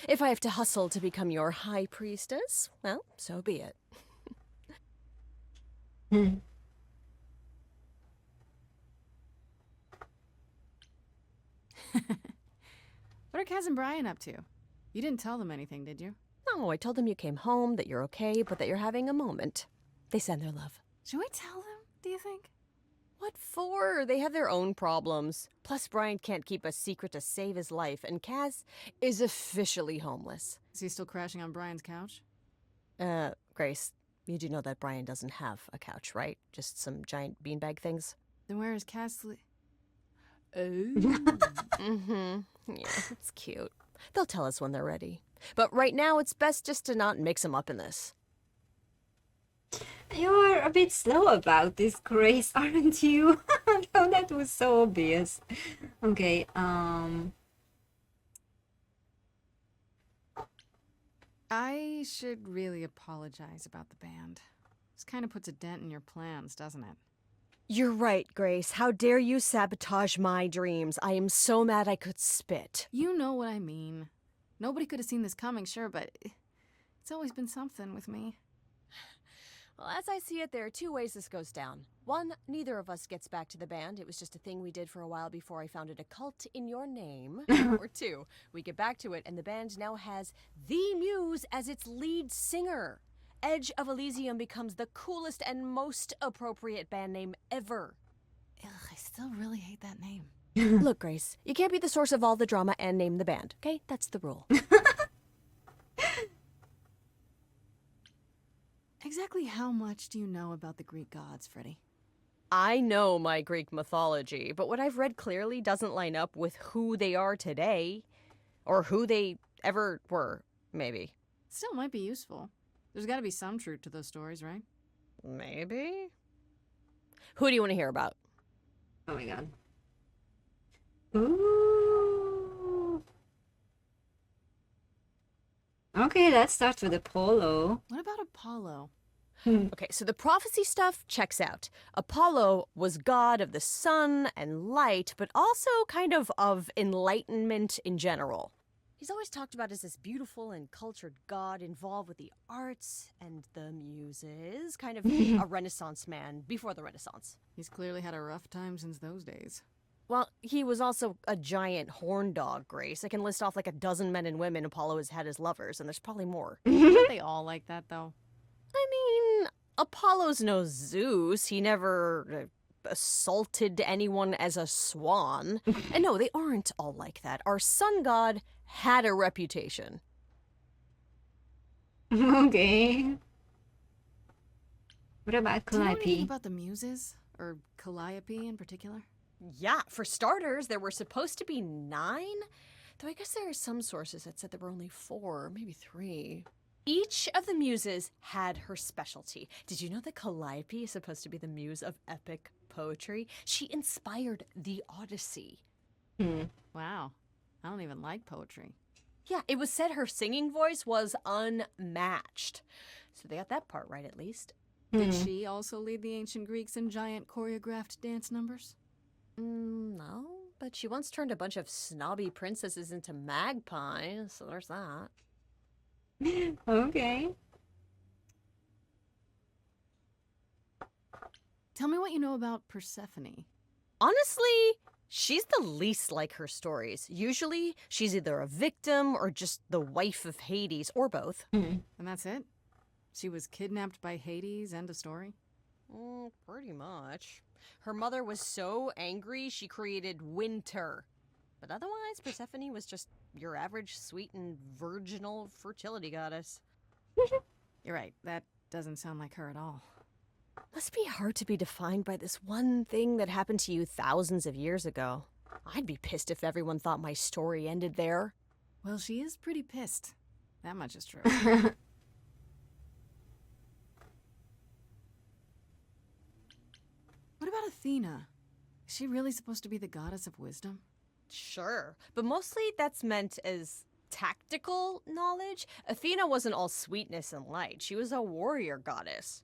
If I have to hustle to become your high priestess, well, so be it. What are Kaz and Brian up to? You didn't tell them anything, did you? No, I told them you came home, that you're okay, but that you're having a moment. They send their love. Should we tell them, do you think? What for? They have their own problems. Plus, Brian can't keep a secret to save his life, and Kaz is officially homeless. Is he still crashing on Brian's couch? Grace, you do know that Brian doesn't have a couch, right? Just some giant beanbag things? Then where is Kaz Oh. Yeah, it's cute. They'll tell us when they're ready. But right now, it's best just to not mix them up in this. You're a bit slow about this, Grace, aren't you? No, that was so obvious. Okay, I should really apologize about the band. This kind of puts a dent in your plans, doesn't it? You're right, Grace. How dare you sabotage my dreams? I am so mad I could spit. You know what I mean. Nobody could have seen this coming, sure, but it's always been something with me. Well, as I see it, there are two ways this goes down. One, neither of us gets back to the band. It was just a thing we did for a while before I founded a cult in your name. Or two, we get back to it and the band now has the Muse as its lead singer. Edge of Elysium becomes the coolest and most appropriate band name ever. Ugh, I still really hate that name. Look, Grace, you can't be the source of all the drama and name the band, okay? That's the rule. Exactly how much do you know about the Greek gods, Freddy? I know my Greek mythology, but what I've read clearly doesn't line up with who they are today. Or who they ever were, maybe. Still might be useful. There's gotta be some truth to those stories, right? Maybe? Who do you want to hear about? Oh my god. Ooh. Okay, let's start with Apollo. What about Apollo? Okay, so the prophecy stuff checks out. Apollo was god of the sun and light, but also kind of enlightenment in general. He's always talked about as this beautiful and cultured god involved with the arts and the muses, kind of a Renaissance man before the Renaissance. He's clearly had a rough time since those days. Well, he was also a giant horn dog, Grace. I can list off like a dozen men and women Apollo has had as lovers, and there's probably more. Aren't they all like that, though? I mean, Apollo's no Zeus. He never assaulted anyone as a swan. And no, they aren't all like that. Our sun god had a reputation. Okay. What about Do you know anything Calliope? about the muses? Or Calliope in particular? Yeah, for starters, there were supposed to be 9. Though I guess there are some sources that said there were only 4, maybe 3. Each of the muses had her specialty. Did you know that Calliope is supposed to be the muse of epic poetry? She inspired the Odyssey. Wow. I don't even like poetry. Yeah, it was said her singing voice was unmatched. So they got that part right, at least. Did she also lead the ancient Greeks in giant choreographed dance numbers? No, but she once turned a bunch of snobby princesses into magpies, so there's that. Okay. Tell me what you know about Persephone. Honestly, she's the least like her stories. Usually, she's either a victim or just the wife of Hades, or both. And that's it? She was kidnapped by Hades, end of story? Pretty much. Her mother was so angry, she created winter. But otherwise, Persephone was just your average sweet and virginal fertility goddess. You're right, that doesn't sound like her at all. Must be hard to be defined by this one thing that happened to you thousands of years ago. I'd be pissed if everyone thought my story ended there. Well, she is pretty pissed. That much is true. What about Athena? Is she really supposed to be the goddess of wisdom? Sure, but mostly that's meant as tactical knowledge. Athena wasn't all sweetness and light. She was a warrior goddess.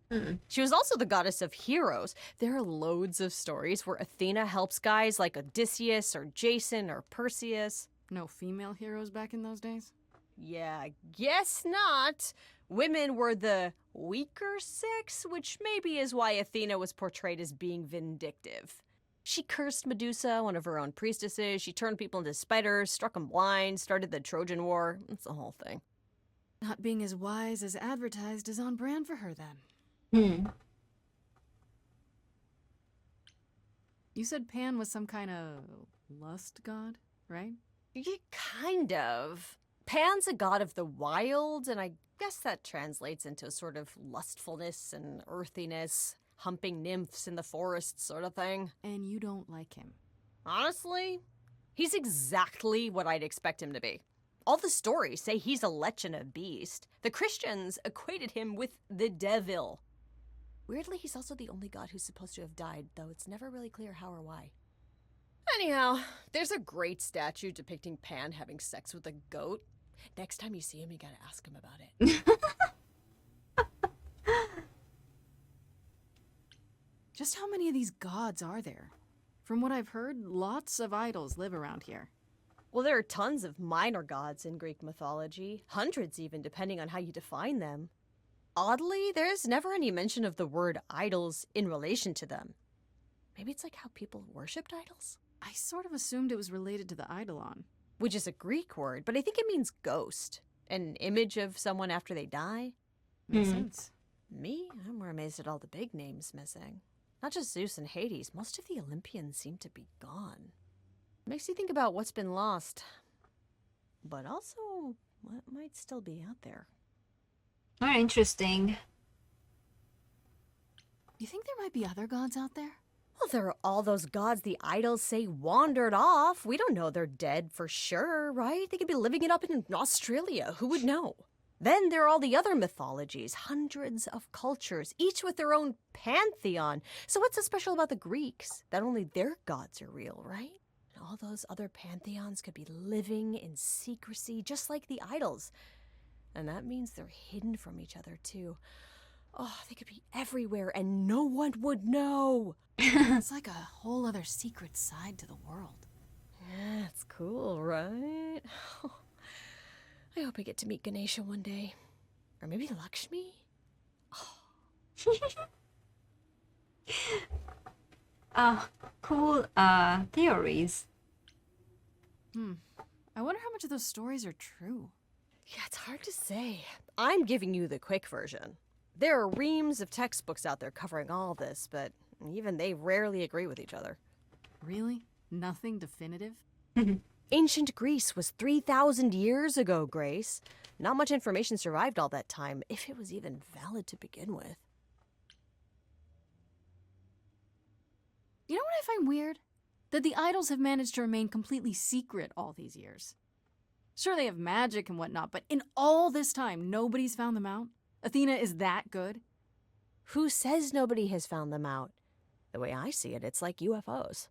She was also the goddess of heroes. There are loads of stories where Athena helps guys like Odysseus or Jason or Perseus. No female heroes back in those days? Yeah, guess not. Women were the weaker sex, which maybe is why Athena was portrayed as being vindictive. She cursed Medusa, one of her own priestesses. She turned people into spiders, struck them blind, started the Trojan War. It's the whole thing. Not being as wise as advertised is on brand for her, then. You said Pan was some kind of lust god, right? Yeah, kind of. Pan's a god of the wild, and I guess that translates into a sort of lustfulness and earthiness, humping nymphs in the forest sort of thing. And you don't like him? Honestly, he's exactly what I'd expect him to be. All the stories say he's a lech and a beast. The Christians equated him with the devil. Weirdly, he's also the only god who's supposed to have died, though it's never really clear how or why. Anyhow, there's a great statue depicting Pan having sex with a goat. Next time you see him, you gotta ask him about it. Just how many of these gods are there? From what I've heard, lots of idols live around here. Well, there are tons of minor gods in Greek mythology, hundreds even, depending on how you define them. Oddly, there's never any mention of the word idols in relation to them. Maybe it's like how people worshipped idols? I sort of assumed it was related to the eidolon. Which is a Greek word, but I think it means ghost. An image of someone after they die. Makes sense. Me? I'm more amazed at all the big names missing. Not just Zeus and Hades, most of the Olympians seem to be gone. Makes you think about what's been lost. But also, what might still be out there. Very interesting. Do you think there might be other gods out there? Well, there are all those gods the idols say wandered off. We don't know they're dead for sure, right? They could be living it up in Australia. Who would know? Then there are all the other mythologies, hundreds of cultures, each with their own pantheon. So what's so special about the Greeks? That only their gods are real, right? And all those other pantheons could be living in secrecy, just like the idols. And that means they're hidden from each other, too. Oh, they could be everywhere and no one would know. It's like a whole other secret side to the world. Yeah, that's cool, right? I hope I get to meet Ganesha one day. Or maybe Lakshmi? Cool theories. I wonder how much of those stories are true. Yeah, it's hard to say. I'm giving you the quick version. There are reams of textbooks out there covering all this, but even they rarely agree with each other. Really? Nothing definitive? Ancient Greece was 3,000 years ago, Grace. Not much information survived all that time, if it was even valid to begin with. You know what I find weird? That the idols have managed to remain completely secret all these years. Sure, they have magic and whatnot, but in all this time, nobody's found them out? Athena is that good? Who says nobody has found them out? The way I see it, it's like UFOs.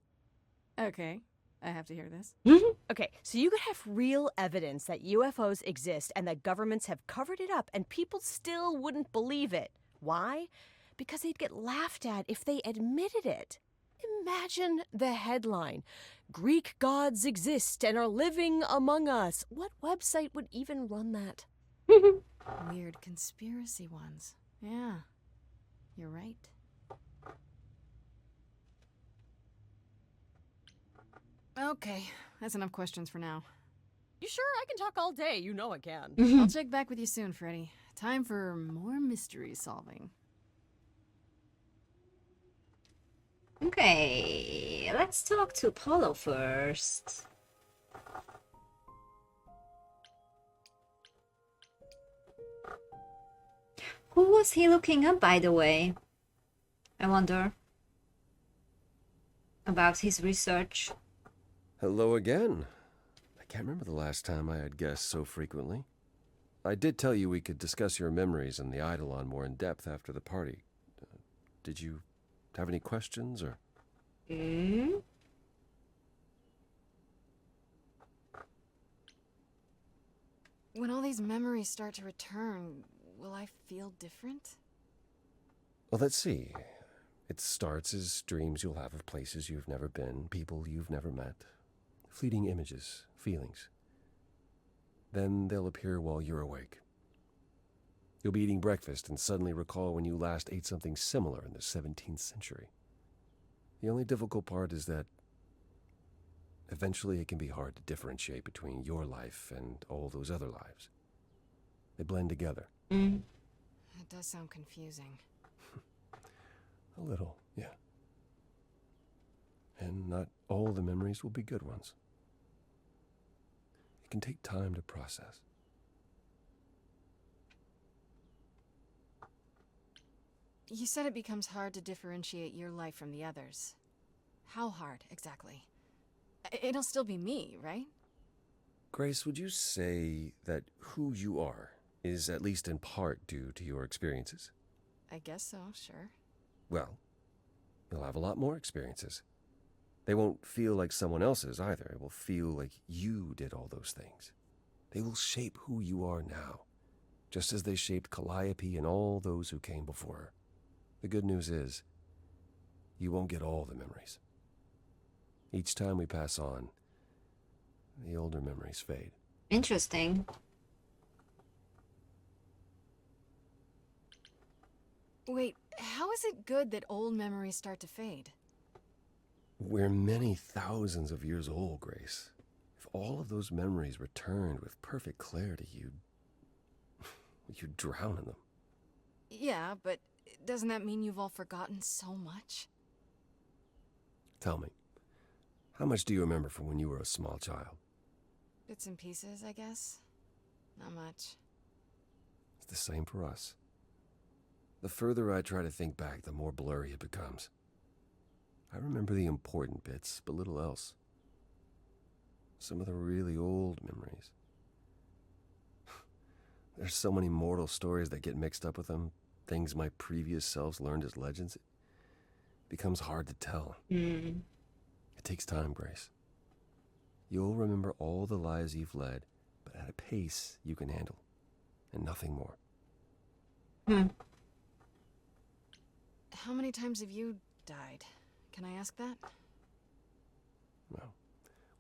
Okay, I have to hear this. Okay, so you could have real evidence that UFOs exist and that governments have covered it up and people still wouldn't believe it. Why? Because they'd get laughed at if they admitted it. Imagine the headline, Greek gods exist and are living among us. What website would even run that? Weird conspiracy ones. Yeah, you're right. Okay, that's enough questions for now. You sure? I can talk all day. You know I can. I'll check back with you soon, Freddy. Time for more mystery solving. Okay, let's talk to Polo first. Who was he looking up, by the way? I wonder. About his research. Hello again. I can't remember the last time I had guests so frequently. I did tell you we could discuss your memories and the Eidolon more in depth after the party. Did you have any questions, or? When all these memories start to return, will I feel different? Well, let's see. It starts as dreams you'll have of places you've never been, people you've never met, fleeting images, feelings. Then they'll appear while you're awake. You'll be eating breakfast and suddenly recall when you last ate something similar in the 17th century. The only difficult part is that eventually it can be hard to differentiate between your life and all those other lives. They blend together. It does sound confusing. A little, yeah. And not all the memories will be good ones. It can take time to process. You said it becomes hard to differentiate your life from the others. How hard, exactly? It'll still be me, right? Grace, would you say that who you are is at least in part due to your experiences? I guess so, sure. Well, you'll have a lot more experiences. They won't feel like someone else's either. It will feel like you did all those things. They will shape who you are now, just as they shaped Calliope and all those who came before her. The good news is, you won't get all the memories. Each time we pass on, the older memories fade. Interesting. Wait, how is it good that old memories start to fade? We're many thousands of years old, Grace. If all of those memories returned with perfect clarity, you'd drown in them. Yeah, but doesn't that mean you've all forgotten so much? Tell me, how much do you remember from when you were a small child? Bits and pieces, I guess. Not much. It's the same for us. The further I try to think back, the more blurry it becomes. I remember the important bits, but little else. Some of the really old memories. There's so many mortal stories that get mixed up with them, things my previous selves learned as legends. It becomes hard to tell. It takes time, Grace. You'll remember all the lives you've led, but at a pace you can handle, and nothing more. How many times have you died? Can I ask that? Well,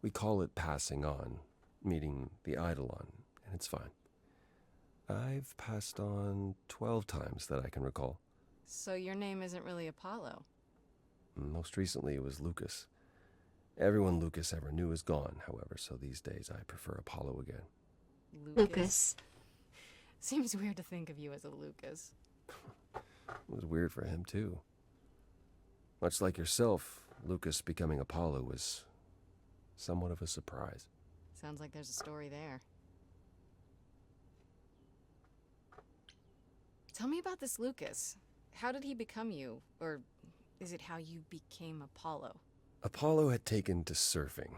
we call it passing on, meeting the Eidolon, and it's fine. I've passed on 12 times that I can recall. So your name isn't really Apollo? Most recently it was Lucas. Everyone Lucas ever knew is gone, however, so these days I prefer Apollo again. Lucas. Seems weird to think of you as a Lucas. It was weird for him, too. Much like yourself, Lucas becoming Apollo was somewhat of a surprise. Sounds like there's a story there. Tell me about this Lucas. How did he become you? Or is it how you became Apollo? Apollo had taken to surfing.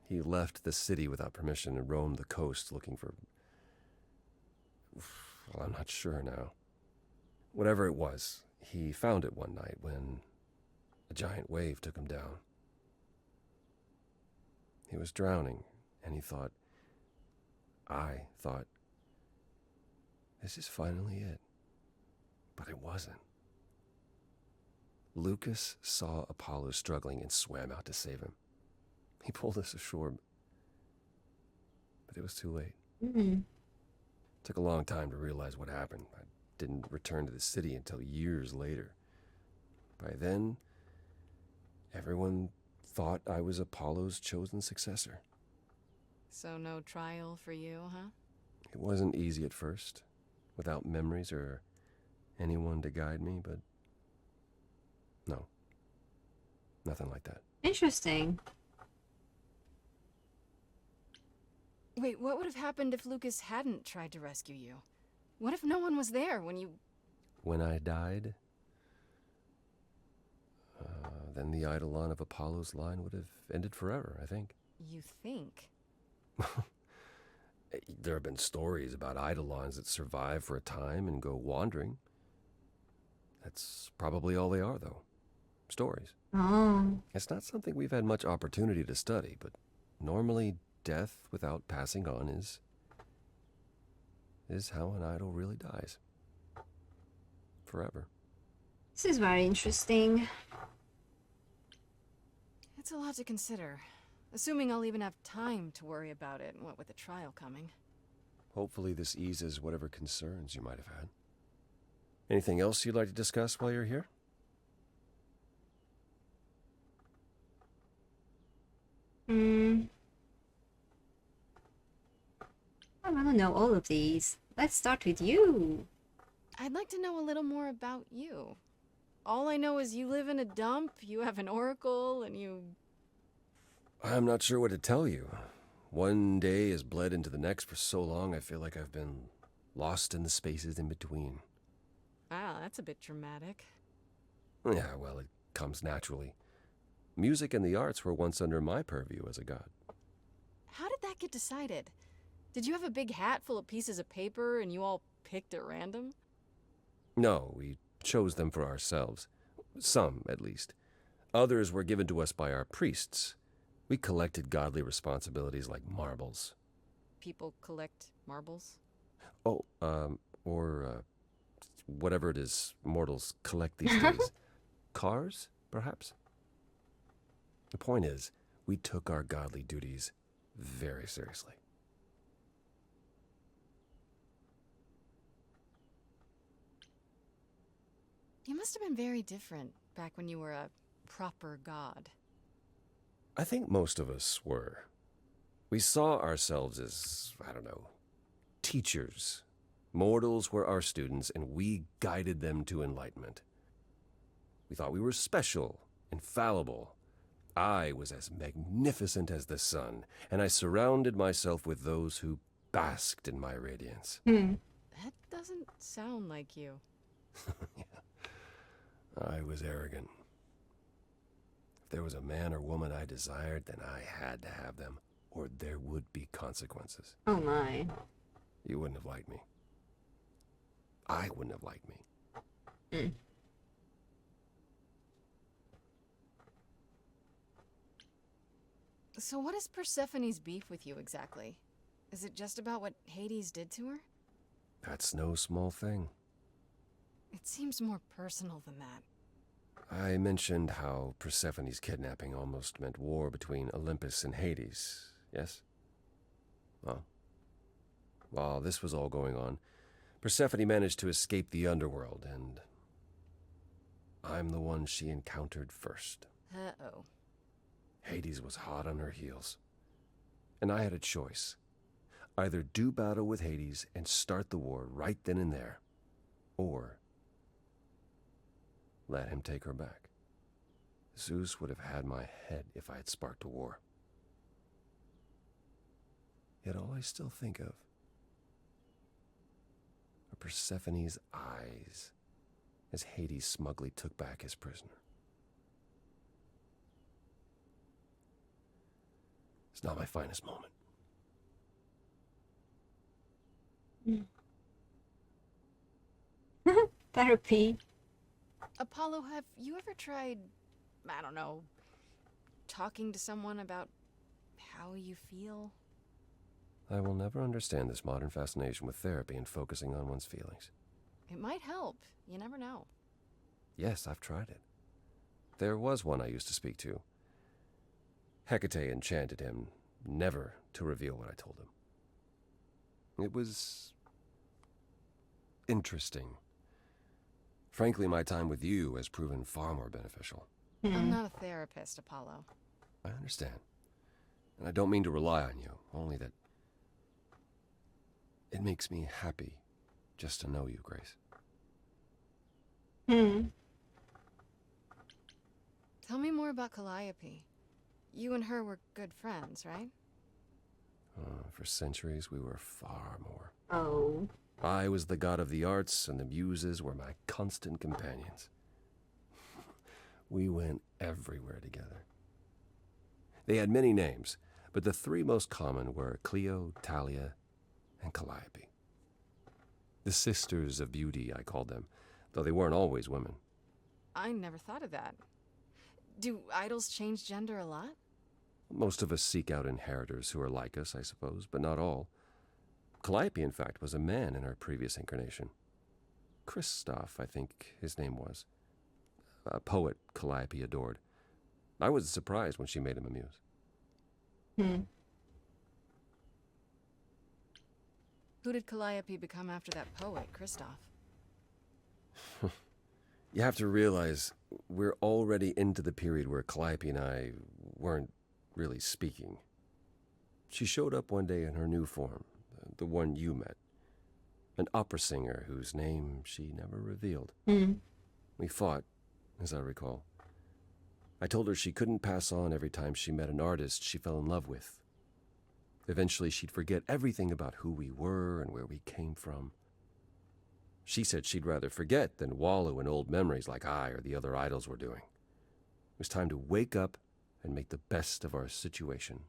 He left the city without permission and roamed the coast looking for... Well, I'm not sure now. Whatever it was, he found it one night when a giant wave took him down. He was drowning, and I thought, this is finally it. But it wasn't. Lucas saw Apollo struggling and swam out to save him. He pulled us ashore, but it was too late. It took a long time to realize what happened. I didn't return to the city until years later. By then, everyone thought I was Apollo's chosen successor. So no trial for you, huh? It wasn't easy at first, without memories or anyone to guide me, but no, nothing like that. Interesting. Wait, what would have happened if Lucas hadn't tried to rescue you? What if no one was there when you... When I died, then the Eidolon of Apollo's line would have ended forever, I think. You think? There have been stories about Eidolons that survive for a time and go wandering. That's probably all they are, though. Stories. Oh. It's not something we've had much opportunity to study, but normally death without passing on is how an idol really dies. Forever. This is very interesting. It's a lot to consider. Assuming I'll even have time to worry about it, what with the trial coming. Hopefully this eases whatever concerns you might have had. Anything else you'd like to discuss while you're here? I want to know all of these. Let's start with you. I'd like to know a little more about you. All I know is you live in a dump, you have an oracle, and you... I'm not sure what to tell you. One day has bled into the next for so long I feel like I've been lost in the spaces in between. Wow, that's a bit dramatic. Yeah, well, it comes naturally. Music and the arts were once under my purview as a god. How did that get decided? Did you have a big hat full of pieces of paper and you all picked at random? No, we chose them for ourselves. Some, at least. Others were given to us by our priests. We collected godly responsibilities like marbles. People collect marbles? Oh, or whatever it is mortals collect these days. Cars, perhaps? The point is, we took our godly duties very seriously. You must have been very different back when you were a proper god. I think most of us were. We saw ourselves as, I don't know, teachers. Mortals were our students, and we guided them to enlightenment. We thought we were special, infallible. I was as magnificent as the sun, and I surrounded myself with those who basked in my radiance. That doesn't sound like you. Yeah. I was arrogant. If there was a man or woman I desired, then I had to have them, or there would be consequences. Oh my. you wouldn't have liked me. I wouldn't have liked me. Mm. So what is Persephone's beef with you exactly? Is it just about what Hades did to her? That's no small thing. It seems more personal than that. I mentioned how Persephone's kidnapping almost meant war between Olympus and Hades, yes? Well, while this was all going on, Persephone managed to escape the underworld, and I'm the one she encountered first. Uh-oh. Hades was hot on her heels, and I had a choice. Either do battle with Hades and start the war right then and there, or let him take her back. Zeus would have had my head if I had sparked a war. Yet all I still think of are Persephone's eyes as Hades smugly took back his prisoner. It's not my finest moment. Therapy. Apollo, have you ever tried, I don't know, talking to someone about how you feel? I will never understand this modern fascination with therapy and focusing on one's feelings. It might help. You never know. Yes, I've tried it. There was one I used to speak to. Hecate enchanted him never to reveal what I told him. It was interesting. Frankly, my time with you has proven far more beneficial. I'm not a therapist, Apollo. I understand. And I don't mean to rely on you, only that it makes me happy just to know you, Grace. Tell me more about Calliope. You and her were good friends, right? For centuries, we were far more. Oh. I was the god of the arts, and the muses were my constant companions. We went everywhere together. They had many names, but the three most common were Clio, Talia, and Calliope. The sisters of beauty, I called them, though they weren't always women. I never thought of that. Do idols change gender a lot? Most of us seek out inheritors who are like us, I suppose, but not all. Calliope, in fact, was a man in her previous incarnation. Christoph, I think his name was. A poet Calliope adored. I was surprised when she made him a muse. Who did Calliope become after that poet, Christoph? You have to realize we're already into the period where Calliope and I weren't really speaking. She showed up one day in her new form, the one you met. An opera singer whose name she never revealed. We fought, as I recall. I told her she couldn't pass on every time she met an artist she fell in love with. Eventually she'd forget everything about who we were and where we came from. She said she'd rather forget than wallow in old memories like I or the other idols were doing. It was time to wake up and make the best of our situation.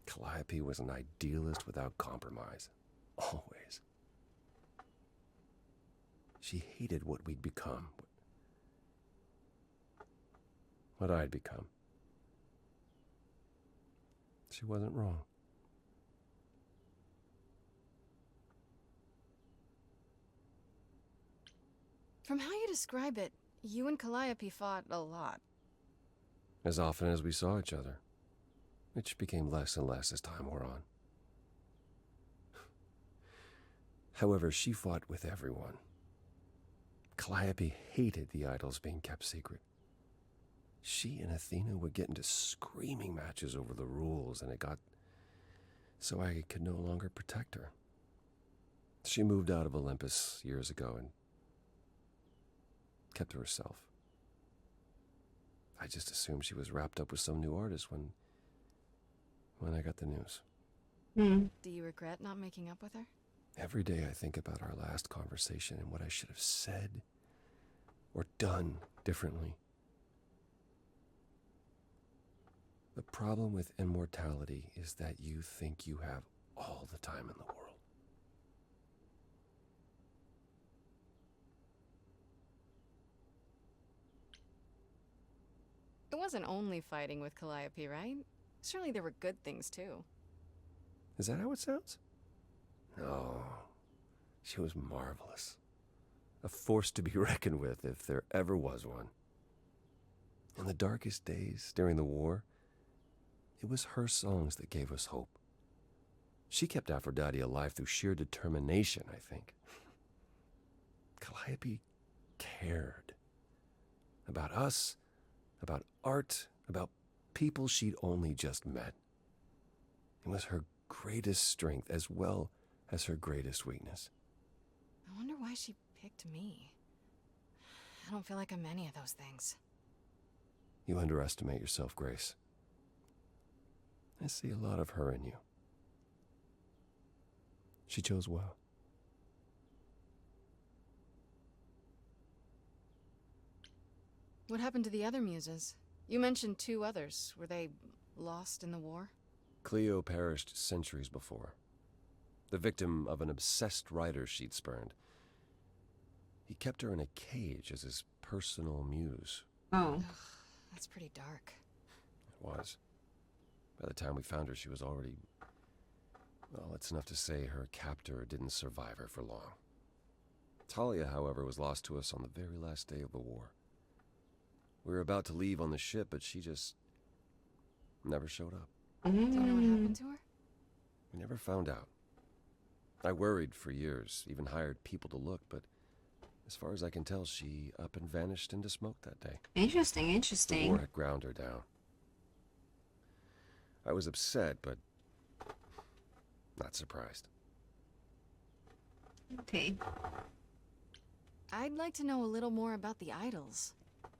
Calliope was an idealist without compromise. Always. She hated what we'd become. What I'd become. She wasn't wrong. From how you describe it, you and Calliope fought a lot. As often as we saw each other, which became less and less as time wore on. However, she fought with everyone. Calliope hated the idols being kept secret. She and Athena would get into screaming matches over the rules, and it got so I could no longer protect her. She moved out of Olympus years ago and kept to herself. I just assumed she was wrapped up with some new artist when I got the news. Do you regret not making up with her? Every day I think about our last conversation and what I should have said or done differently. The problem with immortality is that you think you have all the time in the world. It wasn't only fighting with Calliope, right? Surely there were good things, too. Is that how it sounds? No. She was marvelous. A force to be reckoned with if there ever was one. In the darkest days during the war, it was her songs that gave us hope. She kept Aphrodite alive through sheer determination, I think. Calliope cared. About us, about art, about people she'd only just met. It was her greatest strength as well as her greatest weakness. I wonder why she picked me. I don't feel like I'm any of those things. You underestimate yourself, Grace. I see a lot of her in you. She chose well. What happened to the other muses? You mentioned 2 others. Were they lost in the war? Cleo perished centuries before, the victim of an obsessed writer she'd spurned. He kept her in a cage as his personal muse. Oh. Ugh, that's pretty dark. It was. By the time we found her, she was already... Well, it's enough to say her captor didn't survive her for long. Talia, however, was lost to us on the very last day of the war. We were about to leave on the ship, but she just never showed up. Do you know what happened to her? We never found out. I worried for years, even hired people to look, but as far as I can tell, she up and vanished into smoke that day. Interesting, The war interesting. had ground her down. I was upset, but not surprised. Okay. I'd like to know a little more about the idols.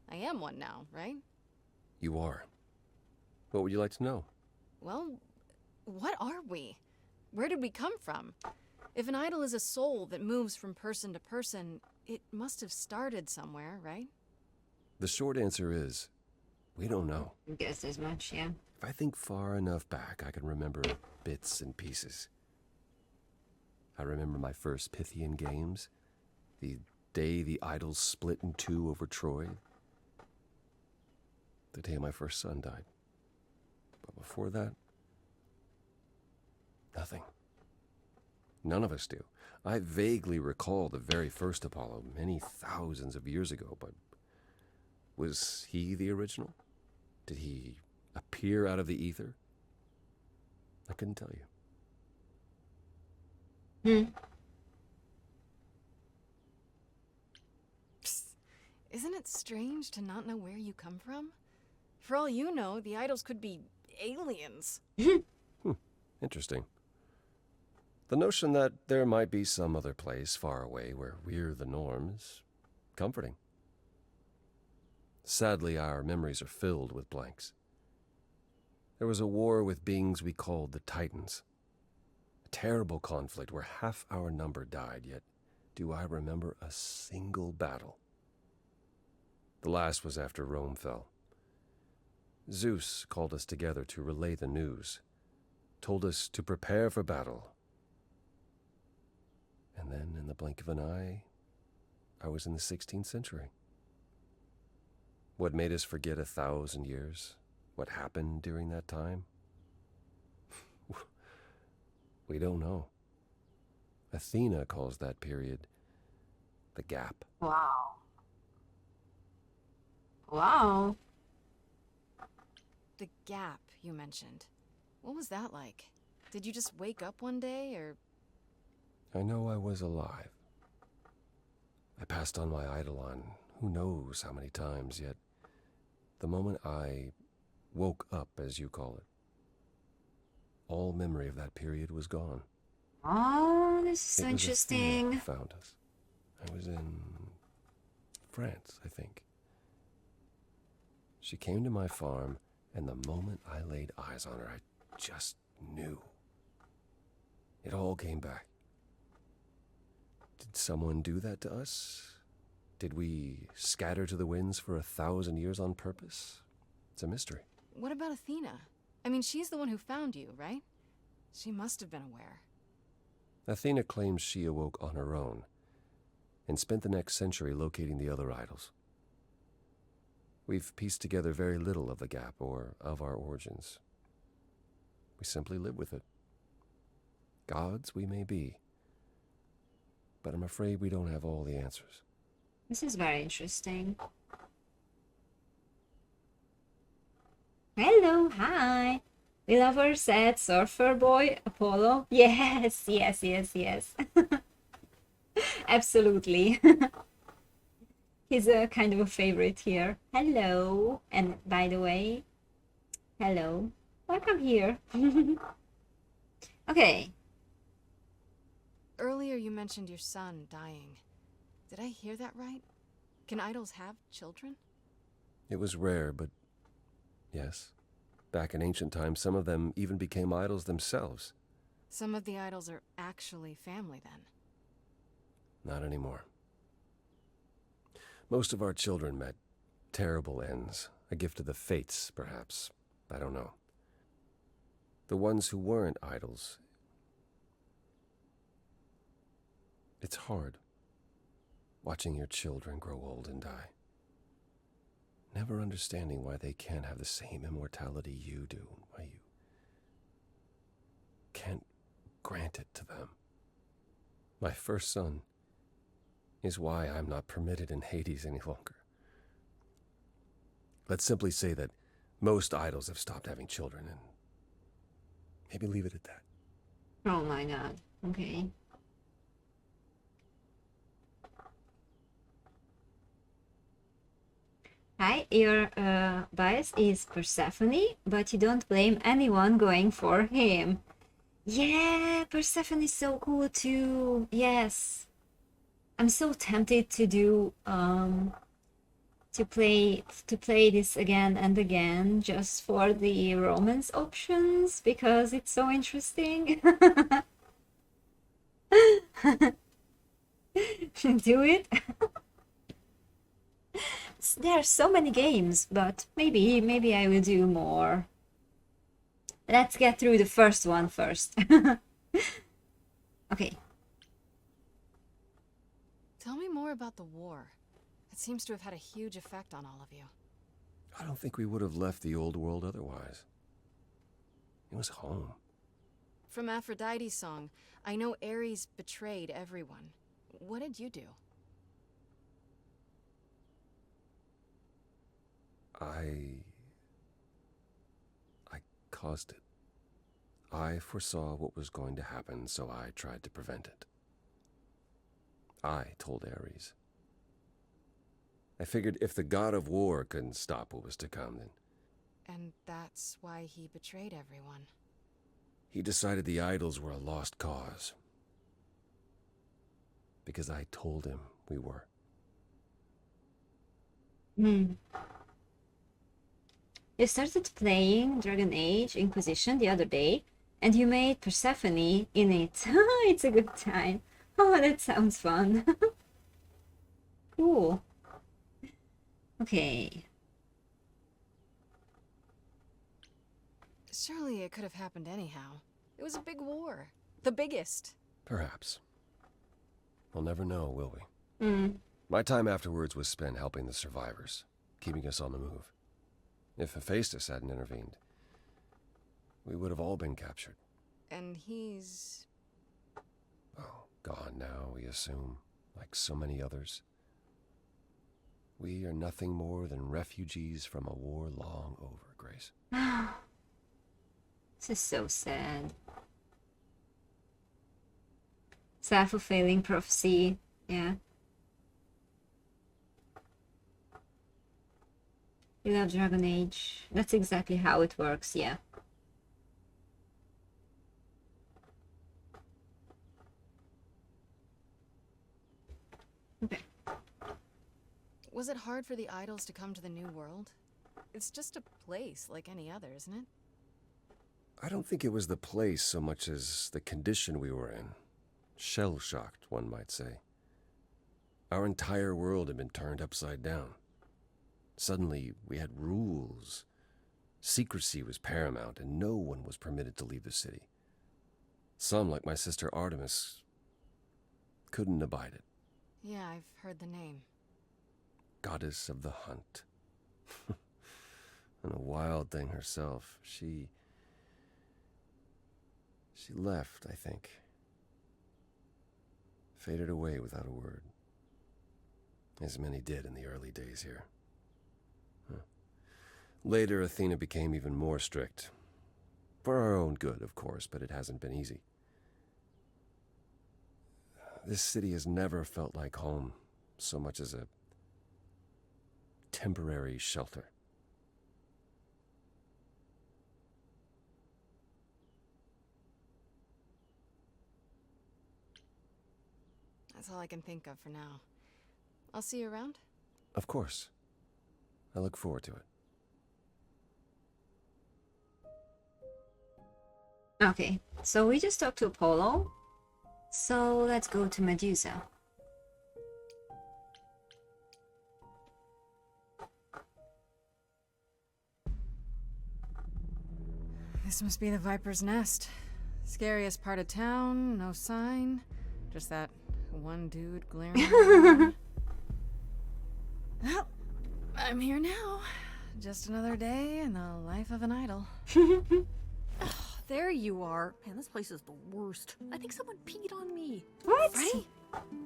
I am one now, right? You are. What would you like to know? Well, what are we? Where did we come from? If an idol is a soul that moves from person to person, it must have started somewhere, right? The short answer is, we don't know. I guess as much, yeah. If I think far enough back, I can remember bits and pieces. I remember my first Pythian games, the day the idols split in 2 over Troy, the day my first son died. But before that, nothing. None of us do. I vaguely recall the very first Apollo many thousands of years ago, but was he the original? Did he appear out of the ether? I couldn't tell you. Psst. Isn't it strange to not know where you come from? For all you know, the idols could be aliens. Interesting. The notion that there might be some other place far away where we're the norm is comforting. Sadly, our memories are filled with blanks. There was a war with beings we called the Titans. A terrible conflict where half our number died, yet do I remember a single battle. The last was after Rome fell. Zeus called us together to relay the news, told us to prepare for battle. And then, in the blink of an eye, I was in the 16th century. What made us forget 1,000 years? What happened during that time? We don't know. Athena calls that period the gap. Wow. Wow. The gap you mentioned. What was that like? Did you just wake up one day, or... I know I was alive. I passed on my eidolon who knows how many times, yet the moment I woke up, as you call it, all memory of that period was gone. Oh, this is so It was Athena interesting. who found us. I was in France, I think. She came to my farm, and the moment I laid eyes on her, I just knew. It all came back. Did someone do that to us? Did we scatter to the winds for 1,000 years on purpose? It's a mystery. What about Athena? I mean, she's the one who found you, right? She must have been aware. Athena claims she awoke on her own and spent the next century locating the other idols. We've pieced together very little of the gap or of our origins. We simply live with it. Gods we may be, but I'm afraid we don't have all the answers. This is very interesting. Hello, hi. We love our set, Surfer Boy, Apollo. Yes, yes, yes, yes. Absolutely. He's a kind of a favorite here. Hello. And by the way, hello. Welcome here. Okay. Earlier you mentioned your son dying. Did I hear that right? Can idols have children? It was rare, but yes. Back in ancient times, some of them even became idols themselves. Some of the idols are actually family, then. Not anymore. Most of our children met terrible ends. A gift of the fates, perhaps. I don't know. The ones who weren't idols. It's hard, watching your children grow old and die. Never understanding why they can't have the same immortality you do, why you can't grant it to them. My first son is why I'm not permitted in Hades any longer. Let's simply say that most idols have stopped having children, and maybe leave it at that. Oh my god. Okay. Hi, your bias is Persephone, but you don't blame anyone going for him. Yeah, Persephone is so cool too. Yes. I'm so tempted to do to play this again and again just for the romance options because it's so interesting. Do it. There are so many games, but maybe I will do more. Let's get through the first one first. Okay. Tell me more about the war. It seems to have had a huge effect on all of you. I don't think we would have left the old world otherwise. It was home. From Aphrodite's song, I know Ares betrayed everyone. What did you do? I caused it. I foresaw what was going to happen, so I tried to prevent it. I told Ares. I figured if the god of war couldn't stop what was to come, then... And that's why he betrayed everyone. He decided the idols were a lost cause. Because I told him we were. You started playing Dragon Age Inquisition the other day, and you made Persephone in it. It's a good time. Oh, that sounds fun. Cool. Okay. Surely it could have happened anyhow. It was a big war. The biggest. Perhaps. We'll never know, will we? My time afterwards was spent helping the survivors, keeping us on the move. If Hephaestus hadn't intervened, we would have all been captured. And he's... Oh, gone now, we assume, like so many others. We are nothing more than refugees from a war long over, Grace. This is so sad. Self-fulfilling prophecy, yeah. You love Dragon Age. That's exactly how it works, yeah. Okay. Was it hard for the idols to come to the new world? It's just a place like any other, isn't it? I don't think it was the place so much as the condition we were in. Shell-shocked, one might say. Our entire world had been turned upside down. Suddenly, we had rules. Secrecy was paramount, and no one was permitted to leave the city. Some, like my sister Artemis, couldn't abide it. Yeah, I've heard the name. Goddess of the hunt. And a wild thing herself. She left, I think. Faded away without a word. As many did in the early days here. Later, Athena became even more strict. For our own good, of course, but it hasn't been easy. This city has never felt like home so much as a temporary shelter. That's all I can think of for now. I'll see you around. Of course. I look forward to it. Okay, so we just talked to Apollo. So let's go to Medusa. This must be the Viper's Nest. Scariest part of town, no sign. Just that one dude glaring around. Well, I'm here now. Just another day in the life of an idol. There you are. Man, this place is the worst. I think someone peed on me. What? Freddy?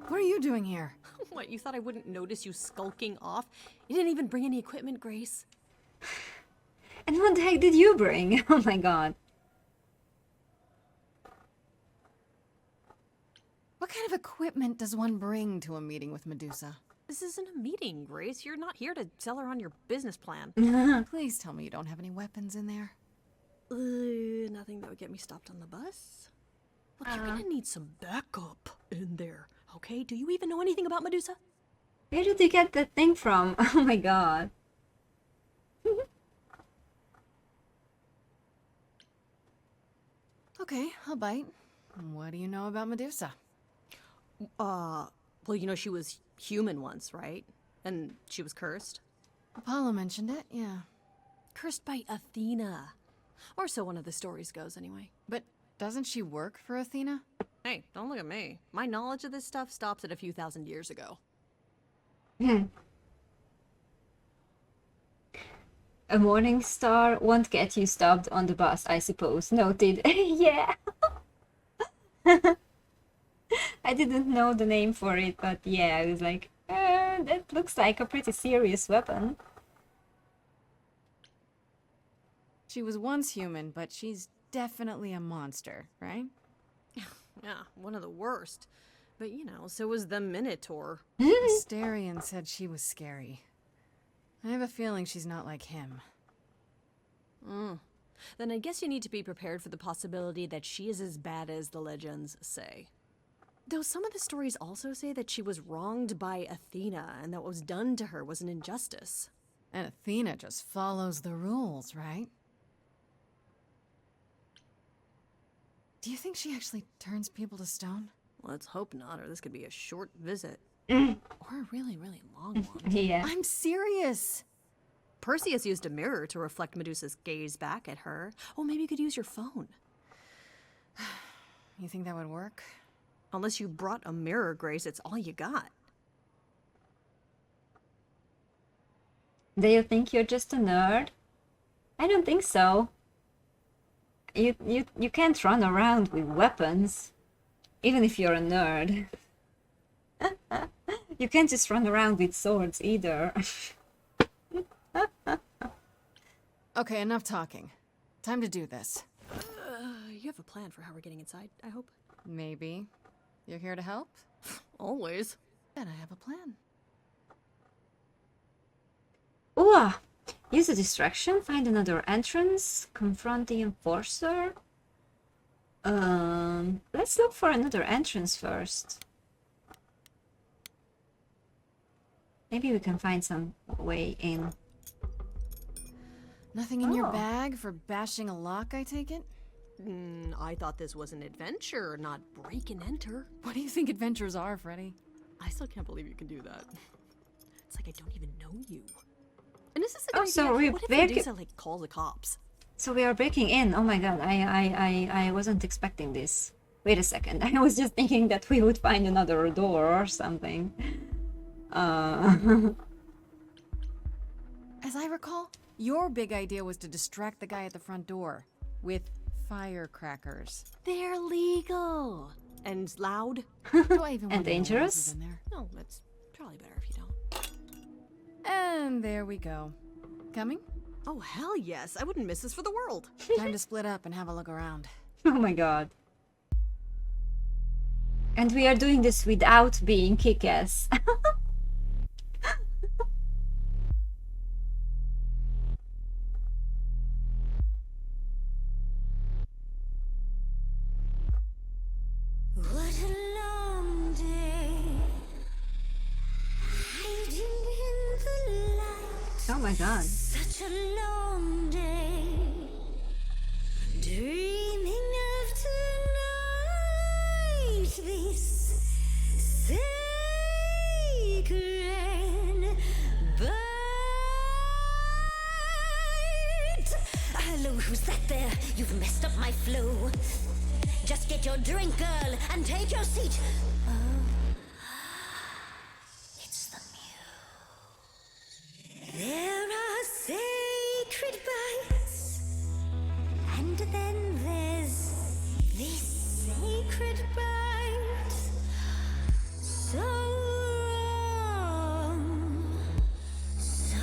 What are you doing here? What, you thought I wouldn't notice you skulking off? You didn't even bring any equipment, Grace. And what the heck did you bring? Oh my god. What kind of equipment does one bring to a meeting with Medusa? This isn't a meeting, Grace. You're not here to sell her on your business plan. Please tell me you don't have any weapons in there. Nothing that would get me stopped on the bus. Look, you're gonna need some backup in there, okay? Do you even know anything about Medusa? Where did you get that thing from? Oh my god. Okay, I'll bite. What do you know about Medusa? Well, you know she was human once, right? And she was cursed? Apollo mentioned it, yeah. Cursed by Athena. Or so one of the stories goes, anyway. But doesn't she work for Athena? Hey, don't look at me. My knowledge of this stuff stops at a few thousand years ago. A morning star won't get you stopped on the bus, I suppose. Noted. Yeah. I didn't know the name for it, but yeah, I was like, that looks like a pretty serious weapon. She was once human, but she's definitely a monster, right? Yeah, one of the worst. But, you know, so was the Minotaur. Asterion said she was scary. I have a feeling she's not like him. Then I guess you need to be prepared for the possibility that she is as bad as the legends say. Though some of the stories also say that she was wronged by Athena and that what was done to her was an injustice. And Athena just follows the rules, right? Do you think she actually turns people to stone? Let's hope not, or this could be a short visit. Or a really, really long one. Yeah. I'm serious! Perseus used a mirror to reflect Medusa's gaze back at her. Oh, maybe you could use your phone. You think that would work? Unless you brought a mirror, Grace, it's all you got. Do you think you're just a nerd? I don't think so. You can't run around with weapons, even if you're a nerd. You can't just run around with swords either. Okay, enough talking. Time to do this. You have a plan for how we're getting inside, I hope? Maybe. You're here to help? Always. Then I have a plan. Ooh, use a distraction, find another entrance, confront the enforcer. Let's look for another entrance first. Maybe we can find some way in. Nothing in your bag for bashing a lock, I take it? I thought this was an adventure, not break and enter. What do you think adventures are, Freddy? I still can't believe you can do that. It's like I don't even know you. And this is a Oh, good so idea. we What if break- Medusa, like, calls the cops? So we are breaking in. Oh my god, I wasn't expecting this. Wait a second. I was just thinking that we would find another door or something. And As I recall, your big idea was to distract the guy at the front door with firecrackers. They're legal. And loud. Do I even And want to know what else dangerous? is in there? No, that's probably better if you don't. And there we go. Coming? Oh, hell yes. I wouldn't miss this for the world. Time to split up and have a look around. Oh my god. And we are doing this without being kick-ass. What a long day, hiding in the light. Oh my god. Such a long day, dreaming of tonight. This sacred bite. Hello, who's that there? You've messed up my flow. Just get your drink, girl, and take your seat. Oh, it's the muse. There are sacred bites, and then there's this sacred bite. So wrong, so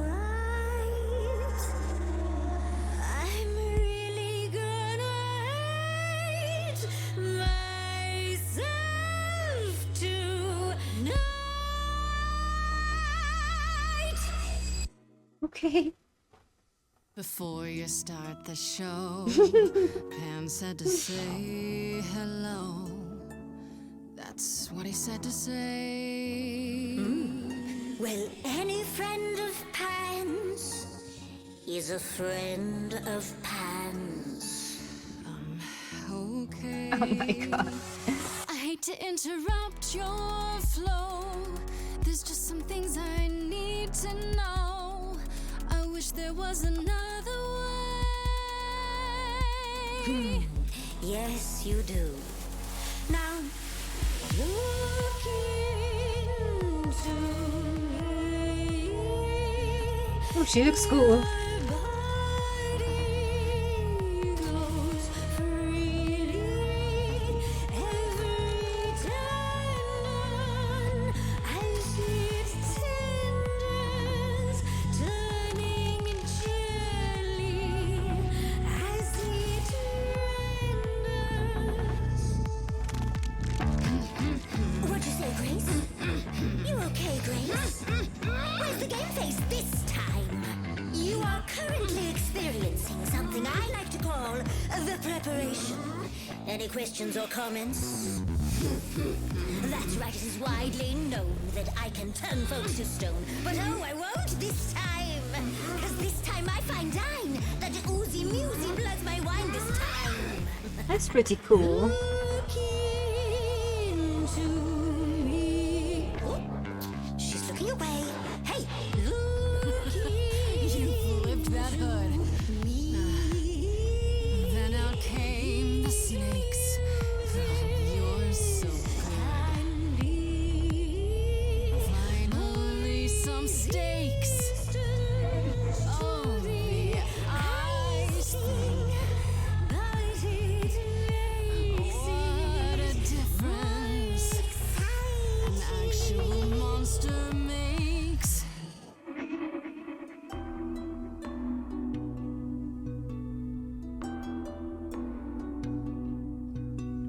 right. I'm really gonna hate myself tonight. Okay. Before you start the show, Pan said to say hello. That's what he said to say. Well, any friend of Pan's is a friend of Pan's. Okay. Oh my god. I hate to interrupt your flow. There's just some things I need to know. I wish there was another way. Yes, you do. Now, look into me. Oh, she looks cool. My body goes freely every time I see it tenders turning jelly. I see it renders. What'd you say, Grace? You okay, Grace? Where's the game face this time? You are currently experiencing something I like to call the preparation. Any questions or comments? That's right, it is widely known that I can turn folks to stone. But oh, I won't this time. Cause this time I find dine that oozy musy bloods my wine this time. That's pretty cool. Look into me. Oh, she's looking away. Hey, look You flipped that hood. Then out came the snakes. Oh, you're so good. Finally, some steaks. Oh, the ice thing. What a difference an actual monster makes.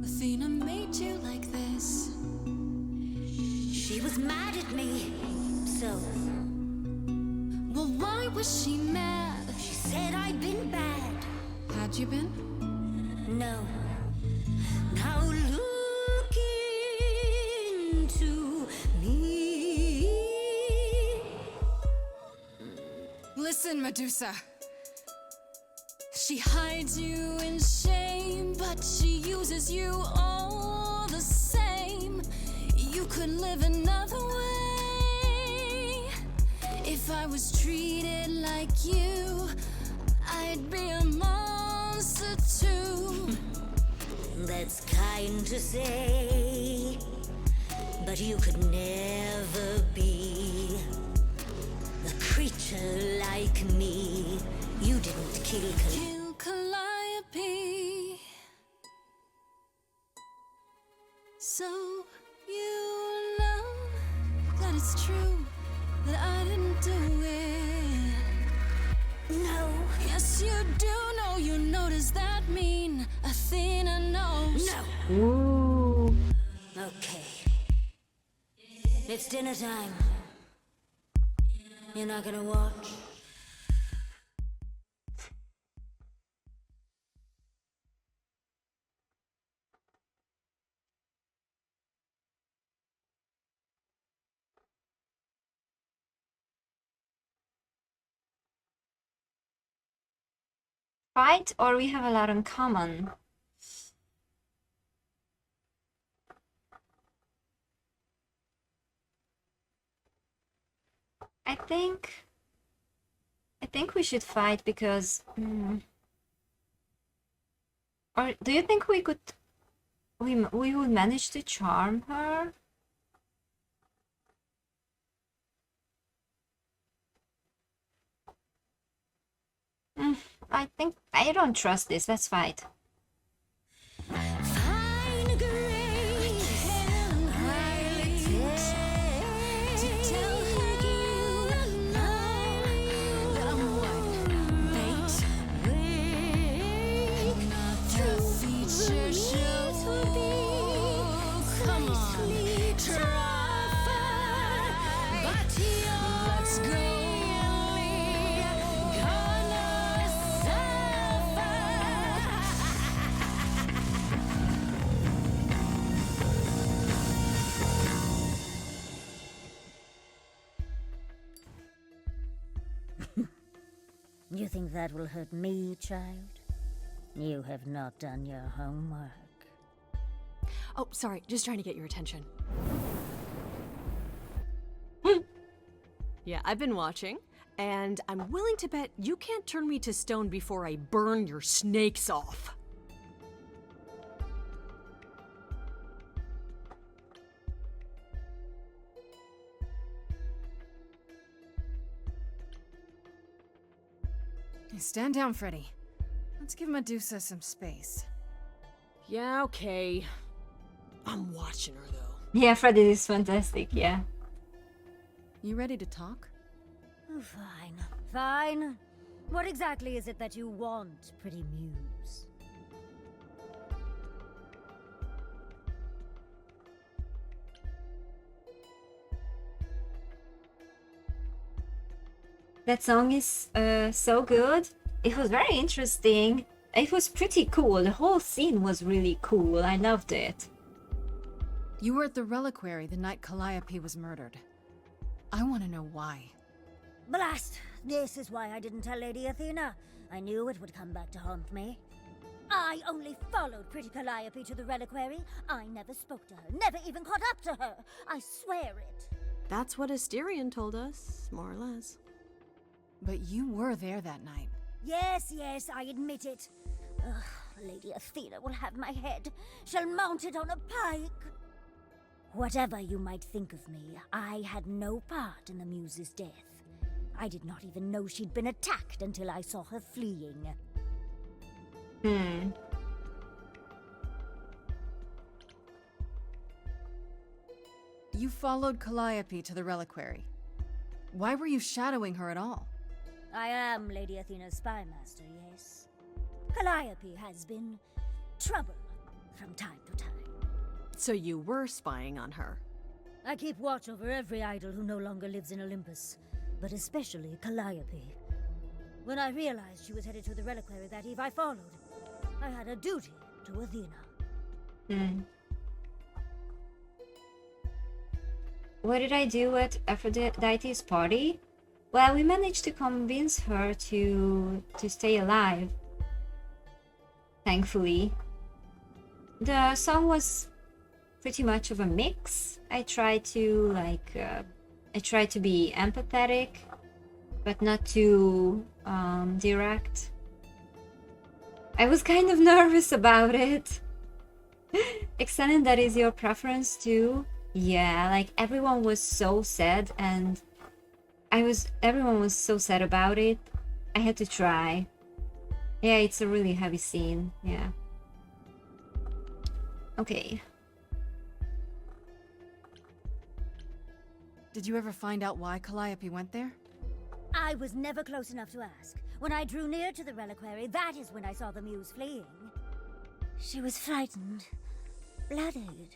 Athena made you like this. She was mad at me. So, Well, why was she mad? she said I'd been bad. Had you been? No. Now look into me. Listen, Medusa. She hides you in shame, but she uses you all the same. You could live another way. If I was treated like you, I'd be a monster too. That's kind to say, but you could never be the creature like me. You didn't kill Calliope. So you know that it's true that I didn't do it. No. Yes, you do know. You know, does that mean Athena knows? No. Ooh. Okay. It's dinner time. You're not gonna watch? Fight, or we have a lot in common? I think we should fight because or do you think we could we would manage to charm her? I think I don't trust this. Let's fight. Fine grace, I take to tell her you that I'm what? Bait? The feature show. Come on, try. But let's go. You think that will hurt me, child? You have not done your homework. Oh, sorry, just trying to get your attention. Yeah, I've been watching, and I'm willing to bet you can't turn me to stone before I burn your snakes off. Stand down, Freddy. Let's give Medusa some space. Yeah, okay. I'm watching her, though. Yeah, Freddy is fantastic, yeah. You ready to talk? Fine, fine. What exactly is it that you want, pretty muse? That song is so good. It was very interesting. It was pretty cool. The whole scene was really cool. I loved it. You were at the reliquary the night Calliope was murdered. I want to know why. Blast! This is why I didn't tell Lady Athena. I knew it would come back to haunt me. I only followed pretty Calliope to the reliquary. I never spoke to her, never even caught up to her. I swear it. That's what Asterion told us, more or less. But you were there that night. Yes, yes, I admit it. Ugh, Lady Athena will have my head. She'll mount it on a pike. Whatever you might think of me, I had no part in the Muse's death. I did not even know she'd been attacked until I saw her fleeing. You followed Calliope to the reliquary. Why were you shadowing her at all? I am Lady Athena's spy master, yes. Calliope has been trouble from time to time. So you were spying on her? I keep watch over every idol who no longer lives in Olympus, but especially Calliope. When I realized she was headed to the reliquary that eve, I followed. I had a duty to Athena. What did I do at Aphrodite's party? Well, we managed to convince her to stay alive. Thankfully. The song was pretty much of a mix. I tried to be empathetic, but not too direct. I was kind of nervous about it. Extending that is your preference too? Yeah, like everyone was so sad, and everyone was so sad about it. I had to try. Yeah, it's a really heavy scene. Yeah. Okay. Did you ever find out why Calliope went there? I was never close enough to ask. When I drew near to the reliquary, that is when I saw the muse fleeing. She was frightened, blooded,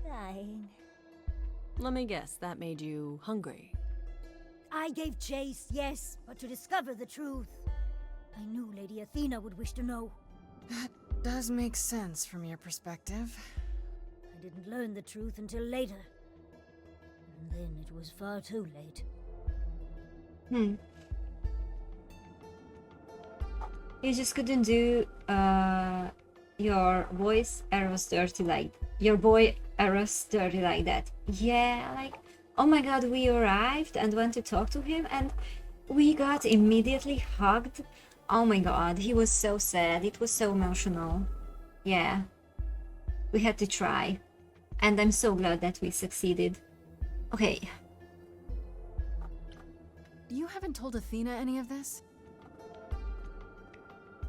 dying. Let me guess, that made you hungry. I gave chase, yes, but to discover the truth. I knew Lady Athena would wish to know. That does make sense from your perspective. I didn't learn the truth until later. And then it was far too late. You just couldn't do your voice arrows dirty like your boy arrows dirty like that. Yeah, like, oh my god, we arrived and went to talk to him and we got immediately hugged. Oh my god, he was so sad. It was so emotional. Yeah, we had to try, and I'm so glad that we succeeded. Okay. You haven't told Athena any of this?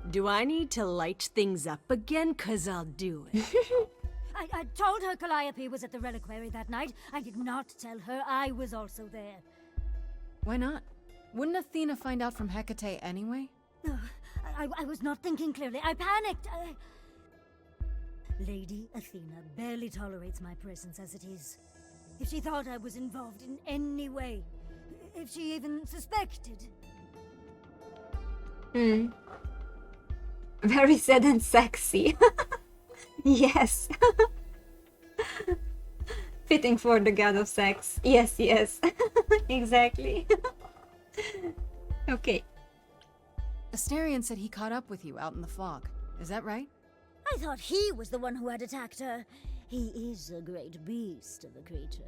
Do I need to light things up again? 'Cause I'll do it. I told her Calliope was at the reliquary that night. I did not tell her I was also there. Why not? Wouldn't Athena find out from Hecate anyway? I was not thinking clearly. I panicked. Lady Athena barely tolerates my presence as it is. If she thought I was involved in any way, if she even suspected. Very sad and sexy. Yes. Fitting for the god of sex. Yes, yes. Exactly. Okay. Asterion said he caught up with you out in the fog. Is that right? I thought he was the one who had attacked her. He is a great beast of a creature.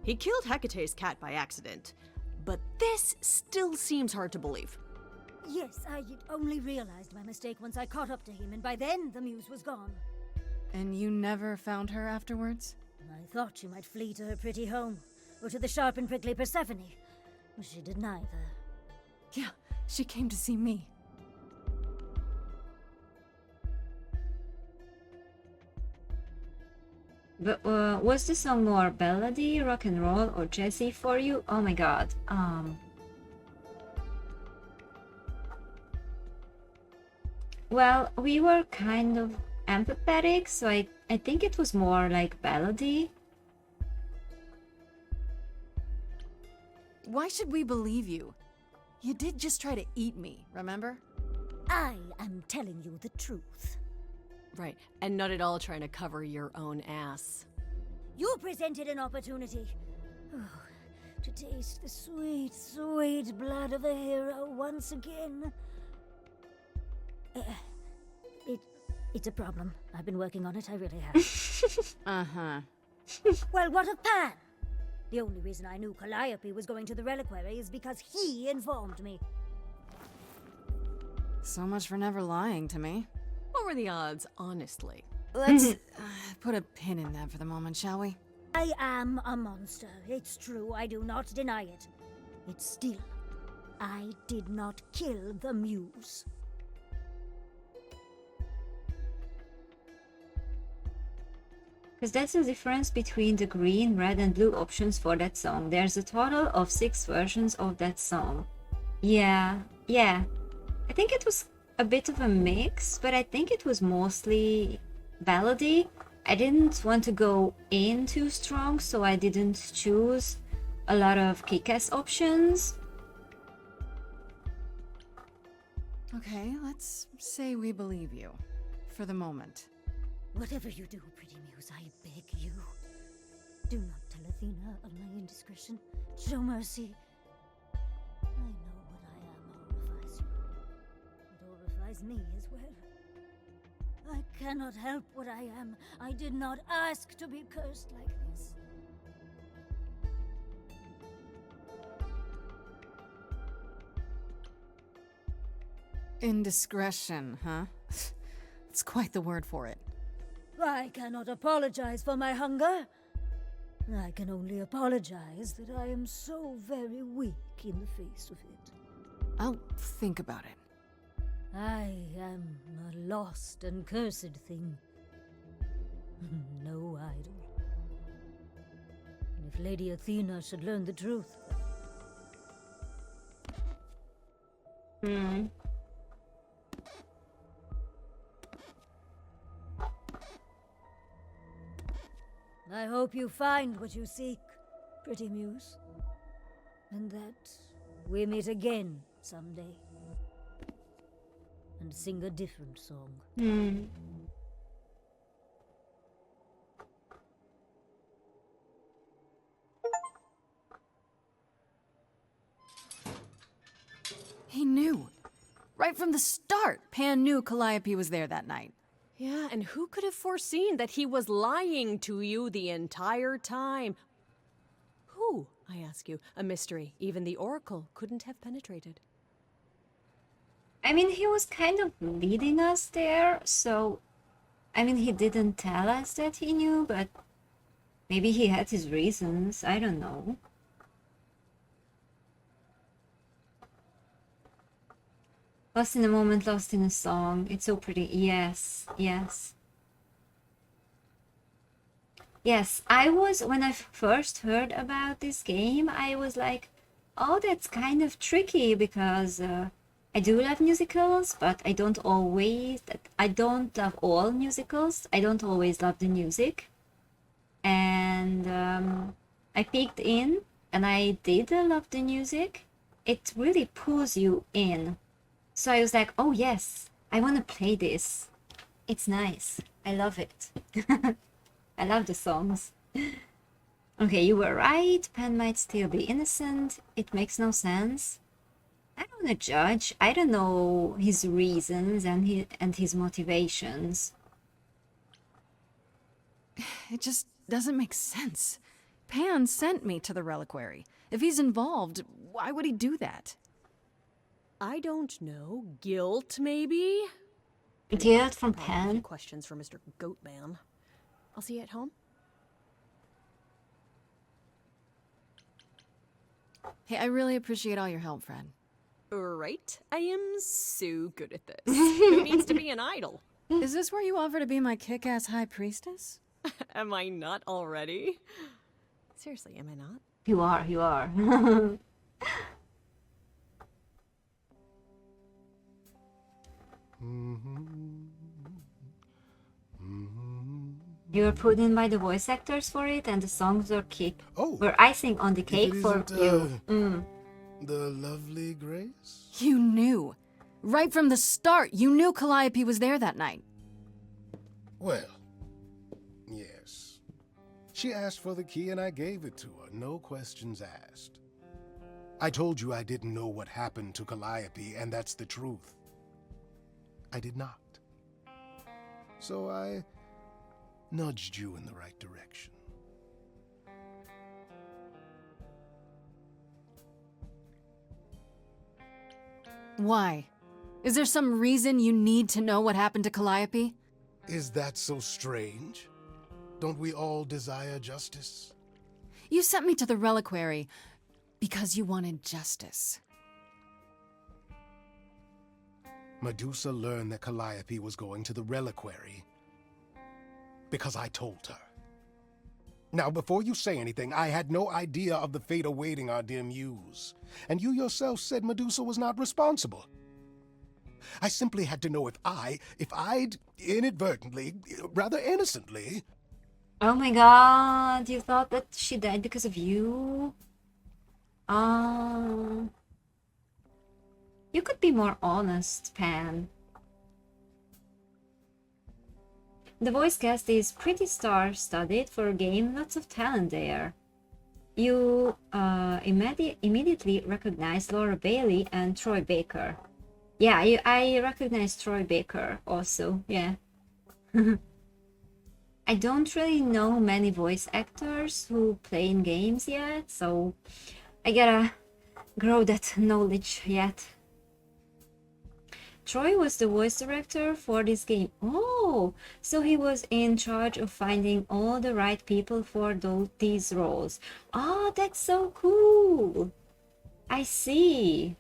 He killed Hecate's cat by accident, but this still seems hard to believe. Yes, I only realized my mistake once I caught up to him, and by then the muse was gone. And you never found her afterwards? I thought she might flee to her pretty home, or to the sharp and prickly Persephone. She did neither. Yeah, she came to see me. But was the song more ballady, rock and roll, or jazzy for you? Oh my god. Well, we were kind of empathetic, so I think it was more like ballady. Why should we believe you? You did just try to eat me, remember? I am telling you the truth. Right, and not at all trying to cover your own ass. You presented an opportunity. To taste the sweet, sweet blood of a hero once again. It's a problem. I've been working on it, I really have. Uh-huh. Well, what of Pan? The only reason I knew Calliope was going to the reliquary is because he informed me. So much for never lying to me. What were the odds, honestly? Let's put a pin in that for the moment, shall we? I am a monster. It's true, I do not deny it. It's still, I did not kill the muse. Because that's the difference between the green, red and blue options for that song. There's a total of 6 versions of that song. Yeah. I think it was a bit of a mix, but I think it was mostly ballady. I didn't want to go in too strong, so I didn't choose a lot of kick-ass options. Okay, let's say we believe you. For the moment. Whatever you do, pretty muse, I beg you. Do not tell Athena of my indiscretion. Show mercy. I know what I am horrifies you. It horrifies me as well. I cannot help what I am. I did not ask to be cursed like this. Indiscretion, huh? It's quite the word for it. I cannot apologize for my hunger. I can only apologize that I am so very weak in the face of it. I'll think about it. I am a lost and cursed thing. No idol. And if Lady Athena should learn the truth... I hope you find what you seek, pretty muse. And that we meet again someday. And sing a different song. He knew. Right from the start, Pan knew Calliope was there that night. Yeah, and who could have foreseen that he was lying to you the entire time? Who, I ask you, a mystery even the Oracle couldn't have penetrated. I mean, he was kind of leading us there, so... I mean, he didn't tell us that he knew, but... maybe he had his reasons, I don't know. Lost in a moment, lost in a song. It's so pretty. Yes, yes. Yes, I was, when I first heard about this game, I was like, oh, that's kind of tricky because I do love musicals, but I don't love all musicals. I don't always love the music. And I peeked in and I did love the music. It really pulls you in. So I was like, oh yes, I want to play this. It's nice. I love it. I love the songs. Okay, you were right. Pan might still be innocent. It makes no sense. I don't want to judge. I don't know his reasons and his motivations. It just doesn't make sense. Pan sent me to the reliquary. If he's involved, why would he do that? I don't know. Guilt, maybe? Guilt from Few Pan? questions for Mr. Goatman. I'll see you at home. Hey, I really appreciate all your help, Fred. Right? I am so good at this. Who needs to be an idol? Is this where you offer to be my kick-ass high priestess? Am I not already? Seriously, am I not? You are, you are. You were put in by the voice actors for it, and the songs were icing on the cake for you. The lovely Grace? You knew. Right from the start, you knew Calliope was there that night. Well, yes. She asked for the key and I gave it to her, no questions asked. I told you I didn't know what happened to Calliope, and that's the truth. I did not. So I nudged you in the right direction. Why? Is there some reason you need to know what happened to Calliope? Is that so strange? Don't we all desire justice? You sent me to the reliquary because you wanted justice. Medusa learned that Calliope was going to the reliquary because I told her. Now, before you say anything, I had no idea of the fate awaiting our dear muse. And you yourself said Medusa was not responsible. I simply had to know if I'd inadvertently, rather innocently... Oh my god, you thought that she died because of you? You could be more honest, Pan. The voice cast is pretty star-studded for a game, lots of talent there. You immediately recognize Laura Bailey and Troy Baker. Yeah, I recognize Troy Baker also, yeah. I don't really know many voice actors who play in games yet, so I gotta grow that knowledge yet. Troy was the voice director for this game. Oh, so he was in charge of finding all the right people for these roles. Oh, that's so cool. I see.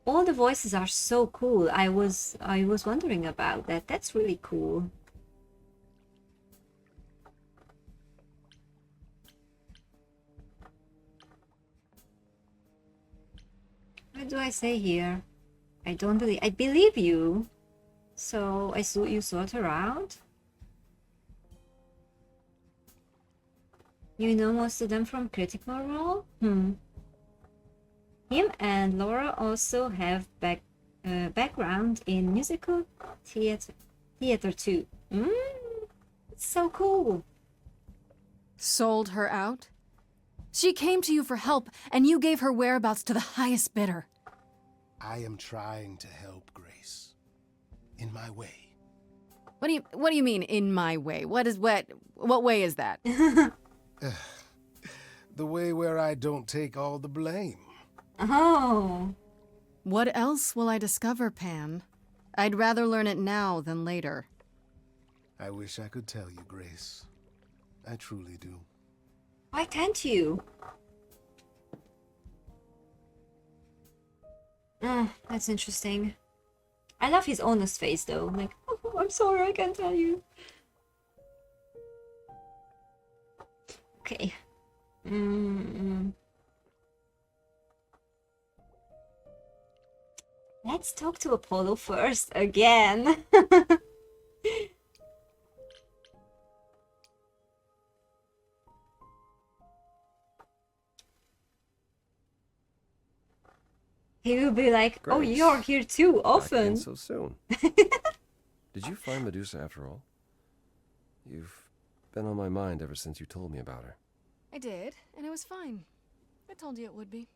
All the voices are so cool. I was wondering about that. That's really cool. What do I say here? I believe you. So you sort her out? You know most of them from Critical Role? Him and Laura also have background in musical theater too. It's so cool. Sold her out? She came to you for help, and you gave her whereabouts to the highest bidder. I am trying to help, Grace. In my way. What do you mean, in my way? What way is that? The way where I don't take all the blame. Oh. What else will I discover, Pan? I'd rather learn it now than later. I wish I could tell you, Grace. I truly do. Why can't you? That's interesting. I love his honest face though. Like, oh, I'm sorry, I can't tell you. Okay. Let's talk to Apollo first again. He will be like, oh, Grace. you're here too Back often. again so soon. Did you find Medusa after all? You've been on my mind ever since you told me about her. I did, and it was fine. I told you it would be.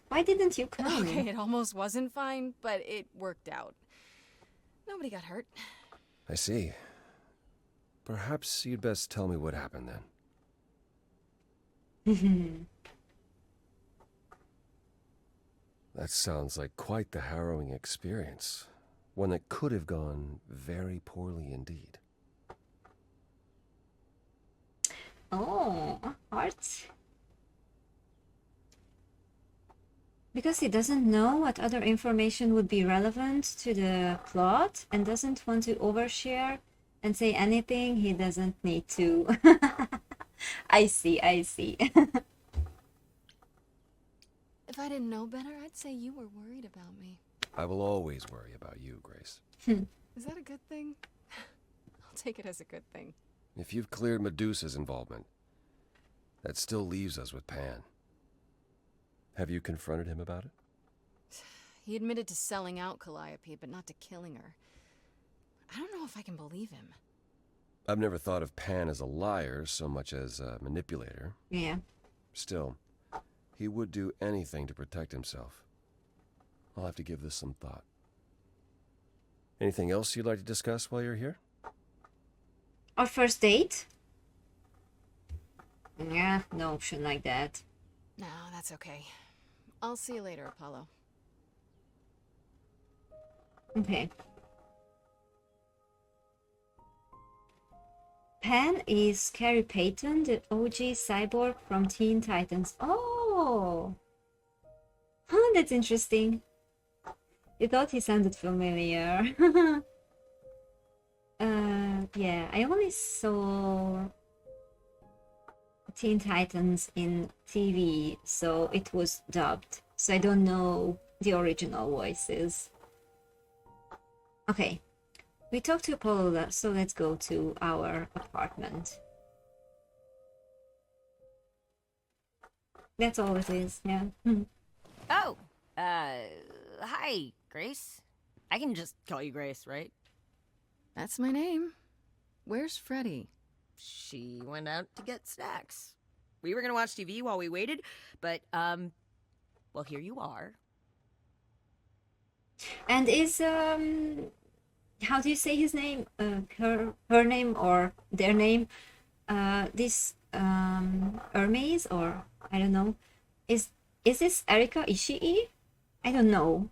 Why didn't you come? Okay, it almost wasn't fine, but it worked out. Nobody got hurt. I see. Perhaps you'd best tell me what happened then. That sounds like quite the harrowing experience. One that could have gone very poorly indeed. Oh, Art. Because he doesn't know what other information would be relevant to the plot and doesn't want to overshare and say anything he doesn't need to. I see. If I didn't know better, I'd say you were worried about me. I will always worry about you, Grace. Is that a good thing? I'll take it as a good thing. If you've cleared Medusa's involvement, that still leaves us with Pan. Have you confronted him about it? He admitted to selling out Calliope, but not to killing her. I don't know if I can believe him. I've never thought of Pan as a liar so much as a manipulator. Yeah. Still, he would do anything to protect himself. I'll have to give this some thought. Anything else you'd like to discuss while you're here? Our first date? Yeah, no option like that. No, that's okay. I'll see you later, Apollo. Okay. Pan is Carrie Payton, the OG cyborg from Teen Titans. Oh! Huh, that's interesting. You thought he sounded familiar. Yeah, I only saw Teen Titans in TV, so it was dubbed. So I don't know the original voices. Okay. We talked to Apollo, so let's go to our apartment. That's all it is, yeah. Oh, hi, Grace. I can just call you Grace, right? That's my name. Where's Freddy? She went out to get snacks. We were gonna watch TV while we waited, but, well, here you are. And is, how do you say his name? Her name or their name? This, Hermes, or I don't know. Is Is this Erika Ishii? I don't know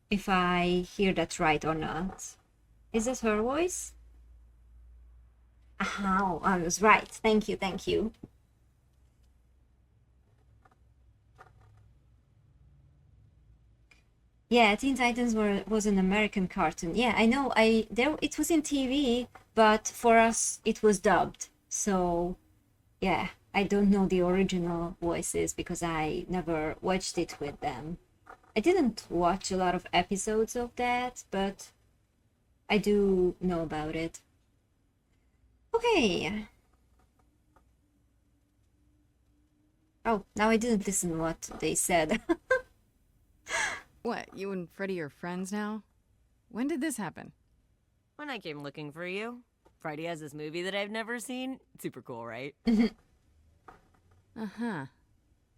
if I hear that right or not. Is this her voice? Aha, I was right. Thank you, thank you. Yeah, Teen Titans was an American cartoon. Yeah, I know. It was in TV, but for us it was dubbed. So, yeah, I don't know the original voices because I never watched it with them. I didn't watch a lot of episodes of that, but I do know about it. Okay. Oh, now I didn't listen what they said. What, you and Freddie are friends now? When did this happen? When I came looking for you. Friday has this movie that I've never seen. Super cool, right? Uh-huh.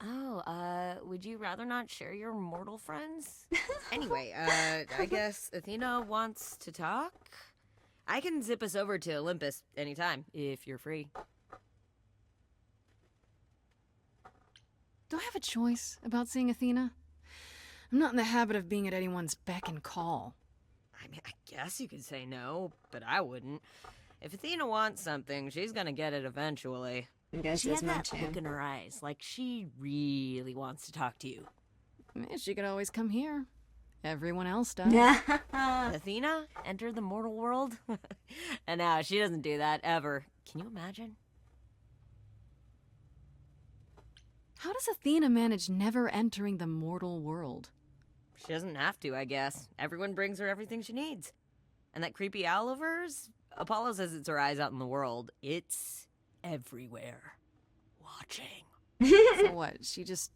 Oh, would you rather not share your mortal friends? Anyway, I guess Athena wants to talk? I can zip us over to Olympus anytime, if you're free. Do I have a choice about seeing Athena? I'm not in the habit of being at anyone's beck and call. I mean, I guess you could say no, but I wouldn't. If Athena wants something, she's gonna get it eventually. She had that look in her eyes, like she really wants to talk to you. She could always come here. Everyone else does. Athena entered the mortal world? And now she doesn't do that ever. Can you imagine? How does Athena manage never entering the mortal world? She doesn't have to, I guess. Everyone brings her everything she needs. And that creepy owl of hers? Apollo says it's her eyes out in the world. It's everywhere. Watching. So what, she just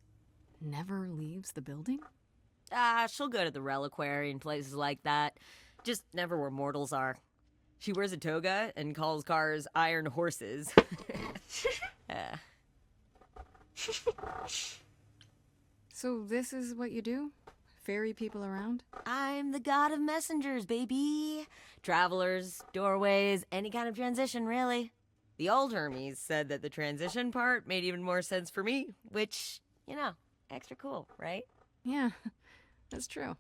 never leaves the building? She'll go to the reliquary and places like that. Just never where mortals are. She wears a toga and calls cars iron horses. So this is what you do? Ferry people around? I'm the god of messengers, baby. Travelers, doorways, any kind of transition, really. The old Hermes said that the transition part made even more sense for me, which, you know, extra cool, right? Yeah, that's true.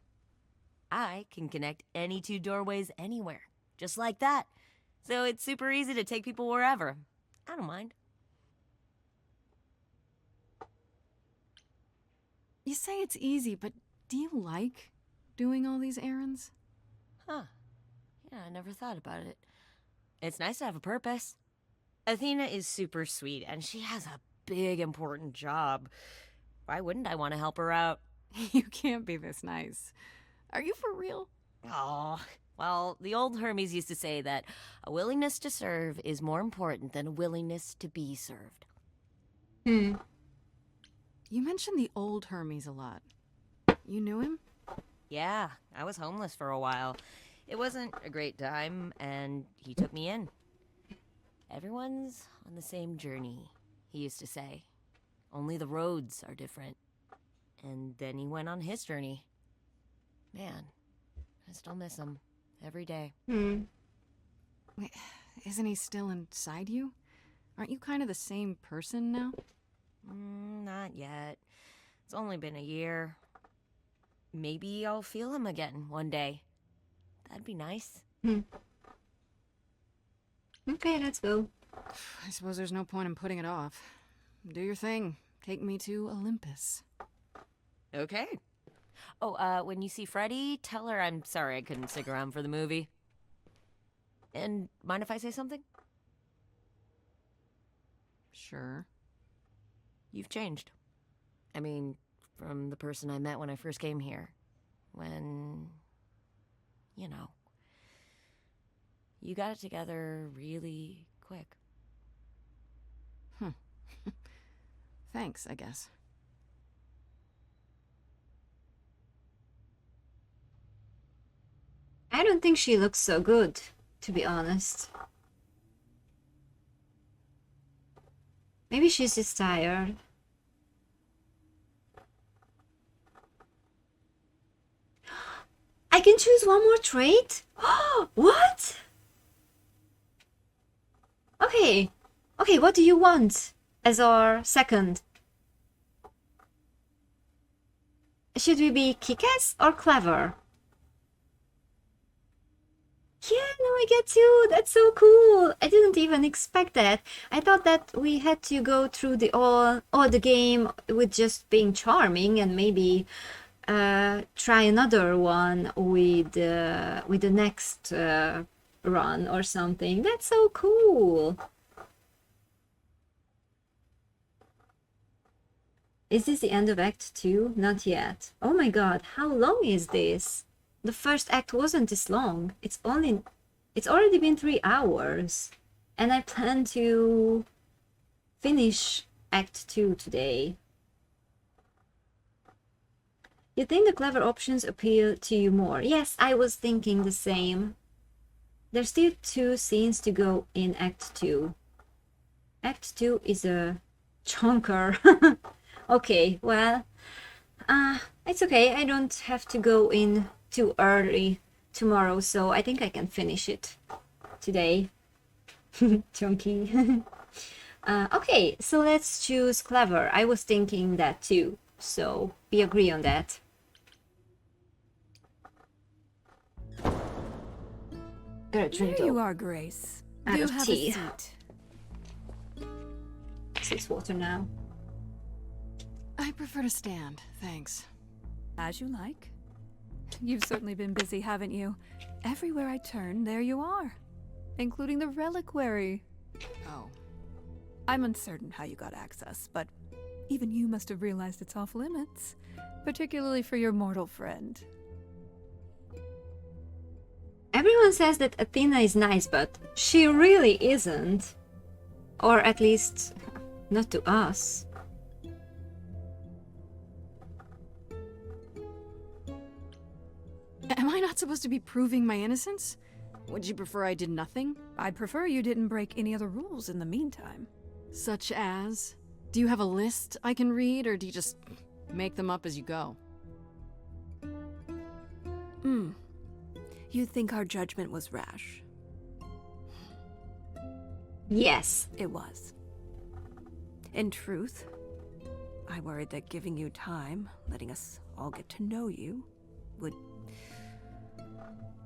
I can connect any two doorways anywhere, just like that. So it's super easy to take people wherever. I don't mind. You say it's easy, but do you like doing all these errands? Huh. Yeah, I never thought about it. It's nice to have a purpose. Athena is super sweet, and she has a big, important job. Why wouldn't I want to help her out? You can't be this nice. Are you for real? Oh, well, the old Hermes used to say that a willingness to serve is more important than a willingness to be served. You mentioned the old Hermes a lot. You knew him? Yeah, I was homeless for a while. It wasn't a great time, and he took me in. Everyone's on the same journey, he used to say. Only the roads are different. And then he went on his journey. Man, I still miss him every day. Wait, isn't he still inside you? Aren't you kind of the same person now? Not yet. It's only been a year. Maybe I'll feel him again one day. That'd be nice. Okay, let's go. I suppose there's no point in putting it off. Do your thing. Take me to Olympus. Okay. Oh, when you see Freddie, tell her I'm sorry I couldn't stick around for the movie. And mind if I say something? Sure. You've changed. I mean, from the person I met when I first came here. When, you know, you got it together really quick. Thanks, I guess. I don't think she looks so good, to be honest. Maybe she's just tired. I can choose one more trait? What? Okay. Okay, what do you want as our second? Should we be kick-ass or clever? Yeah, no, I get you. That's so cool. I didn't even expect that. I thought that we had to go through all the game with just being charming and maybe try another one with the next run or something. That's so cool. Is this the end of Act 2? Not yet. Oh my god, how long is this? The first act wasn't this long. It's already been 3 hours. And I plan to finish Act 2 today. You think the clever options appeal to you more? Yes, I was thinking the same. There's still 2 scenes to go in Act 2. Act 2 is a chunker. Okay, well, it's okay. I don't have to go in too early tomorrow, so I think I can finish it today. Chunky. Okay, so let's choose clever. I was thinking that too, so we agree on that. Gotta drink There you are, Grace. out Do of have tea. a seat. 6 water now. I prefer to stand, thanks. As you like. You've certainly been busy, haven't you? Everywhere I turn, there you are. Including the reliquary. Oh. I'm uncertain how you got access, but even you must have realized it's off limits. Particularly for your mortal friend. Everyone says that Athena is nice, but she really isn't. Or at least, not to us. Am I not supposed to be proving my innocence? Would you prefer I did nothing? I'd prefer you didn't break any other rules in the meantime. Such as? Do you have a list I can read, or do you just make them up as you go? You think our judgment was rash? Yes. It was. In truth, I worried that giving you time, letting us all get to know you, would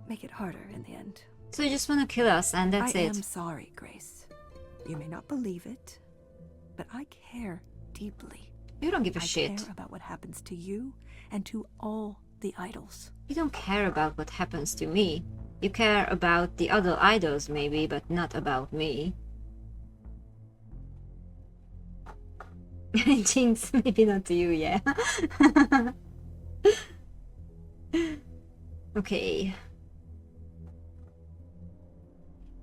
make it harder in the end. So you just want to kill us and that's I it. am sorry, Grace. You may not believe it, but I care deeply. You don't give a I shit. care about what happens to you and to all the idols. You don't care about what happens to me. You care about the other idols maybe, but not about me. Jinx, maybe not to you, yeah. Okay.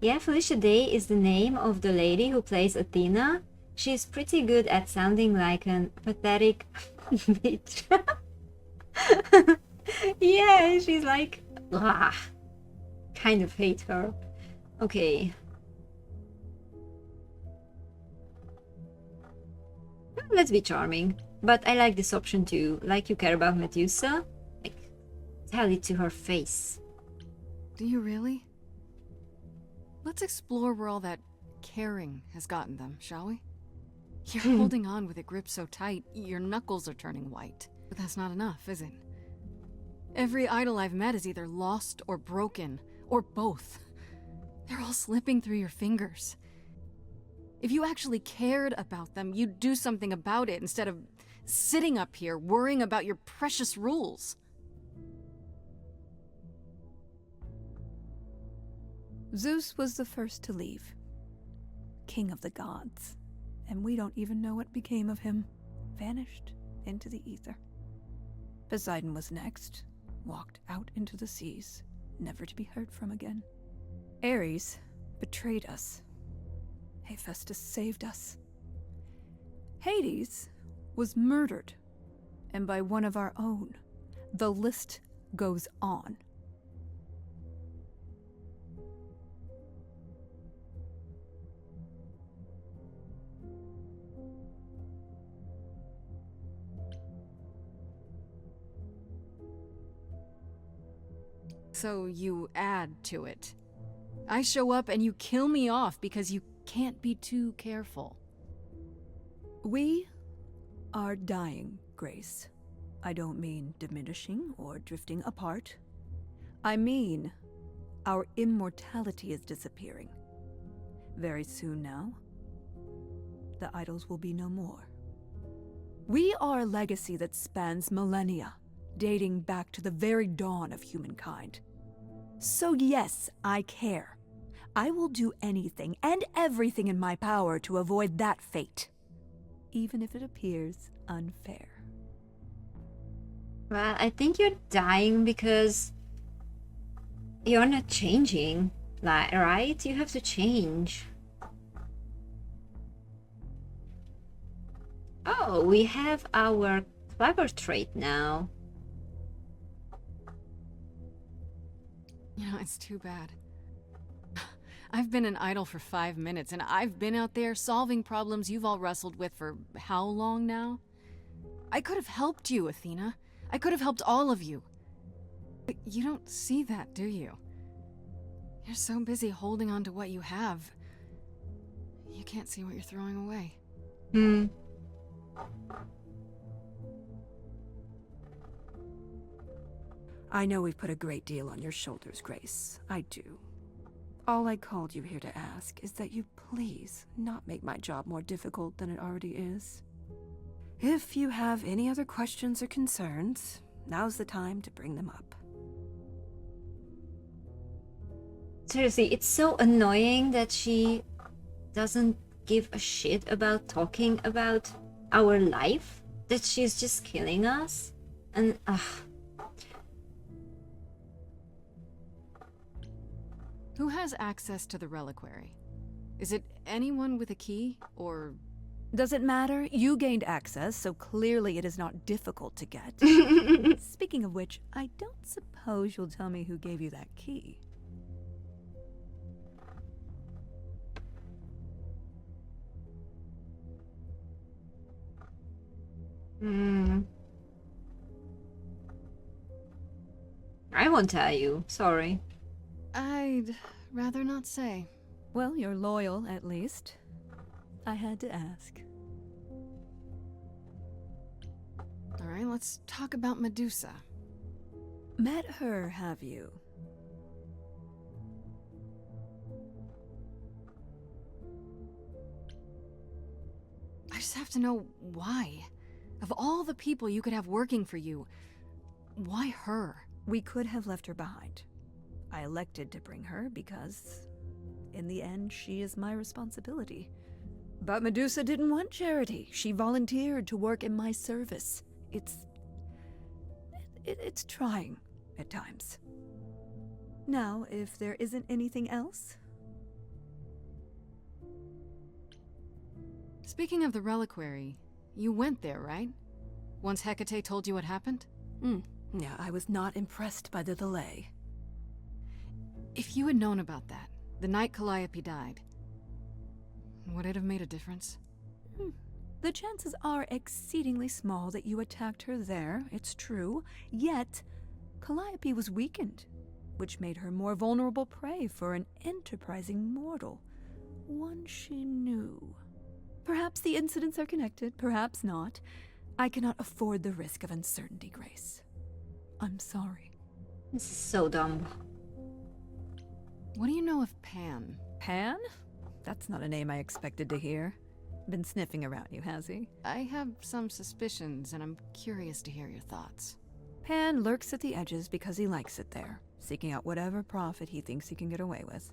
Yeah, Felicia Day is the name of the lady who plays Athena. She's pretty good at sounding like an pathetic bitch. Yeah, she's like... Ugh. Kind of hate her. Okay. Let's be charming. But I like this option too. Like you care about Medusa. Like, tell it to her face. Do you really? Let's explore where all that caring has gotten them, shall we? You're holding on with a grip so tight, your knuckles are turning white. But that's not enough, is it? Every idol I've met is either lost or broken, or both. They're all slipping through your fingers. If you actually cared about them, you'd do something about it instead of sitting up here worrying about your precious rules. Zeus was the first to leave. King of the gods. And we don't even know what became of him. Vanished into the ether. Poseidon was next. Walked out into the seas, never to be heard from again. Ares betrayed us. Hephaestus saved us. Hades was murdered. And by one of our own. The list goes on. So you add to it. I show up and you kill me off because you can't be too careful. We are dying, Grace. I don't mean diminishing or drifting apart. I mean, our immortality is disappearing. Very soon now, the idols will be no more. We are a legacy that spans millennia, dating back to the very dawn of humankind. So yes, I care. I will do anything and everything in my power to avoid that fate, even if it appears unfair. Well, I think you're dying because you're not changing, like, right? You have to change. Oh, we have our clever trait now. You know, it's too bad. I've been an idol for 5 minutes, and I've been out there solving problems you've all wrestled with for how long now? I could have helped you, Athena. I could have helped all of you. But you don't see that, do you? You're so busy holding on to what you have. You can't see what you're throwing away. I know we've put a great deal on your shoulders, Grace. I do. All I called you here to ask is that you please not make my job more difficult than it already is. If you have any other questions or concerns, now's the time to bring them up. Seriously, it's so annoying that she doesn't give a shit about talking about our life, that she's just killing us. And Who has access to the reliquary? Is it anyone with a key, or... Does it matter? You gained access, so clearly it is not difficult to get. Speaking of which, I don't suppose you'll tell me who gave you that key. I won't tell you, sorry. I'd rather not say. Well, you're loyal, at least. I had to ask. All right, let's talk about Medusa. Met her, have you? I just have to know why. Of all the people you could have working for you, why her? We could have left her behind. I elected to bring her because, in the end, she is my responsibility. But Medusa didn't want charity. She volunteered to work in my service. It's trying at times. Now, if there isn't anything else... Speaking of the reliquary, you went there, right? Once Hecate told you what happened? Yeah, I was not impressed by the delay. If you had known about that, the night Calliope died, would it have made a difference? The chances are exceedingly small that you attacked her there, it's true. Yet, Calliope was weakened, which made her more vulnerable prey for an enterprising mortal. One she knew. Perhaps the incidents are connected, perhaps not. I cannot afford the risk of uncertainty, Grace. I'm sorry. This is so dumb. What do you know of Pan? Pan? That's not a name I expected to hear. Been sniffing around you, has he? I have some suspicions, and I'm curious to hear your thoughts. Pan lurks at the edges because he likes it there, seeking out whatever profit he thinks he can get away with.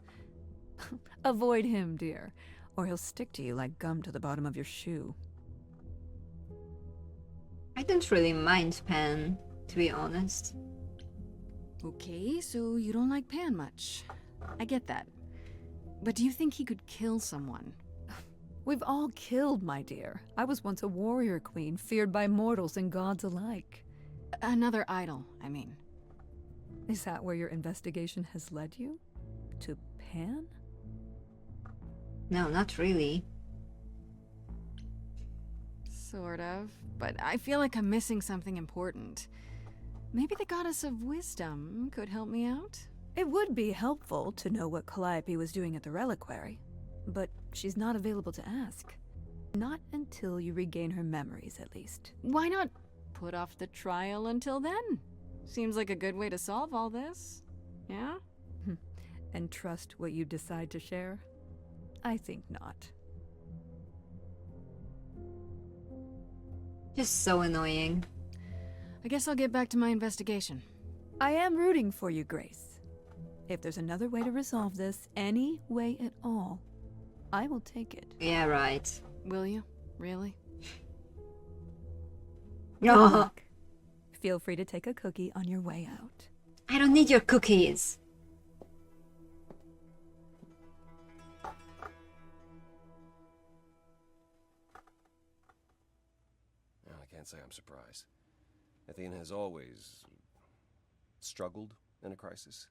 Avoid him, dear, or he'll stick to you like gum to the bottom of your shoe. I don't really mind Pan, to be honest. Okay, so you don't like Pan much. I get that. But do you think he could kill someone? We've all killed, my dear. I was once a warrior queen, feared by mortals and gods alike. Another idol, I mean. Is that where your investigation has led you? To Pan? No, not really. Sort of, but I feel like I'm missing something important. Maybe the goddess of wisdom could help me out? It would be helpful to know what Calliope was doing at the reliquary, but she's not available to ask. Not until you regain her memories, at least. Why not put off the trial until then. Seems like a good way to solve all this. Yeah? And trust what you decide to share? I think not. Just so annoying. I guess I'll get back to my investigation. I am rooting for you, Grace. If there's another way to resolve this, any way at all, I will take it. Yeah, right. Will you? Really? No. Feel free to take a cookie on your way out. I don't need your cookies. Well, I can't say I'm surprised. Athena has always struggled in a crisis.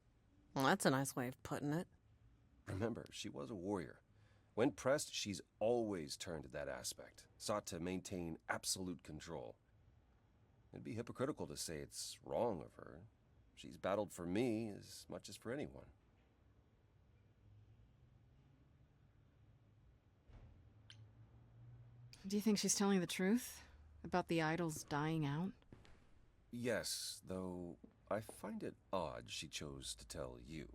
Well, that's a nice way of putting it. Remember, she was a warrior. When pressed, she's always turned to that aspect, sought to maintain absolute control. It'd be hypocritical to say it's wrong of her. She's battled for me as much as for anyone. Do you think she's telling the truth about the idols dying out? Yes, though I find it odd she chose to tell you.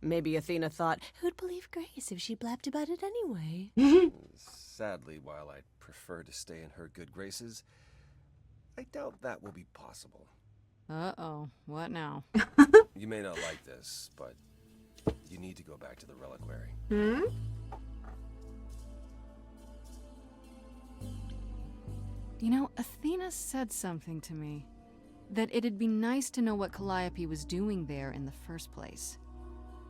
Maybe Athena thought, who'd believe Grace if she blabbed about it anyway? Sadly, while I'd prefer to stay in her good graces, I doubt that will be possible. Uh-oh. What now? You may not like this, but you need to go back to the reliquary. You know, Athena said something to me. That it'd be nice to know what Calliope was doing there in the first place.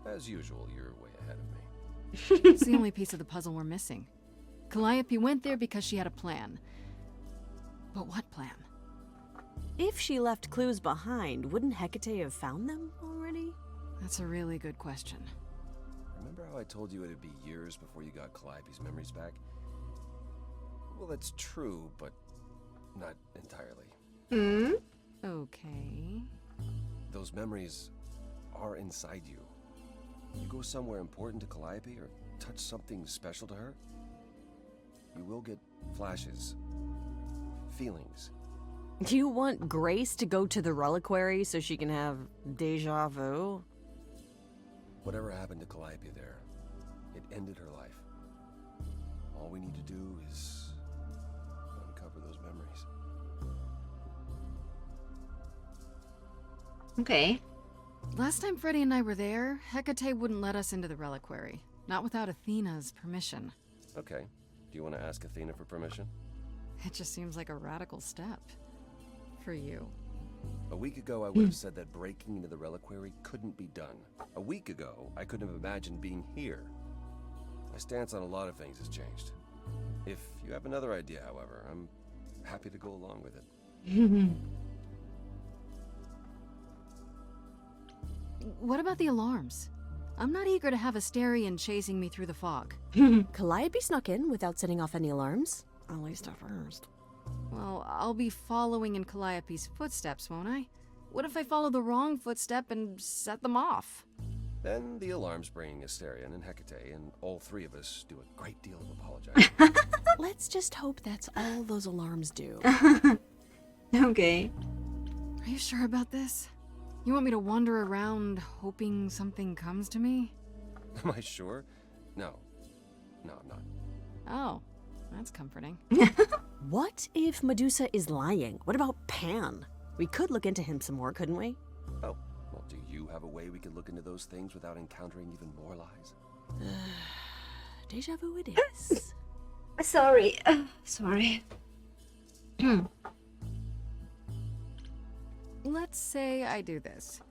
As usual, you're way ahead of me. It's the only piece of the puzzle we're missing. Calliope went there because she had a plan. But what plan? If she left clues behind, wouldn't Hecate have found them already? That's a really good question. Remember how I told you it'd be years before you got Calliope's memories back? Well, that's true, but not entirely. Okay. Those memories are inside you. You go somewhere important to Calliope or touch something special to her, you will get flashes, feelings. Do you want Grace to go to the reliquary so she can have deja vu? Whatever happened to Calliope there, it ended her life. All we need to do is uncover those memories. Okay. Last time Freddy and I were there, Hecate wouldn't let us into the reliquary. Not without Athena's permission. Okay. Do you want to ask Athena for permission? It just seems like a radical step. For you. A week ago, I would have said that breaking into the reliquary couldn't be done. A week ago, I couldn't have imagined being here. My stance on a lot of things has changed. If you have another idea, however, I'm happy to go along with it. What about the alarms? I'm not eager to have Asterion chasing me through the fog. Calliope snuck in without setting off any alarms. At least at first. Well, I'll be following in Calliope's footsteps, won't I? What if I follow the wrong footstep and set them off? Then the alarms bring Asterion and Hecate, and all three of us do a great deal of apologizing. Let's just hope that's all those alarms do. Okay. Are you sure about this? You want me to wander around hoping something comes to me? Am I sure? No. No, I'm not. Oh, that's comforting. What if Medusa is lying? What about Pan? We could look into him some more, couldn't we? Oh, well, do you have a way we could look into those things without encountering even more lies? Deja vu it is. Sorry. Sorry. Let's say I do this.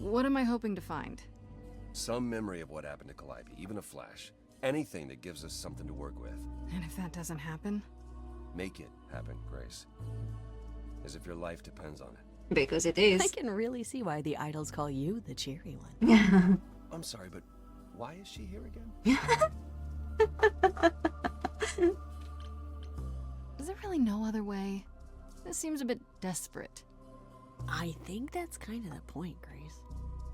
What am I hoping to find? Some memory of what happened to Calliope, even a flash. Anything that gives us something to work with. And if that doesn't happen? Make it happen, Grace. As if your life depends on it. Because it is. I can really see why the idols call you the cheery one. I'm sorry, but why is she here again? Is there really no other way? This seems a bit desperate. I think that's kind of the point, Grace.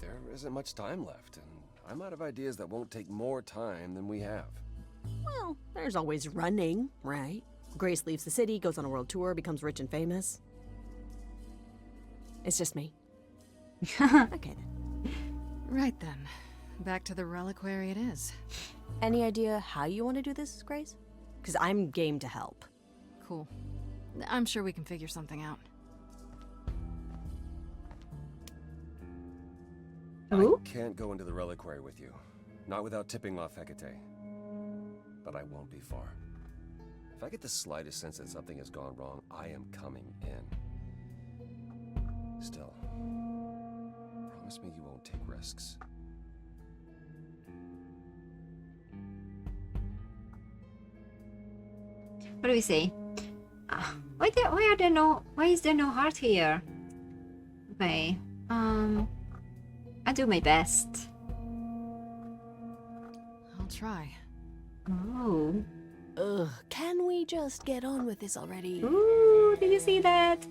There isn't much time left, and I'm out of ideas that won't take more time than we have. Well, there's always running, right? Grace leaves the city, goes on a world tour, becomes rich and famous. It's just me. Okay then. Right then. Back to the reliquary it is. Any idea how you want to do this, Grace? Because I'm game to help. Cool. I'm sure we can figure something out. I can't go into the reliquary with you. Not without tipping off Hecate. But I won't be far. If I get the slightest sense that something has gone wrong, I am coming in. Still, promise me you won't take risks. What do we say? Why is there no heart here? Okay. I'll do my best. I'll try. Oh. Ugh, can we just get on with this already? Ooh, did you see that?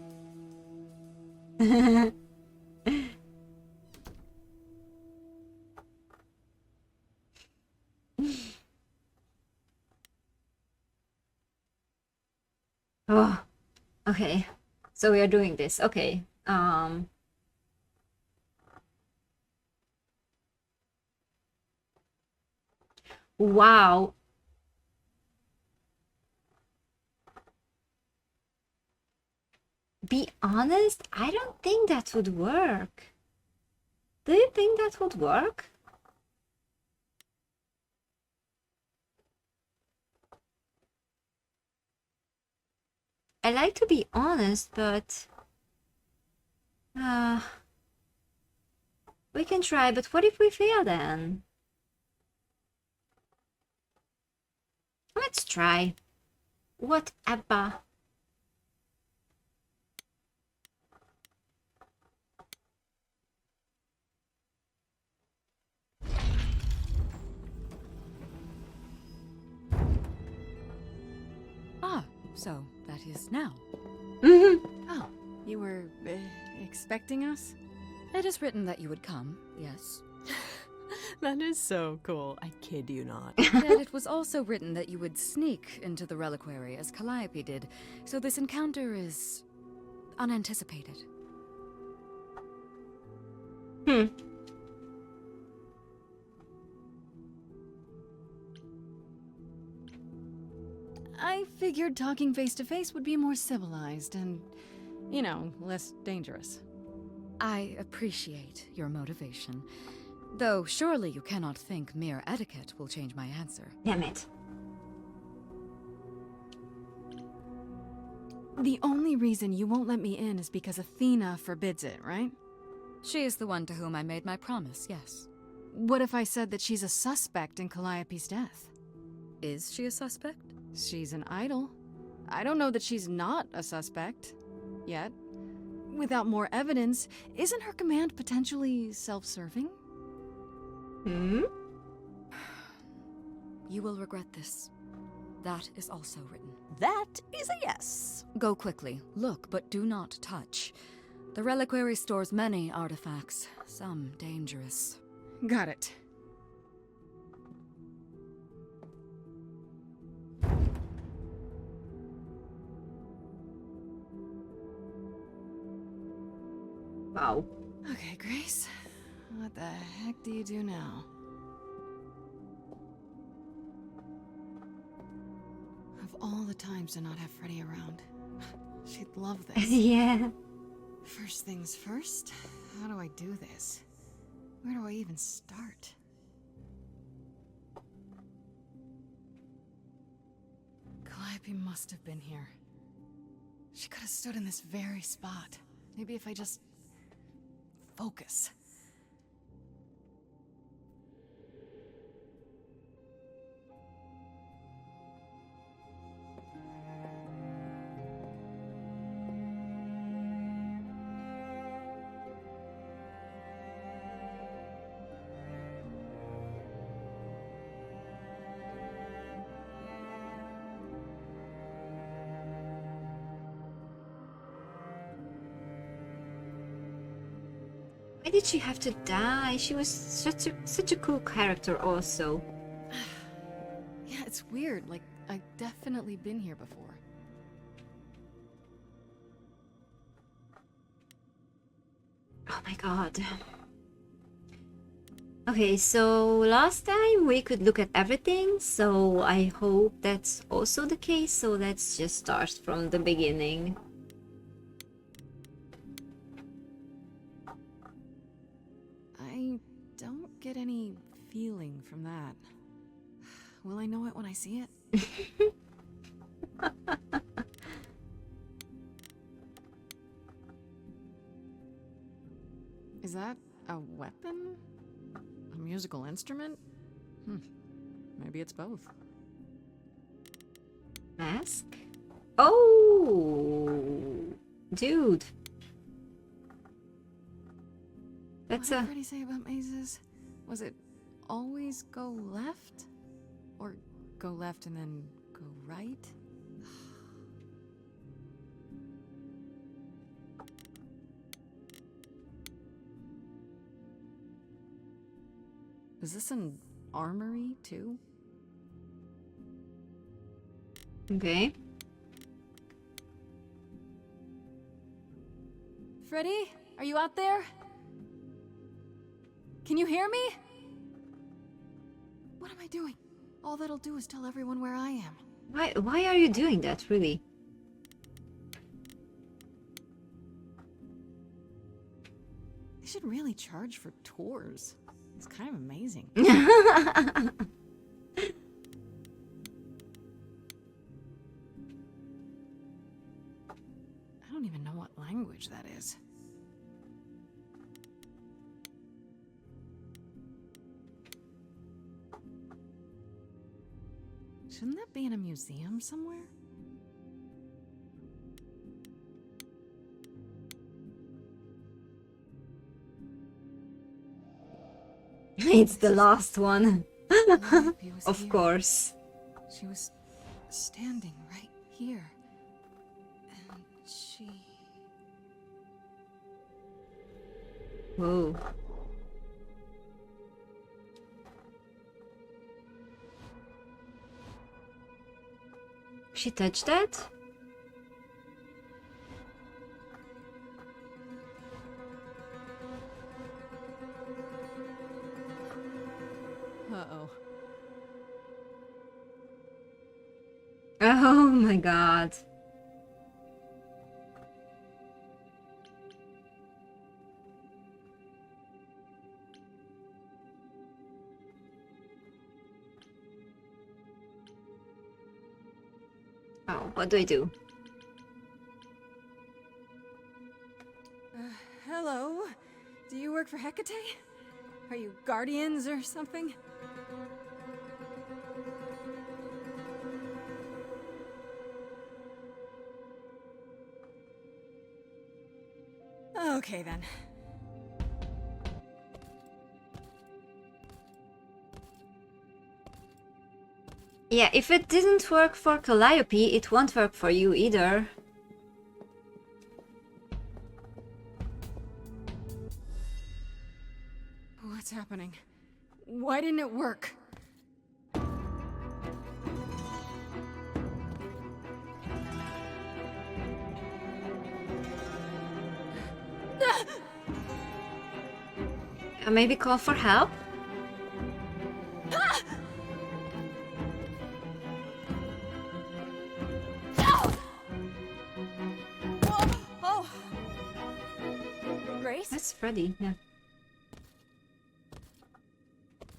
Oh, okay. So we are doing this. Okay. Wow. Be honest, I don't think that would work. Do you think that would work? I like to be honest, but we can try, but what if we fail then? Let's try. Whatever. Ah, so that is now. Oh, you were expecting us? It is written that you would come, yes. That is so cool. I kid you not. And it was also written that you would sneak into the reliquary as Calliope did, so this encounter is unanticipated. I figured talking face to face would be more civilized and, you know, less dangerous. I appreciate your motivation. Though surely you cannot think mere etiquette will change my answer. Damn it. The only reason you won't let me in is because Athena forbids it, right? She is the one to whom I made my promise, yes. What if I said that she's a suspect in Calliope's death? Is she a suspect? She's an idol. I don't know that she's not a suspect. Yet. Without more evidence, isn't her command potentially self-serving? You will regret this. That is also written. That is a yes. Go quickly. Look, but do not touch. The reliquary stores many artifacts, some dangerous. Got it. Wow. Okay, Grace. What the heck do you do now? Of all the times to not have Freddy around, she'd love this. Yeah. First things first, how do I do this? Where do I even start? Calliope must have been here. She could have stood in this very spot. Maybe if I just focus. Why did she have to die? She was such a cool character also. Yeah, it's weird. Like, I've definitely been here before. my god. Okay, so last time we could look at everything, so I hope that's also the case, so let's just start from the beginning. I don't get any feeling from that. Will I know it when I see it? Is that a weapon? A musical instrument? Maybe it's both. Mask? Oh, dude. That's what did Freddy say about mazes? Was it always go left? Or go left and then go right? Is this an armory, too? Okay. Freddy, are you out there? Can you hear me? What am I doing? All that'll do is tell everyone where I am. Why are you doing that, really? They should really charge for tours. It's kind of amazing. I don't even know what language that is. Shouldn't that be in a museum somewhere? It's the last one. Of course. She was standing right here. And she... Whoa. She touched that? Uh-oh. Oh my god. Oh, what do I do? Hello? Do you work for Hecate? Are you guardians or something? Okay then. Yeah, if it didn't work for Calliope, it won't work for you either. What's happening? Why didn't it work? Maybe call for help? Oh! Grace? That's Freddy, yeah.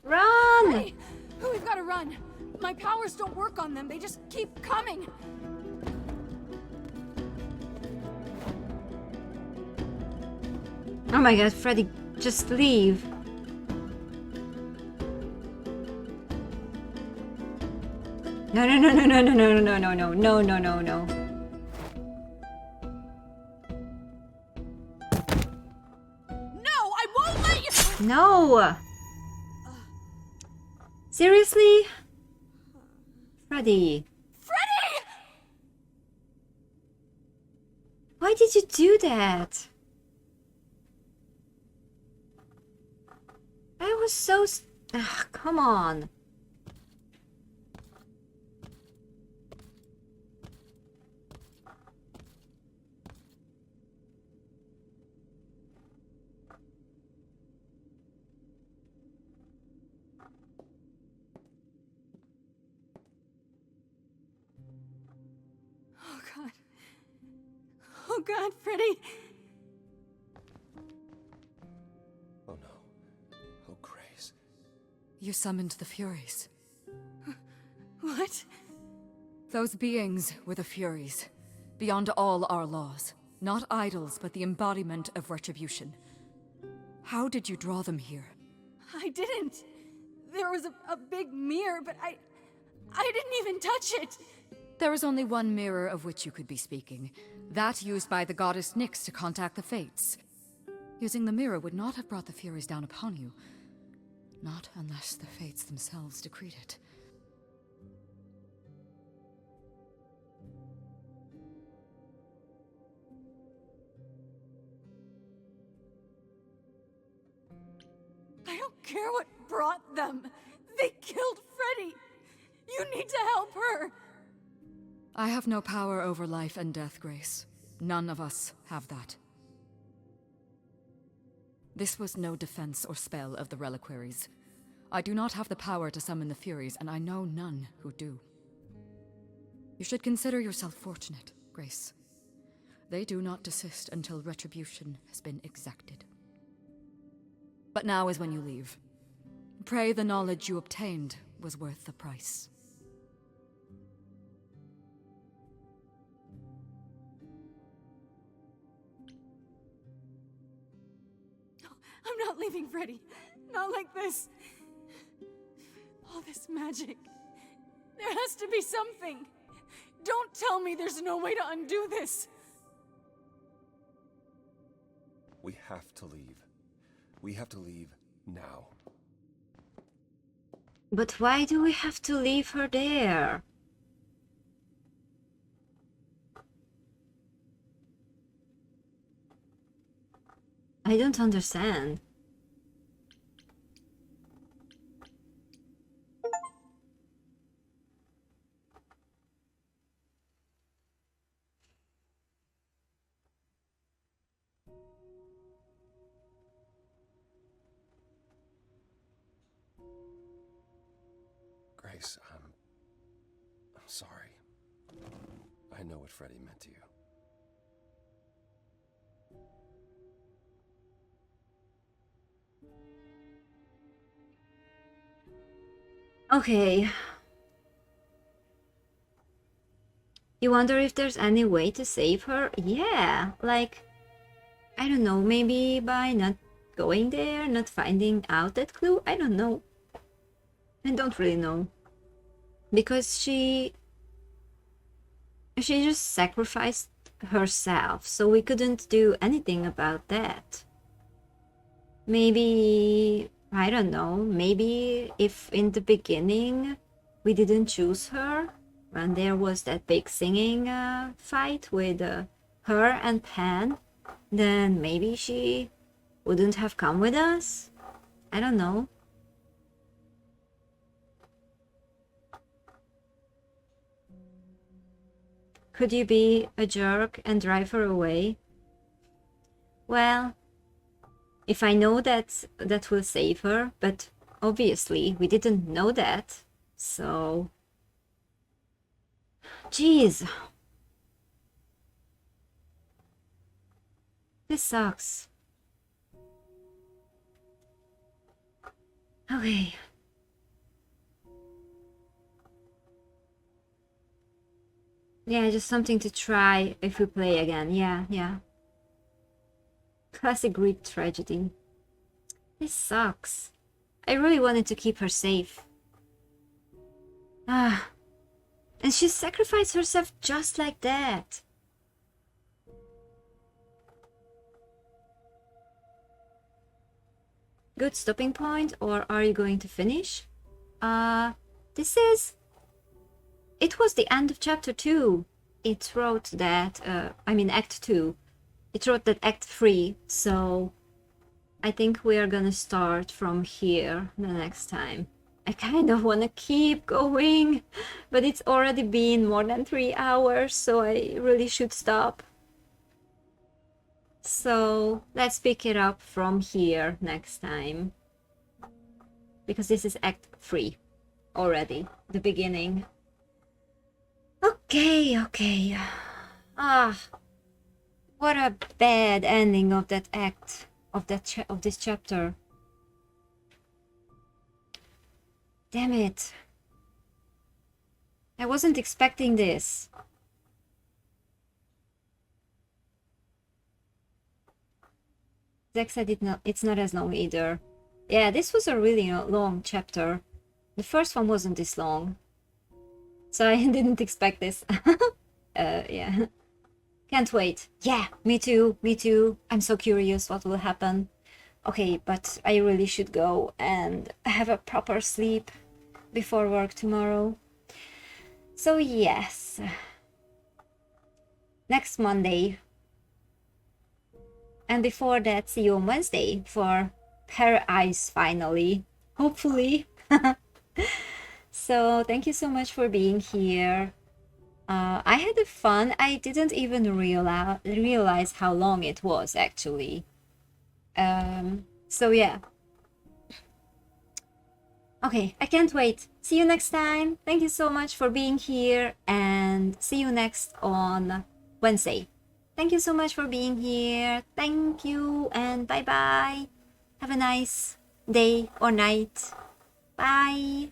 Run! Freddy! We've got to run! My powers don't work on them, they just keep coming! Oh my god, Freddy, just leave. No, no, no, no, no, no, no, no, no, no, no, no, no, no. No, I won't let you. No! Seriously? Freddy. Freddy! Why did you do that? I was so... Ugh, come on. God, Freddy. Oh no. Oh, Grace. You summoned the Furies. What? Those beings were the Furies, beyond all our laws. Not idols, but the embodiment of retribution. How did you draw them here? I didn't. There was a big mirror, but I didn't even touch it. There is only one mirror of which you could be speaking. That used by the goddess Nyx to contact the Fates. Using the mirror would not have brought the Furies down upon you. Not unless the Fates themselves decreed it. I don't care what brought them. They killed Freddy. You need to help her. I have no power over life and death, Grace. None of us have that. This was no defense or spell of the reliquaries. I do not have the power to summon the Furies, and I know none who do. You should consider yourself fortunate, Grace. They do not desist until retribution has been exacted. But now is when you leave. Pray the knowledge you obtained was worth the price. I'm not leaving Freddy. Not like this. All this magic. There has to be something. Don't tell me there's no way to undo this. We have to leave. We have to leave now. But why do we have to leave her there? I don't understand. Grace, I'm sorry. I know what Freddy meant to you. Okay. You wonder if there's any way to save her? Yeah, like, I don't know, maybe by not going there, not finding out that clue? I don't know. I don't really know. Because she just sacrificed herself, so we couldn't do anything about that. Maybe, I don't know, maybe if in the beginning we didn't choose her, when there was that big singing fight with her and Pan, then maybe she wouldn't have come with us? I don't know. Could you be a jerk and drive her away? Well, if I know that will save her, but obviously we didn't know that, so... Jeez. This sucks. Okay. Yeah, just something to try if we play again. Yeah. Classic Greek tragedy. This sucks. I really wanted to keep her safe. Ah. And she sacrificed herself just like that. Good stopping point, or are you going to finish? This is... It was the end of chapter 2. It wrote that, Act 2. It wrote that Act 3, so I think we are gonna start from here the next time. I kind of want to keep going, but it's already been more than 3 hours, so I really should stop. So let's pick it up from here next time. Because this is Act 3 already, the beginning. Okay. What a bad ending of that act, of this chapter. Damn it. I wasn't expecting this. Zack said it's not as long either. Yeah, this was a really long chapter. The first one wasn't this long. So I didn't expect this. Yeah. Can't wait. Yeah, me too, me too. I'm so curious what will happen. Okay, but I really should go and have a proper sleep before work tomorrow. So yes. Next Monday. And before that, see you on Wednesday for Paradise finally. Hopefully. So thank you so much for being here. I had fun. I didn't even realize how long it was actually. So yeah. Okay, I can't wait. See you next time. Thank you so much for being here and see you next on Wednesday. Thank you so much for being here. Thank you and bye bye. Have a nice day or night. Bye.